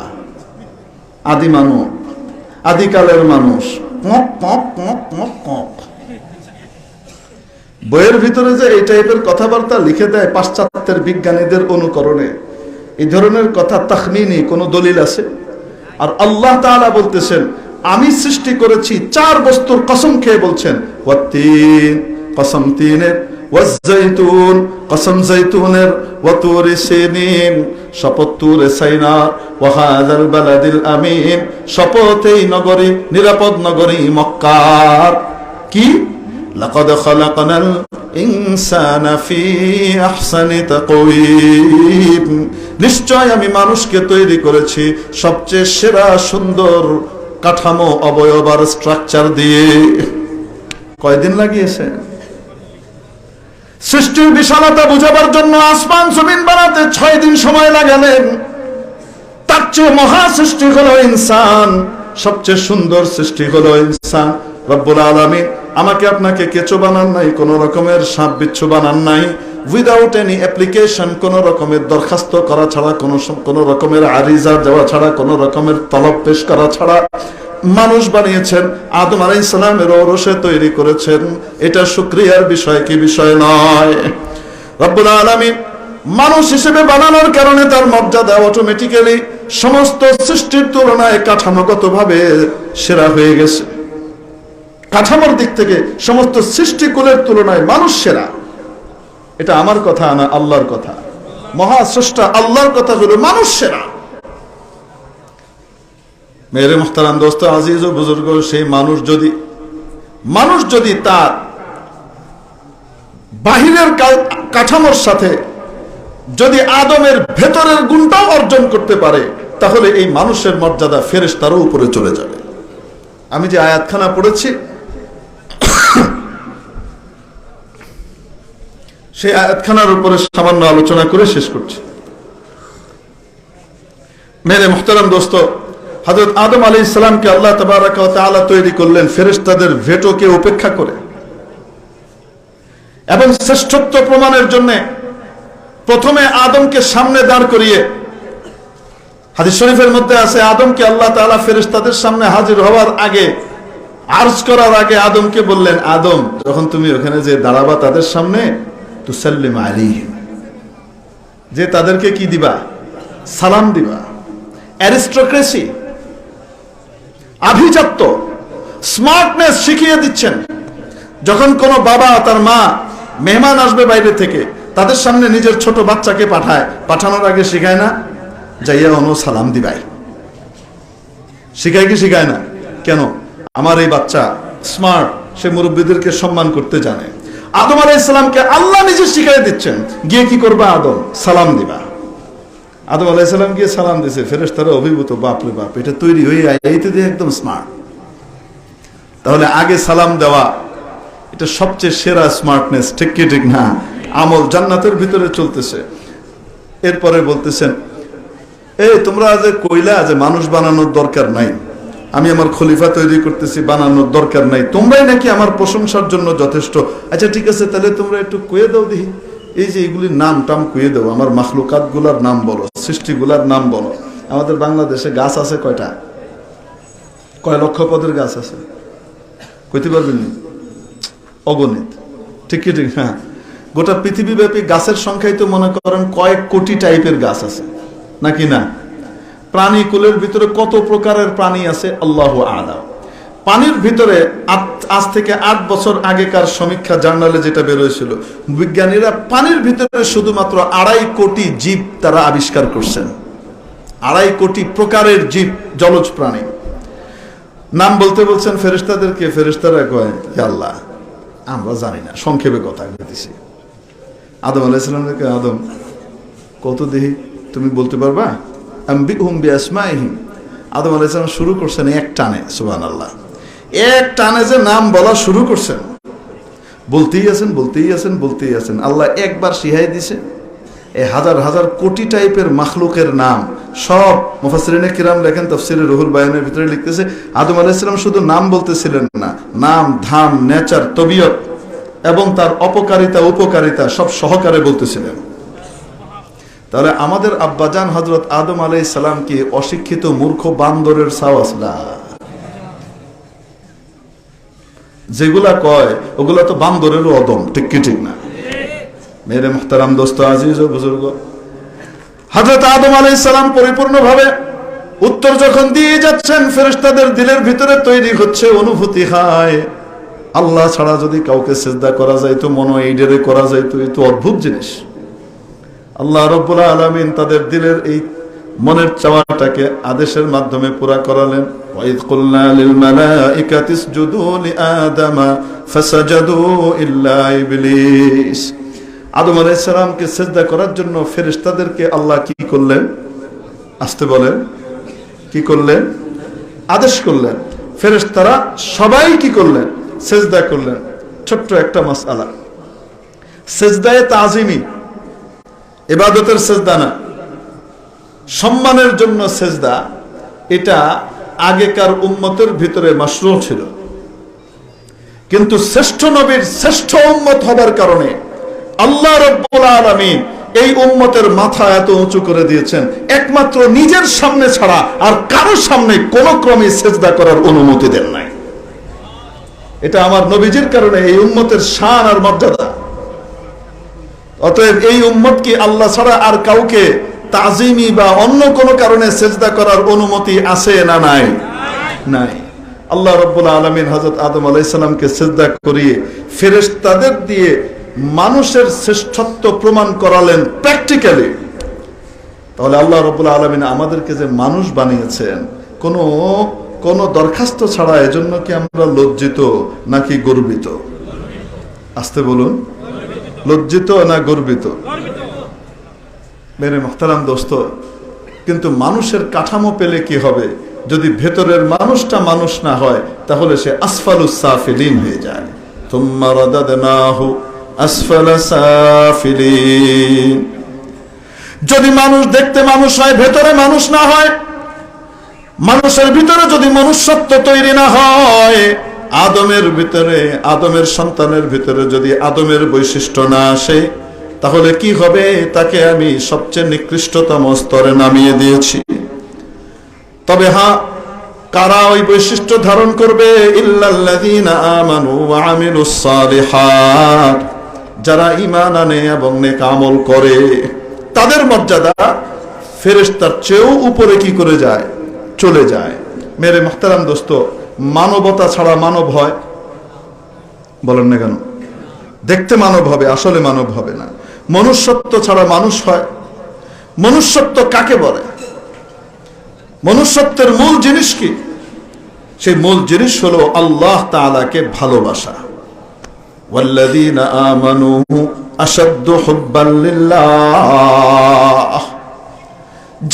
আদি মানব, আদিকালের মানুষ। বইয়ের ভিতরে যে এই টাইপের কথাবার্তা লিখে দেয় পাশ্চাত্যের বিজ্ঞানীদের অনুকরণে, এই ধরনের কথা তাখমিনি কোন দলিল আছে? আর আল্লাহ তাআলা বলতেছেন আমি সৃষ্টি করেছি 4 বস্তুর কসম খেয়ে বলছেন, ওয়াত্তিন কসম তিনের, ওয়াজ্জাইতুন কসম জাইতুনের, ওয়াতুরি সিনিন শপথ তুরে সাইনার, ওয়া হাযাল বালাদিল আমিন শপথ এই নগরী, নিরাপদ নগরী মক্কার। কি? লাকাদ খালাকনাল ইনসানা ফি আহসানি তাকওয়িম, নিশ্চয় আমি মানুষকে তৈরি করেছি সবচেয়ে সেরা সুন্দর কাঠামো, অবয়ব আর স্ট্রাকচার দিয়ে। কয়দিন লাগিয়েছে? সৃষ্টির বিশালতা বুঝাবার জন্য আসমান জমিন বানাতে 6 দিন সময় লাগালেন। তার চেয়ে মহা সৃষ্টি হলো ইনসান, সবচেয়ে সুন্দর সৃষ্টি হলো ইনসান। রব্বুল আলামিন আমাকে আপনাকে কেঁচো বানান নাই, কোন রকমের সাপ বিচ্ছু বানান নাই, উইদাউট এনি অ্যাপ্লিকেশন, কোন রকমের দরখাস্ত করা ছাড়া, কোন রকমের আরিজা দেওয়া ছাড়া, কোন রকমের তলব পেশ করা ছাড়া মানুষ বানিয়েছেন। আদম আলাইহিস সালামের ঔরসে তৈরি করেছেন। এটা শুকরিয়ার বিষয় কি বিষয় নয়? রব্বুল আলামিন মানুষ হিসেবে বানানোর কারণে তার মর্যাদা অটোমেটিক্যালি সমস্ত সৃষ্টির তুলনায় কাঠামোগতভাবে সেরা হয়ে গেছে। কাঠামোর দিক থেকে সমস্ত সৃষ্টিকুলের তুলনায় মানুষ সেরা। এটা আমার কথা না, আল্লাহর কথা। মহাস্রষ্টা আল্লাহর কথা হলো মানুষ সেরা। মেরে মুহতারাম দোস্ত আজিজ ও বুজুর্গ, সেই মানুষ যদি তার বাহিরের কাঠামোর সাথে যদি আদমের ভেতরের গুণটাও অর্জন করতে পারে, তাহলে এই মানুষের মর্যাদা ফেরেশতারও উপরে চলে যাবে। আমি যে আয়াতখানা পড়েছি সেই আয়াতখানার উপরে সামান্য আলোচনা করে শেষ করছি। মেরে মুহতারাম দোস্ত, হযরত আদম আলাইহিস সালামকে আল্লাহ তাবারাক ওয়া তাআলা তৈরি করলেন ফেরেশতাদের ভেটোকে উপেক্ষা করে, এবং শ্রেষ্ঠত্ব প্রমাণের জন্য প্রথমে আদমকে সামনে দাঁড় করিয়ে, হাদিস শরীফের মধ্যে আছে আদমকে আল্লাহ তাআলা ফেরেশতাদের সামনে হাজির হওয়ার আগে, আরজ করার আগে আদমকে বললেন, আদম যখন তুমি ওখানে যে দাঁড়াবা তাদের সামনে, তুসাল্লিম আলাইহিম, যে তাদেরকে কি দিবা? সালাম দিবা। অ্যারিস্টোক্রেসি, আভিজাত্য, স্মার্টনেস শিখিয়ে দিচ্ছেন। যখন কোনো বাবা তার মা মেহমান আসবে বাইরে থেকে, তাদের সামনে নিজের ছোট বাচ্চাকে পাঠায়, পাঠানোর আগে শিখায় না যাইয়া অনু সালাম দিবাই? শিখায় কি শিখায় না? কেন? আমার এই বাচ্চা স্মার্ট, সে মুরব্বীদেরকে সম্মান করতে জানে। আদম আলাইহিস সালামকে আল্লাহ নিজে শিখাই দিচ্ছেন, গিয়ে কি করবা? আদম সালাম দিবা। আদম আলাইহিস সালাম গিয়ে সালাম দিয়েছে, ফেরেশতারা অভিভূত, বাপরে বাপ, এটা তৈরি হয়ে এইতে দিয়ে একদম স্মার্ট। তাহলে আগে সালাম দেওয়া এটা সবচেয়ে সেরা স্মার্টনেস, ঠিক কি ঠিক না? আমল জান্নাতের ভিতরে চলতেছে। এরপরে বলতেছেন, এই তোমরা যে কইলা যে মানুষ বানানোর দরকার নাই, আমি আমার খলিফা তৈরি করতেছি, বানানোর দরকার নাই, তোমরাই নাকি আমার প্রশংসার জন্য যথেষ্ট। আচ্ছা ঠিক আছে, তাহলে তোমরা একটু কয়ে দাও দেখি, এই যে এগুলির নাম টাম কয়ে দাও, আমার মাখলুকাত গুলার নাম বলো, সৃষ্টিগুলার নাম বলো। আমাদের বাংলাদেশে গাছ আছে কয়টা? কয় লক্ষ পদের গাছ আছে? কইতে পারবেন? অগণিত, ঠিক কি ঠিক? হ্যাঁ, গোটা পৃথিবীব্যাপী গাছের সংখ্যাই তো মনে করেন কয়েক কোটি টাইপের গাছ আছে, নাকি না? প্রাণী কুলের ভিতরে কত প্রকারের প্রাণী আছে আল্লাহু আ'লাম। পানির ভিতরে আজ থেকে 8 বছর আগেকার সমীক্ষা জার্নালে যেটা বের হয়েছিল, বিজ্ঞানীরা পানির ভিতরে শুধুমাত্র 2.5 কোটি জীব তারা আবিষ্কার করছেন। 2.5 কোটি প্রকারের জীব, জলজ প্রাণী। নাম বলতে বলছেন ফেরেশতাদেরকে, ফেরেশতারা কয় হে আল্লাহ আমরা জানি না, সংক্ষেপে কথা বলতেছি। আদম আলাইহিস সালামকে, আদম কত দেহি তুমি বলতে পারবা? আম্বিহুম বিআসমাইহিম। আদম আলাইহিস সালাম শুরু করছেন এক টানে, সুবহানাল্লাহ, এক টানে যে নাম বলা শুরু করছেন, বলতেই আছেন। আল্লাহ একবার শিখাই দিছে, এই হাজার হাজার কোটি টাইপের মাখলুকের নাম সব মুফাসসিরিনে কিরাম লেখেন, তাফসীরে রুহুল বায়ানের ভিতরে লিখতেছে আদম আলাইহিস সালাম শুধু নাম বলতেছিলেন না, নাম, ধাম, নেচার, তবিয়ত এবং তার অপকারিতা উপকারিতা সব সহকারে বলতেছিলেন। তাহলে আমাদের আব্বাজান হযরত আদম আলাইহিস সালাম কি অশিক্ষিত মূর্খ বান্দরের সাওয়াস না? যেগুলা কয় ওগুলা তো বান্দরেরও অদম, ঠিক কি ঠিক না? মেরে মুহতারাম দোস্ত, আজিজ ও বুজুর্গ, হযরত আদম আলাইহিস সালাম পরিপূর্ণভাবে উত্তর যখন দিয়ে যাচ্ছেন, ফেরেশতাদের দিলের ভিতরে তৈরি হচ্ছে অনুভূতি, হয় আল্লাহ ছাড়া যদি কাউকে সিজদা করা যায় তো মনে এইডারে করা যায়, তো এই তো অদ্ভুত জিনিস। আল্লাহ রাব্বুল আলামিন তাদের দিলের এই মনের চাওয়াটাকে আদেশের মাধ্যমে পুরা করালেন। ওয়াইদ কুলনা লিল মালাইকাতি ইসজুদু লিআদামা ফাসাজাদু ইল্লা ইবলিস। আদম আলাইহিস সালামকে সিজদা করার জন্য ফেরেশতাদেরকে আল্লাহ কি করলেন? আসতে বলেন, কি করলেন? আদেশ করলেন। ফেরেশতারা সবাই কি করলেন? সিজদা করলেন। ছোট্ট একটা মাসআলা, সিজদায়ে তাজিমি ইবাদতের সিজদা না, সম্মানের জন্য সিজদা, এটা আগেকার উম্মতের ভিতরে মাশরু ছিল, কিন্তু শ্রেষ্ঠ নবীর শ্রেষ্ঠ উম্মত হবার কারণে আল্লাহ রাব্বুল আলামিন এই উম্মতের মাথা এত উঁচু করে দিয়েছেন, একমাত্র নিজের সামনে ছাড়া আর কারোর সামনে কোন ক্রমে সিজদা করার অনুমতি দেন নাই। এটা আমার নবীজির কারণে এই উম্মতের শান আর মর্যাদা। অতএব এই উম্মত কি আল্লাহ ছাড়া আর কাউকে তাজিমি বা অন্য কোন কারণে সিজদা করার অনুমতি আছে না নাই? নাই। আল্লাহ রাব্বুল আলামিন হযরত আদম আলাইহিস সালামকে সিজদা করিয়ে ফেরেশতাদের দিয়ে মানুষের শ্রেষ্ঠত্ব প্রমাণ করালেন প্র্যাকটিক্যালি। তাহলে আল্লাহ রাব্বুল আলামিন আমাদেরকে যে মানুষ বানিয়েছেন কোন দরখাস্ত ছাড়া, এজন্য কি আমরা লজ্জিত নাকি গর্বিত? আসতে বলুন, লজ্জিত না গর্বিত? মেরে মুহতারাম দোস্ত, কিন্তু মানুষের কাঠামো পেলে কি হবে? যদি ভেতরের মানুষটা মানুষ না হয় তাহলে সে আসফালুস সাফিলিন হয়ে যায়। তুম্মা রাদাদনাহু আসফালা সাফিলিন। যদি মানুষ দেখতে মানুষ হয়, ভেতরে মানুষ না হয়, মানুষের ভিতরে যদি মনুষ্যত্ব তৈরি না হয়, আদমের ভিতরে, আদমের সন্তানের ভিতরে যদি আদমের বৈশিষ্ট্য না আসে, তাহলে কি হবে? তাকে আমি সবচেয়ে নিকৃষ্টতম স্তরে নামিয়ে দিয়েছি। তবে হ্যাঁ, কারা ওই বৈশিষ্ট্য ধারণ করবে? ইল্লাল্লাযীনা আমানু ওয়া আমিলুস সালিহাত। যারা ঈমান আনে এবং নেক আমল করে, তাদের মর্যাদা ফেরেশতার চেয়েও উপরে কি করে যায়? চলে যায়। মেরে মুহতারাম দোস্ত, মানবতা ছাড়া মানব হয়? বলেন না কেন? দেখতে মানব হবে, আসলে মানব হবে না। মনুষ্যত্ব ছাড়া মানুষ হয়? মনুষ্যত্ব কাকে বলে? মনুষ্যত্বের মূল জিনিস কি? সেই মূল জিনিস হলো আল্লাহ তাআলাকে ভালোবাসা। ওয়াল্লাযীনা আমানু আশাদ্দু হুব্বান লিল্লাহ।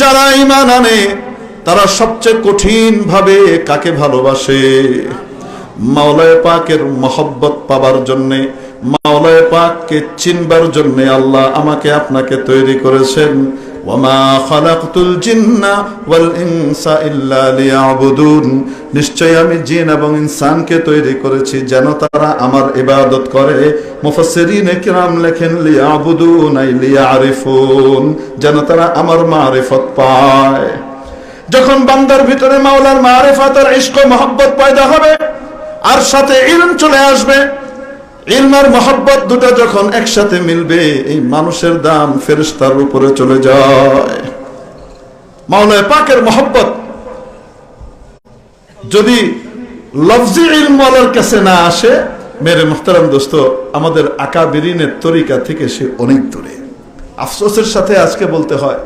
যারা ঈমান আনে তারা সবচেয়ে কঠিন ভাবে কাকে ভালোবাসে? মাওলায়ে পাকের মহব্বত পাবার জন্য, মাওলায়ে পাককে চিনবার জন্য আল্লাহ আমাকে আপনাকে তৈরি করেছেন। ওয়ামা খালাকতুল জিন্না ওয়াল ইনসা ইল্লা লিয়াবুদুন। নিশ্চয় আমি জিন এবং ইনসানকে তৈরি করেছি যেন তারা আমার ইবাদত করে। মুফাসসিরিনে কিরাম লেখেন লিয়াবুদুন আই লিয়ারিফুন, যেন তারা আমার মারিফত পায়। যখন বান্দার ভিতরে মাওলার মারিফত আর ইশক ও মহব্বত পয়দা হবে, আর সাথে ইলম চলে আসবে, ইলম আর মহব্বত দুটো যখন একসাথে মিলবে, এই মানুষের দাম ফেরেশতার উপরে চলে যায়। মাওলায়ে পাকের মহব্বত যদি লফজি ইলম ওয়ালার কাছে না আসে, মেরে মুহতারাম দোস্ত, আমাদের আকাবিরিনের তরিকা থেকে সে অনেক দূরে। আফসোসের সাথে আজকে বলতে হয়,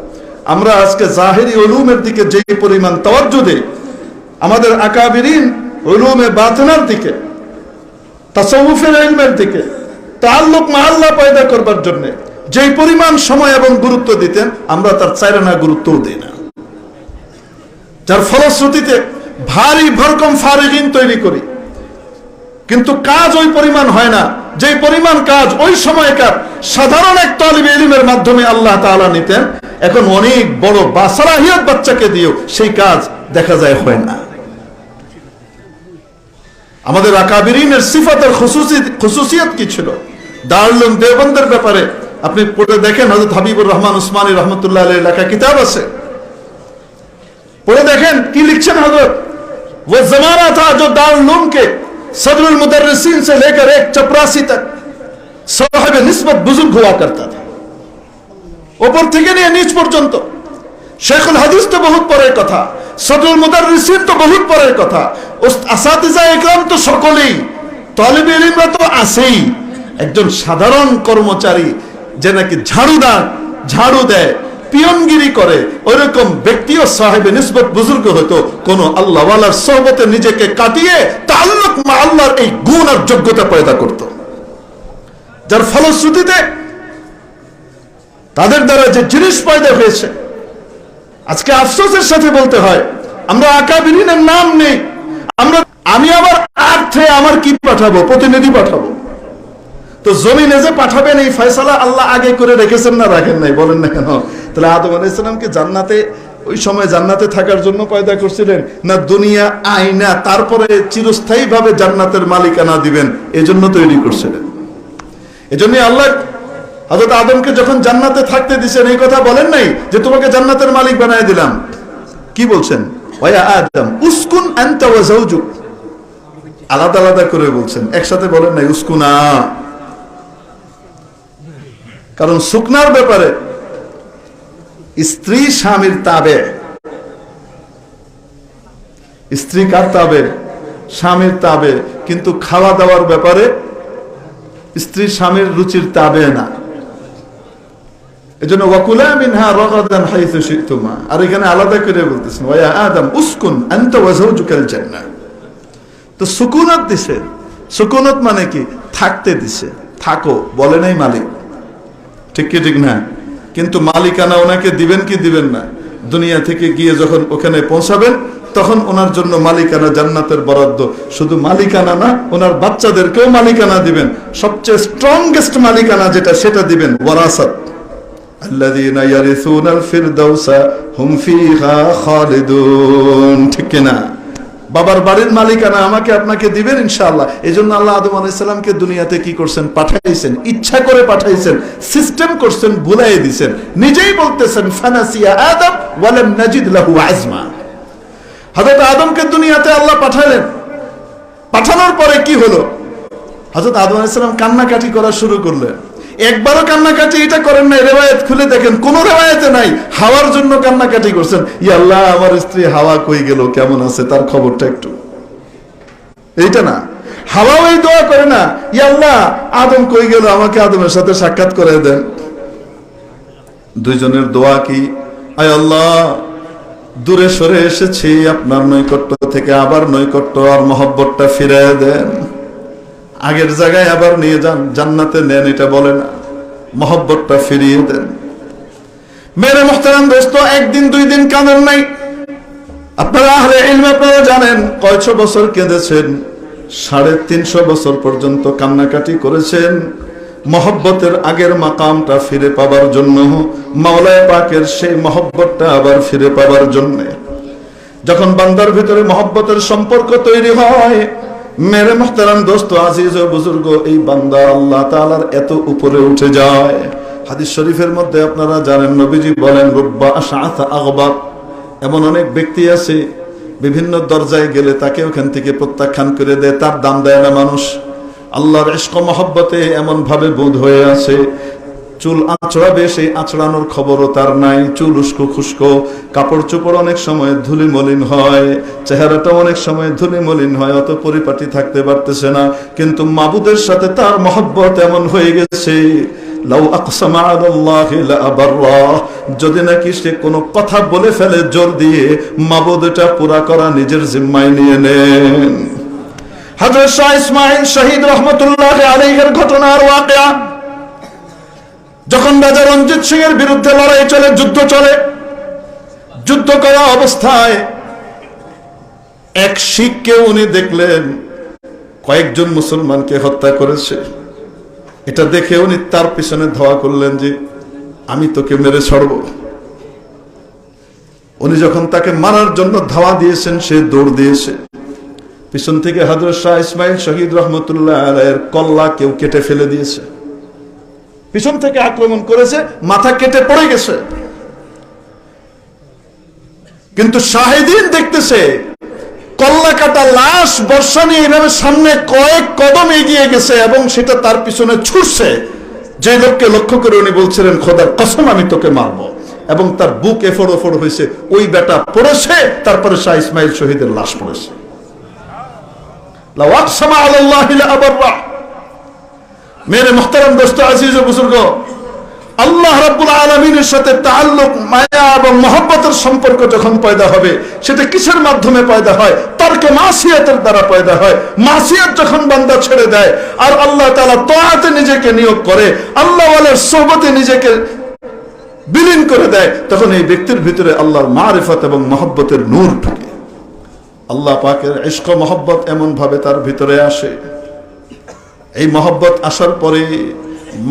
আমরা আজকে জাহেরি উলুমের দিকে যে পরিমাণ তাওয়াজ্জু দেই, আমাদের আকাবিরিন উলুমে বাতিনার দিকে, তাসাউফের ইলমের দিকে, তাআল্লুক মা আল্লাহ পয়দা করবার জন্য যেই পরিমাণ সময় এবং গুরুত্ব দিতেন, আমরা তার চাইরানা গুরুত্বও দেই না। যার ফলশ্রুতিতে ভারী ভরকম ফারিগিন তৈরি করি, কিন্তু কাজ ওই পরিমাণ হয় না যে পরিমাণ কাজ ওই সময়কার সাধারণ এক তালিবে ইলমের মাধ্যমে আল্লাহ তাআলা নিতেন, এখন অনেক বড় বাসারাহিয়াত বাচ্চাকে দিয়েও সেই কাজ দেখা যায় হয় না। আমাদের আকাবিরিনের সিফাতের খুসুসিয়ত কি ছিল? দারুল উলুম দেওবন্দের ব্যাপারে আপনি পড়ে দেখেন, হযরত হাবিবুর রহমান উসমানী রহমতুল্লাহ আলাইহির লেখা কিতাব আছে, পড়ে দেখেন কি লিখছেন হযরত। वो जमाना था जो दारुल उलूम के सदरुल मुदर्रिसीन से लेकर एक चपरासी तक साहिब निस्बत बुजुर्ग हुआ करता था, ऊपर থেকে নিয়ে নিচ পর্যন্ত। শেখুল হাদিস তো বহুত পরের কথা, সদরুল মুদাররিসিন তো বহুত পরের কথা, আসাতিজা ইকরাম তো সকলেই, তালিবে ইলমরা তো আছেই। একজন সাধারণ কর্মচারী যে নাকি ঝাড়ু দেয়, পিয়নগিরি করে, ওইরকম ব্যক্তিও সাহেবে নিসবত বুজুর্গ হতো কোন আল্লাহওয়ালার সোহবতে নিজেকে কাটিয়ে তাআল্লুক মা আল্লাহর এই গুণ আর যোগ্যতা পয়দা করত, যার ফলশ্রুতিতে তাদের দ্বারা যে জিনিস পয়দা হয়েছে। আজকে আফসোসের সাথে বলতে হয়, আমরা আকাবিরিনের নাম নেই, আমি আবার আর্থে আমার কি পাঠাবো, প্রতিনিধি পাঠাবো। তো জমিনে যে পাঠাবেন এই ফয়সালা আল্লাহ আগে করে রেখেছেন না রাখেন নাই, বলেন না কেন? তাহলে আদম আলাইহিস সালামকে জান্নাতে ওই সময় জান্নাতে থাকার জন্য পয়দা করছিলেন, না দুনিয়া আইনা তারপরে চিরস্থায়ী ভাবে জান্নাতের মালিকানা দিবেন এজন্য তৈরি করছিলেন? এজন্য আল্লাহ হযরত আদমকে যখন জান্নাতে থাকতে দিয়েছেন এই কথা বলেন নাই যে তোমাকে জান্নাতের মালিক বানায় দিলাম। কি বলছেন? ওয়া আদম উসকুন আনতা ওয়া যাওজুক, আলাদা আলাদা করে বলছেন, একসাথে বলেন নাই উসকুনা। কারণ সুকনার ব্যাপারে স্ত্রী স্বামীর তাবে, স্ত্রী কার তাবে? স্বামীর তাবে, কিন্তু খাওয়া দাওয়ার ব্যাপারে স্ত্রী স্বামীর রুচির তাবে না। এজন্য ওয়াকুলা মিনহা রাগাদান হাইসু শিতুমা, আর এখানে আলাদা করে বলতেছেন ওয়া আদম উসকুন আনতা ওয়া যাওজুকাল জান্নাহ। তো সুকুনাত দিছে, সুকুনাত মানে কি? থাকতে দিছে, থাকো, বলে নাই মালিক, ঠিক কি ঠিক না? কিন্তু মালিকানা ওনাকে দিবেন কি দিবেন না? দুনিয়া থেকে গিয়ে যখন ওখানে পৌঁছাবেন তখন ওনার জন্য মালিকানা জান্নাতের বরাদ্দ। শুধু মালিকানা না, ওনার বাচ্চাদেরকেও মালিকানা দিবেন, সবচেয়ে স্ট্রংগেস্ট মালিকানা যেটা সেটা দিবেন, ওয়ারাসাত। আল্লাযীনা ইয়ারিসুনাল ফিরদাউসা হুম ফিহা খালিদুন, ঠিক কি না? বাবার বাড়ির মালিকানা আমাকে আপনাকে দিবেন ইনশাআল্লাহ। এজন্য আল্লাহ আদম আলাইহিস সালামকে দুনিয়াতে কি করছেন? পাঠাইছেন, ইচ্ছা করে পাঠাইছেন, সিস্টেম করছেন, ভুলাই দিয়েছেন। নিজেই বলতেছেন ফানাসিয়া আদম ওয়া লাম নাজিদ লাহু আজমা। হযরত আদমকে দুনিয়াতে আল্লাহ পাঠালেন, পাঠানোর পরে কি হলো? হযরত আদম আলাইহিস সালাম কান্নাকাটি করা শুরু করলেন। একবারও কান্নাকাটি এটা করেন নাই, রিওয়ায়াত খুলে দেখেন কোন রিওয়ায়াতে নাই। হাওয়ার জন্য কান্নাকাটি করছেন, ইয়া আল্লাহ আমার স্ত্রী হাওয়া কই গেল, কেমন আছে তার খবরটা একটু। এইটা না, হাওয়াও এই দোয়া করে না, ইয়া আল্লাহ আদম কই গেল, আমাকে আদমের সাথে সাক্ষাৎ করে দেন। দুইজনের দোয়া কি? আয় আল্লাহ দূরে সরে এসেছি আপনার নৈকট্য থেকে, আবার নৈকট্য আর মহব্বতটা ফিরিয়ে দেন, আগের জায়গায় আবার নিয়ে যান, জান্নাতে নেন, এটা বলে না, মহব্বতটা ফিরিয়ে দেন। মেরে মুহতারাম দোস্ত, একদিন দুই দিন কাঁদেন নাই। আপনারা আহলে ইলম, আপনারা জানেন কয়শো বছর কেঁদেছেন, 350 বছর পর্যন্ত কান্নাকাটি করেছেন মহব্বতের আগের মাকামটা ফিরে পাবার জন্য, মাওলানা পাকের সেই মহব্বতটা আবার ফিরে পাবার জন্য। যখন বান্দার ভিতরে মহব্বতের সম্পর্ক তৈরি হয়, মেরে মুহতারাম দোস্ত, আজিজ ও বুজুর্গ, এই বান্দা আল্লাহ তাআলার এত উপরে উঠে যায়। হাদিস শরীফের মধ্যে আপনারা জানেন নবীজি বলেন রুব্বা আশআথা আগবার, এমন অনেক ব্যক্তি আছে বিভিন্ন দরজায় গেলে তাকে ওখান থেকে প্রত্যাখ্যান করে দেয়, তার দাম দেয় না মানুষ। আল্লাহর ইশক মহব্বতে এমন ভাবে বোধ হয়ে আছে, চুল আঁচড়াবে সেই আঁচড়ানোর খবরও তার নাই, চুল উস্কো খুস্কো, কাপড় চোপড় অনেক সময় ধুলি মলিন হয়, চেহারাটা অনেক সময় ধুলি মলিন হয়, অত পরিপাটি থাকতে পারতেছে না, কিন্তু মাবুদের সাথে তার মহব্বত এমন হয়ে গেছে লাউ আকসামা আলাল্লাহি লা আবাররা, যদি নাকি সে কোনো কথা বলে ফেলে জোর দিয়ে, মাবুদটা পুরা করা নিজের জিম্মায় নিয়ে নেন। হযরত শাহ ইসমাঈল শহীদ রাহমাতুল্লাহি আলাইহির ঘটনার ওয়াকিয়া, যখন রাজা রঞ্জিত সিং এর বিরুদ্ধে লড়াই চলে, যুদ্ধ চলে, যুদ্ধ করা অবস্থায় এক শিখকে উনি দেখলেন কয়েকজন মুসলমানকে হত্যা করেছে। এটা দেখে উনি তার পিছনে ধাওয়া করলেন যে আমি তোকে মেরে ছাড়ব। উনি যখন তাকে মারার জন্য ধাওয়া দিয়েছেন, সে দৌড় দিয়েছে। পিছন থেকে হযরত শাহ ইসমাইল শহীদ রহমতুল্লাহ আলাইহির কল্লা কেউ কেটে ফেলে দিয়েছে। পিছন থেকে আক্রমণ করেছে, মাথা কেটে পড়ে গেছে। কিন্তু শাহিদিন দেখতেছে কল্লা কাটা লাশ বর্ষা নিয়ে এইভাবে সামনে কয়েক কদম এগিয়ে গেছে এবং সেটা তার পিছনে ছুটছে। যে লোককে লক্ষ্য করে উনি বলছিলেন খোদার কসম আমি তোকে মারবো, এবং তার বুক এফোড় ওফোড় হয়েছে। ওই বেটা পড়েছে, তারপরে শাহ ইসমাইল শহীদের লাশ পড়েছে। মেরে মুহতারাম দোস্ত আজিজ ও বুজুর্গ, আল্লাহ রাব্বুল আলামিনের সাথে তাআল্লুক, মায়া এবং মহব্বতের সম্পর্ক যখন পয়দা হবে, সেটা কিসের মাধ্যমে পয়দা হয়? তারকে মাসিয়াতের দ্বারা পয়দা হয়। মাসিয়াত যখন বান্দা ছেড়ে দেয় আর আল্লাহ তাআলা তাআতে নিজেকে নিয়োগ করে, আল্লাহ ওয়ালার সোহবতে নিজেকে বিলীন করে দেয়, তখন এই ব্যক্তির ভিতরে আল্লাহর মারিফত এবং মহব্বতের নূর ঢুকে। আল্লাহ পাকের ইশক ও মহব্বত এমন ভাবে তার ভিতরে আসে, এই মহব্বত আসার পরে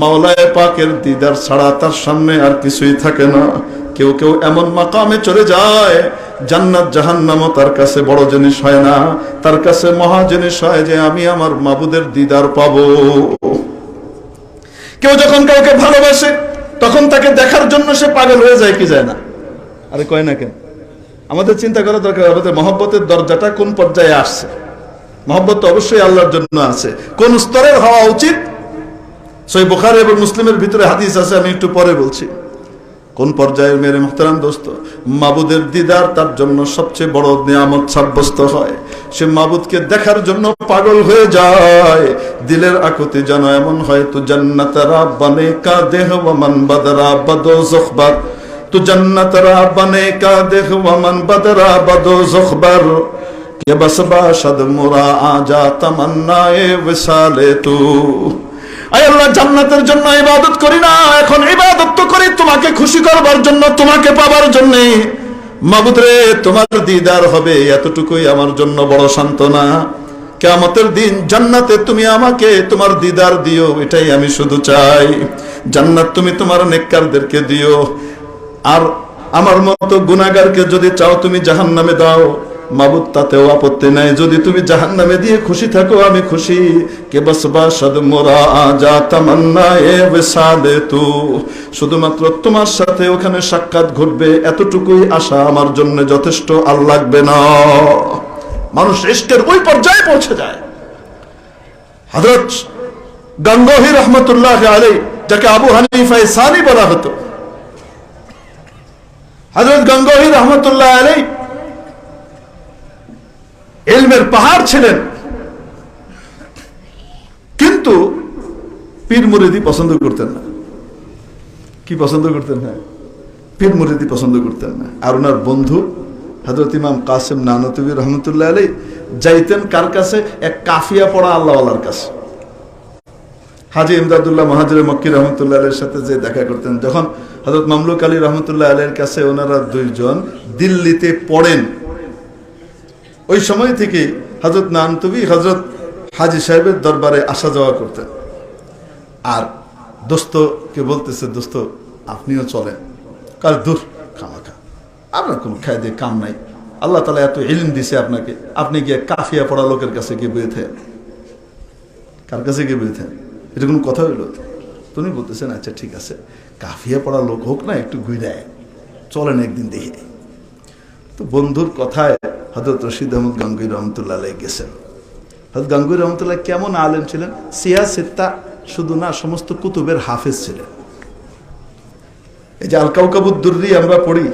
মাওলায়ে পাকের দিদার ছাড়া তার সামনে আর কিছুই থাকে না। কেউ কেউ এমন মাকামে চলে যায়, জান্নাত জাহান্নামও তার কাছে বড় জিনিস হয় না, তার কাছে মহা জিনিস হয় যে আমি আমার মাবুদের দিদার পাবো। কেউ যখন কাউকে ভালোবাসে তখন তাকে দেখার জন্য সে পাগল হয়ে যায়, কি যায় না? আরে কয় না কেন? আমাদের চিন্তা করা দরকার, আমাদের মহব্বতের দরজাটা কোন পর্যায়ে আসছে। মহব্বত তো অবশ্যই আল্লাহর জন্য আছে, কোন স্তরের হওয়া উচিত? সহিহ বুখারী এবং মুসলিমের ভিতরে হাদিস আছে, আমি একটু পরে বলছি। কোন পর্যায়ে মেরে মুহতারাম দোস্ত, মাবুদের দিদার তার জন্য সবচেয়ে বড় নিয়ামত সাব্যস্ত হয়। সে মাবুদকে দেখার জন্য পাগল হয়ে যায়। দিলের আকুতি যেন এমন হয়, তু জান্নাত রাব্বানে কা দেহ ওয়া মান বাদরা বাদো যখবার, তু জান্নাত রাব্বানে কা দেহ ওয়া মান বাদরা বাদো যখবার, কে বাস বাশাদ মুরা আজা তামান্নায়ে ওয়াসালে তু। আয় আল্লাহ, জান্নাতের জন্য ইবাদত করি না, এখন ইবাদত তো করি তোমাকে খুশি করবার জন্য, তোমাকে পাবার জন্য। মাবুদ রে, তোমার দিদার হবে, এতটুকুই আমার জন্য বড় সান্ত্বনা। কিয়ামতের দিন জান্নাতে তুমি আমাকে তোমার দিদার দিও, এটাই আমি শুধু চাই। জান্নাত তুমি তোমার নেককারদেরকে দিও, আর আমার মতো গুনাহগারকে যদি চাও তুমি জাহান্নামে দাও, মাবুদ তাতেও আপত্তি নাই। যদি তুমি জাহান্নামে দিয়ে খুশি থাকো, আমি খুশি। কে বাস বাশাদ মোরা আজা তামান্নায়ে ওয়াসালে তু, শুধুমাত্র তোমার সাথে ওখানে সাক্ষাৎ ঘটবে, এতটুকুই আশা আমার জন্য যথেষ্ট, আর লাগবে না। মানুষ ইশকের ওই পর্যায়ে পৌঁছে যায়। হযরত গঙ্গোহী রহমতুল্লাহ আলাইহি, যাকে আবু হানিফা সানি বলা হতো, হযরত গঙ্গোহী রহমতুল্লাহ আলাইহি ইলমের পাহাড় ছিলেন, কিন্তু পীর মুরিদি পছন্দ করতেন না। কি পছন্দ করতেন না? পীর মুরিদি পছন্দ করতেন না। আর ওনার বন্ধু হযরত ইমাম কাসেম নানতুবি রহমতুল্লাহ আলাইহি যাইতেন কার কাছে? এক কাফিয়া পড়া আল্লাহওয়ালার কাছে। হাজী ইমদাদুল্লাহ মুহাজির মক্কি রহমতুল্লাহ আলাইহির সাথে যে দেখা করতেন, যখন হযরত মামলুক আলী রহমতুল্লাহ আলাইহির কাছে ওনারা দুইজন দিল্লিতে পড়েন, ওই সময় থেকে হযরত নানতুবি হযরত হাজী সাহেবের দরবারে আসা যাওয়া করতেন। আর দোস্তকে বলতেছে, দোস্ত আপনিও চলেন। কাল দূর, খামাখা, আপনার কোনো খায় দিয়ে কাম নাই, আল্লাহ তাআলা এত ইলম দিছে আপনাকে, আপনি গিয়ে কাফিয়া পড়া লোকের কাছে গিয়ে বইয়ে থাকেন। কার কাছে গিয়ে বইয়ে থাকেন? এটা কোনো কথা হইল? তুমি বলতেছেন আচ্ছা ঠিক আছে, কাফিয়া পড়া লোক হোক না, একটু ঘুরে চলেন একদিন দেখে। তো বন্ধুর কথায় হযরত রশিদ আহমদ গাঙ্গুহি রহমতুল্লাহ আলাইহি গেছেন। হযরত গাঙ্গুহি রহমতুল্লাহ কেমন আলেম ছিলেন? সিয়াসিত্তা শুধু না, সমস্ত কুতুবের হাফেজ ছিলেন। এই যে আল কাউকাবুদ দুররি আমরা পড়ি,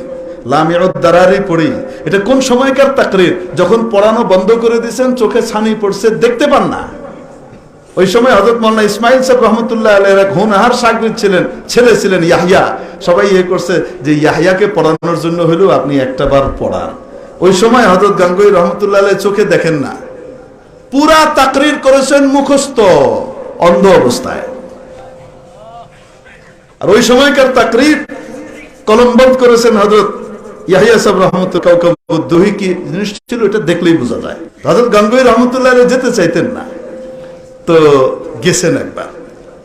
লামিউদ দারারি পড়ি, এটা কোন সময়কার তাকরীর? যখন পড়ানো বন্ধ করে দিয়েছেন, চোখে ছানি পড়ছে, দেখতে পান না। ওই সময় হযরত মাওলানা ইসমাইল সাহেব রহমতুল্লাহ আলাইহির এক হোনহার শাগির্দ ছিলেন, ছেলে ছিলেন ইয়াহইয়া। সবাই করছে যে ইয়াহইয়াকে পড়ানোর জন্য হলেও আপনি একটা বার পড়ান। ওই সময় হযরত গাঙ্গুহি রহমতুল্লাহ আলাইহি চোখে দেখেন না, পুরা তাকরীর করেছেন মুখস্থ, অন্ধ অবস্থায়। আর ওই সময়কার তাকরীর কলমবন্দ করেছেন হযরত ইয়াহইয়া সাহেব রহমতুল্লাহ। কাউকাবুদ দুররি কি জিনিস ছিল এটা দেখলেই বোঝা যায়। হযরত গাঙ্গুহি রহমতুল্লাহ আলাইহি যেতে চাইতেন না, তো গেছেন একবার।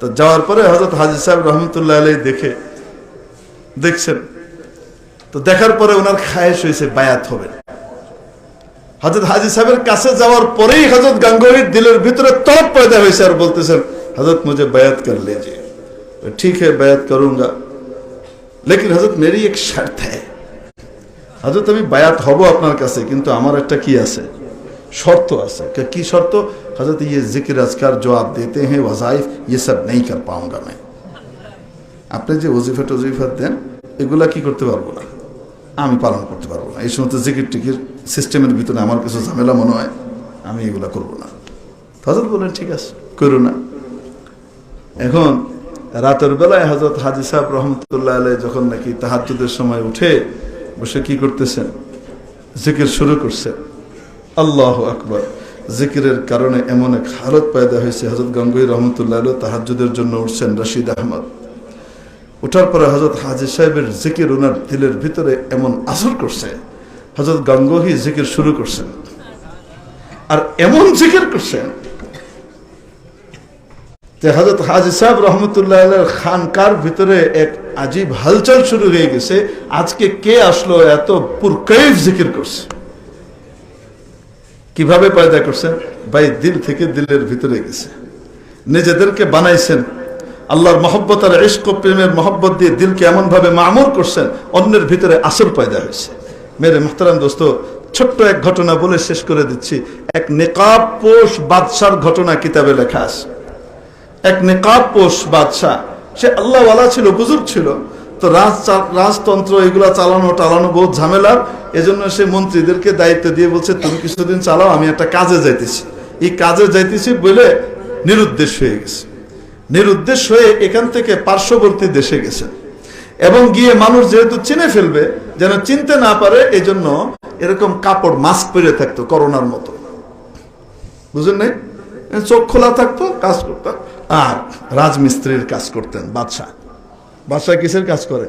তো যাওয়ার পরে হযরত হাজী সাহেব রহমতুল্লাহ আলাইহি দেখছেন, তো দেখার পরে ওনার খায়েশ হয়েছে বায়াত হবে। হযরত হাজী সাহেবের কাছে যাওয়ার পরেই হযরত গাঙ্গুহির দিলের ভিতরে তলব পয়দা হয়েছে আর বলতেছেন, হযরত मुझे बैत कर लीजिए। ठीक है बैत करूंगा, लेकिन हजरत मेरी एक शर्त है। हजरत আমি বায়াত হব আপনার কাছে, কিন্তু আমার একটা কি আছে, শর্ত আছে। কি শর্ত? हजरत ये जिक्र अज़कार जो आप देते हैं वज़ाइफ, ये सब नहीं कर पाऊंगा मैं। আপনি যে ওজিফা টজিফা দেন এগুলা কি করতে পারবো না, আমি পালন করতে পারবো না। এই সমস্ত জিকির টিকির সিস্টেমের ভিতরে আমার কিছু ঝামেলা মনে হয়, আমি এগুলা করবো না। হযরত বলেন ঠিক আছে, করো না। এখন রাতের বেলায় হযরত হাজী সাহেব রহমতুল্লাহ আলাইহি যখন নাকি তাহাজ্জুদের সময় উঠে বসে কি করতেছেন, জিকির শুরু করছেন, আল্লাহু আকবার। জিকিরের কারণে এমন এক হালত পয়দা হয়েছে, হযরত গাঙ্গুহি রহমতুল্লাহ আলাইহি তাহাজ্জুদের জন্য উঠছেন রশিদ আহমদ। উঠার পরে হযরত হাজী সাহেবের জিকির ওনার দিলের ভিতরে এমন আসর করছে, হযরত গাঙ্গুহি জিকির শুরু করছেন আর এমন জিকির করছেন যে হযরত হাজী সাহেব রহমতুল্লাহ আলাইহির খানকার ভিতরে এক আজীব হালচাল শুরু হয়ে গেছে। আজকে কে আসলো, এত পুরকাইফ জিকির করছে। কিভাবে পয়দা করছেন ভাই? দিল থেকে দিলের ভিতরে গেছে, নিজেদেরকে বানাইছেন আল্লাহর মহব্বত আর ইশক প্রেমের মহব্বত দিয়ে দিলকে এমন ভাবে মামুর করছেন, অন্যের ভিতরে আসর পয়দা হয়েছে। মেরে মুহতারাম দোস্ত, ছোট্ট এক ঘটনা বলে শেষ করে দিচ্ছি। এক নেকাব পোষ বাদশার ঘটনা কিতাবে লেখা আছে। এক নেকাব পোষ বাদশাহ, সে আল্লাহওয়ালা ছিল, বুজুর্গ ছিল। তো রাজতন্ত্র এগুলা টালানো বহুত ঝামেলার। এজন্য সে মন্ত্রীদেরকে দায়িত্ব দিয়ে বলছে, তুমি কিছুদিন চালাও, আমি একটা কাজে যাইতেছি। এই কাজে যাইতেছি বলে নিরুদ্দেশ হয়ে গেছে। নিরুদ্দেশ হয়ে এখান থেকে পার্শ্ববর্তী দেশে গেছে এবং গিয়ে মানুষ যেহেতু চিনে ফেলবে, যেন চিনতে না পারে, এই জন্য এরকম কাপড় মাস্ক পরে থাকতো করোনার মতো, বুঝলেন নাই? চোখ খোলা থাকতো, কাজ করতেন। আর রাজমিস্ত্রির কাজ করতেন বাদশাহ। বাদশাহ কিসের কাজ করে?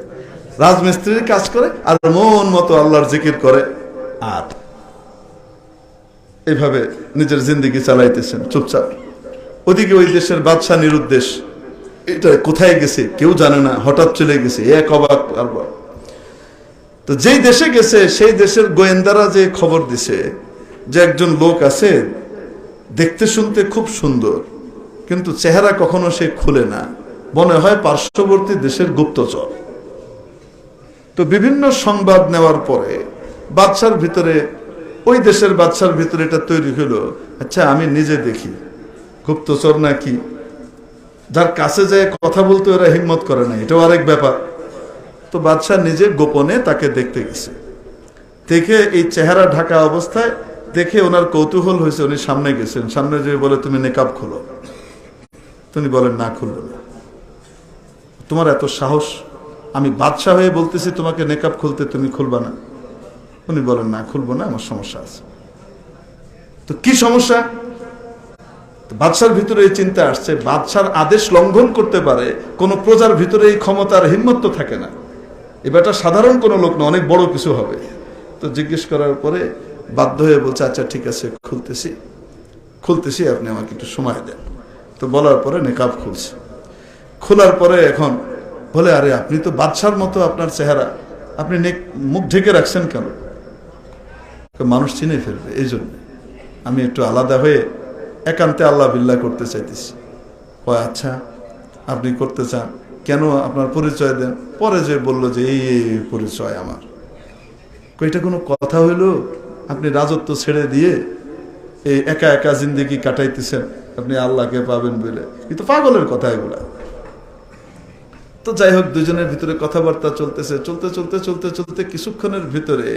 রাজমিস্ত্রির কাজ করে, আর মন মতো আল্লাহর জিকির করে, আর এইভাবে নিজের জিন্দেগি চালাইতেছেন চুপচাপ। ওদিকে ওই দেশের বাদশাহ নিরুদ্দেশ, এটা কোথায় গেছে কেউ জানে না, হঠাৎ চলে গেছে, এক অবাক। তো যেই দেশে গেছে সেই দেশের গোয়েন্দারা যে খবর দিছে যে একজন লোক আছে, দেখতে শুনতে খুব সুন্দর, কিন্তু চেহারা কখনো সে খুলে না, মনে হয় পার্শ্ববর্তী দেশের গুপ্তচর। তো বিভিন্ন সংবাদ নেওয়ার পরে বাদশার ভিতরে, ওই দেশের বাদশার ভিতরে এটা তৈরি হলো, আচ্ছা আমি নিজে দেখি গুপ্তচর নাকি, যার কাছে যায় কথা বলতে ওরা হিম্মত করে না, এটাও আরেক ব্যাপার। তো বাদশাহ নিজে গোপনে তাকে দেখতে গেছে। দেখে এই চেহারা ঢাকা অবস্থায় দেখে ওনার কৌতূহল হয়েছে, উনি সামনে গেছেন। সামনে যেয়ে বলে, তুমি নেকাব খোলো। তিনি বলেন, না খুলবো না। তোমার এত সাহস, আমি বাদশাহ হয়ে বলতেছি তোমাকে নেকাব খুলতে, তুমি খুলবা না? উনি বলেন, না খুলবো না, আমার সমস্যা আছে। তো কি সমস্যা? বাদশার ভিতরে এই চিন্তা আসছে, বাদশার আদেশ লঙ্ঘন করতে পারে কোন প্রজার ভিতরে এই ক্ষমতার হিম্মত তো থাকে না। এবারটা সাধারণ কোনো লোক না, অনেক বড় কিছু হবে। তো জিজ্ঞেস করার পরে বাধ্য হয়ে বলছে, আচ্ছা ঠিক আছে, খুলতেছি, আপনি আমাকে একটু সময় দেন। তো বলার পরে নেকাব খুলছে। খোলার পরে এখন বলে, আরে আপনি তো বাদশার মতো আপনার চেহারা, আপনি মুখ ঢেকে রাখছেন কেন? মানুষ চিনে ফেলবে, এই জন্য আমি একটু আলাদা হয়ে একান্তে আল্লাহ বিল্লাহ করতে চাইতেছি। আচ্ছা আপনি করতে চান, কেন? আপনার পরিচয় দেন। পরে যে বললো যে এই পরিচয় আমার। এটা কোনো কথা হইলো? আপনি রাজত্ব ছেড়ে দিয়ে এই একা একা জিন্দেগি কাটাইতেছেন, আপনি আল্লাহকে পাবেন বলে? কিন্তু পাগলের কথা এগুলা। তো যাই হোক, দুজনের ভিতরে কথাবার্তা চলতেছে, চলতে কিছুক্ষণের ভিতরে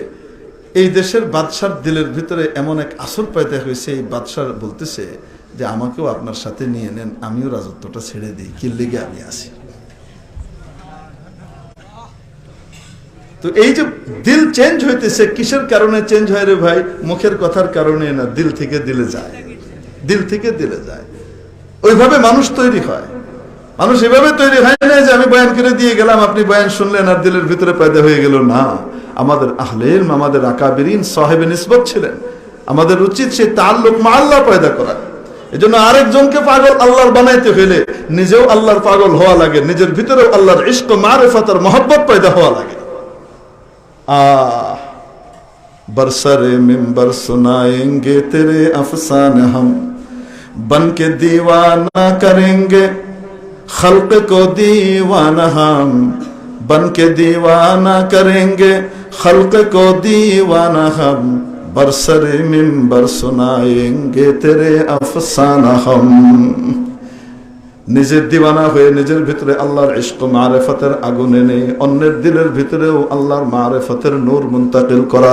এই দেশের বাদশার দিলের ভিতরে এমন এক আসর পয়দা হয়েছে। এই বাদশাহ বলতেছে যে আমাকেও আপনার সাথে নিয়ে নেন, আমিও রাজত্বটা ছেড়ে দিই, কি লেগে আমি আসি। তো এই যে দিল চেঞ্জ হইতেছে, কিসের কারণে চেঞ্জ হয় রে ভাই? মুখের কথার কারণে না, দিল থেকে দিলে যায়, দিল থেকে দিলে যায়। ওইভাবে মানুষ তৈরি হয়। মানুষ এভাবে তৈরি হয় না যে আমি বয়ান করে দিয়ে গেলাম, আপনি বয়ান শুনলেন আর দিলের ভিতরে পয়দা হয়ে গেল, না। আমাদের আহলে ইলম, আমাদের আকাবিরিন সাহেবে নিসবত ছিলেন। আমাদের উচিত সেই তাল্লুক মা আল্লাহ পয়দা করা। এজন্য আরেকজনকে পাগল আল্লাহর বানাইতে হইলে নিজেও আল্লাহর পাগল হওয়া লাগে, নিজের ভিতরেও আল্লাহর ইশক মারিফত আর মহব্বত পয়দা হওয়া লাগে। बरसरे मिंबर सुनाएंगे तेरे अफसाने हम बन के दीवाना करेंगे खल्क को दीवाना हम बन के दीवाना करेंगे खल्क को दीवाना हम बरसरे मिंबर सुनाएंगे तेरे अफसाना हम। নিজের দিওয়ানা হয়ে নিজের ভিতরে আল্লাহর ইশক মারিফতের আগুন এনে অন্যের দিলের ভিতরেও আল্লাহর মারিফতের নূর মুনতাকিল করা।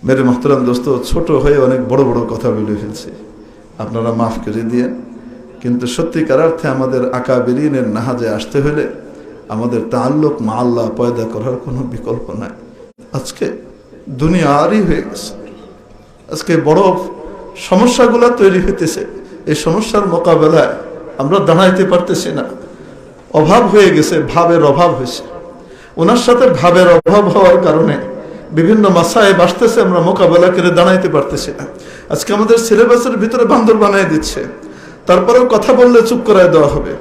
মেরে মুহতারাম দোস্ত, ছোট হয়ে অনেক বড় বড় কথা বলে ফেলছি, আপনারা মাফ করে দিয়েন। কিন্তু সত্যিকার অর্থে আমাদের আকাবিরিনের নাহাজে আসতে হলে আমাদের তাআল্লুক মা আল্লাহ পয়দা করার কোনো বিকল্প নাই। আজকে দুনিয়ারই হয়ে গেছে, আজকে বড় সমস্যাগুলো তৈরি হইতেছে, এই সমস্যার মোকাবেলায় আমরা দাঁড়াইতে পারতেছি না। অভাব হয়ে গেছে, ভাবের অভাব হয়েছে। ওনার সাথে ভাবের অভাব হওয়ার কারণে বিভিন্ন মাসায় আসতেছে, আমরা মোকাবেলা করে দাঁড়াইতে পারতেছি না। আজকে আমাদের সিলেবাসের ভিতরে বান্দর বানাই দিচ্ছে, তারপরেও কথা বললে চুপ করায় দেওয়া হবে।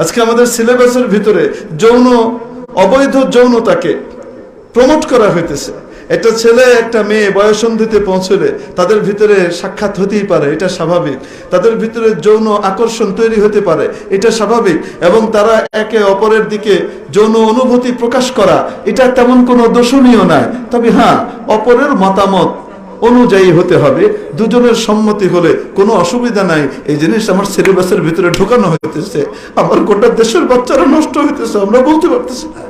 আজকে আমাদের সিলেবাসের ভিতরে অবৈধ যৌনতাকে প্রমোট করা হইতেছে। একটা ছেলে একটা মেয়ে বয়ঃসন্ধিতে পৌঁছলে তাদের ভিতরে সাক্ষাৎ হতেই পারে, এটা স্বাভাবিক। তাদের ভিতরে যৌন আকর্ষণ তৈরি হতে পারে, এটা স্বাভাবিক। এবং তারা একে অপরের দিকে যৌন অনুভূতি প্রকাশ করা, এটা তেমন কোনো দোষণীয় নয়। তবে হ্যাঁ, অপরের মতামত অনুযায়ী হতে হবে, দুজনের সম্মতি হলে কোনো অসুবিধা নাই। এই জিনিস আমার সিলেবাসের ভিতরে ঢোকানো হইতেছে, আমার গোটা দেশের বাচ্চারা নষ্ট হইতেছে, আমরা বলতে পারতেছি না।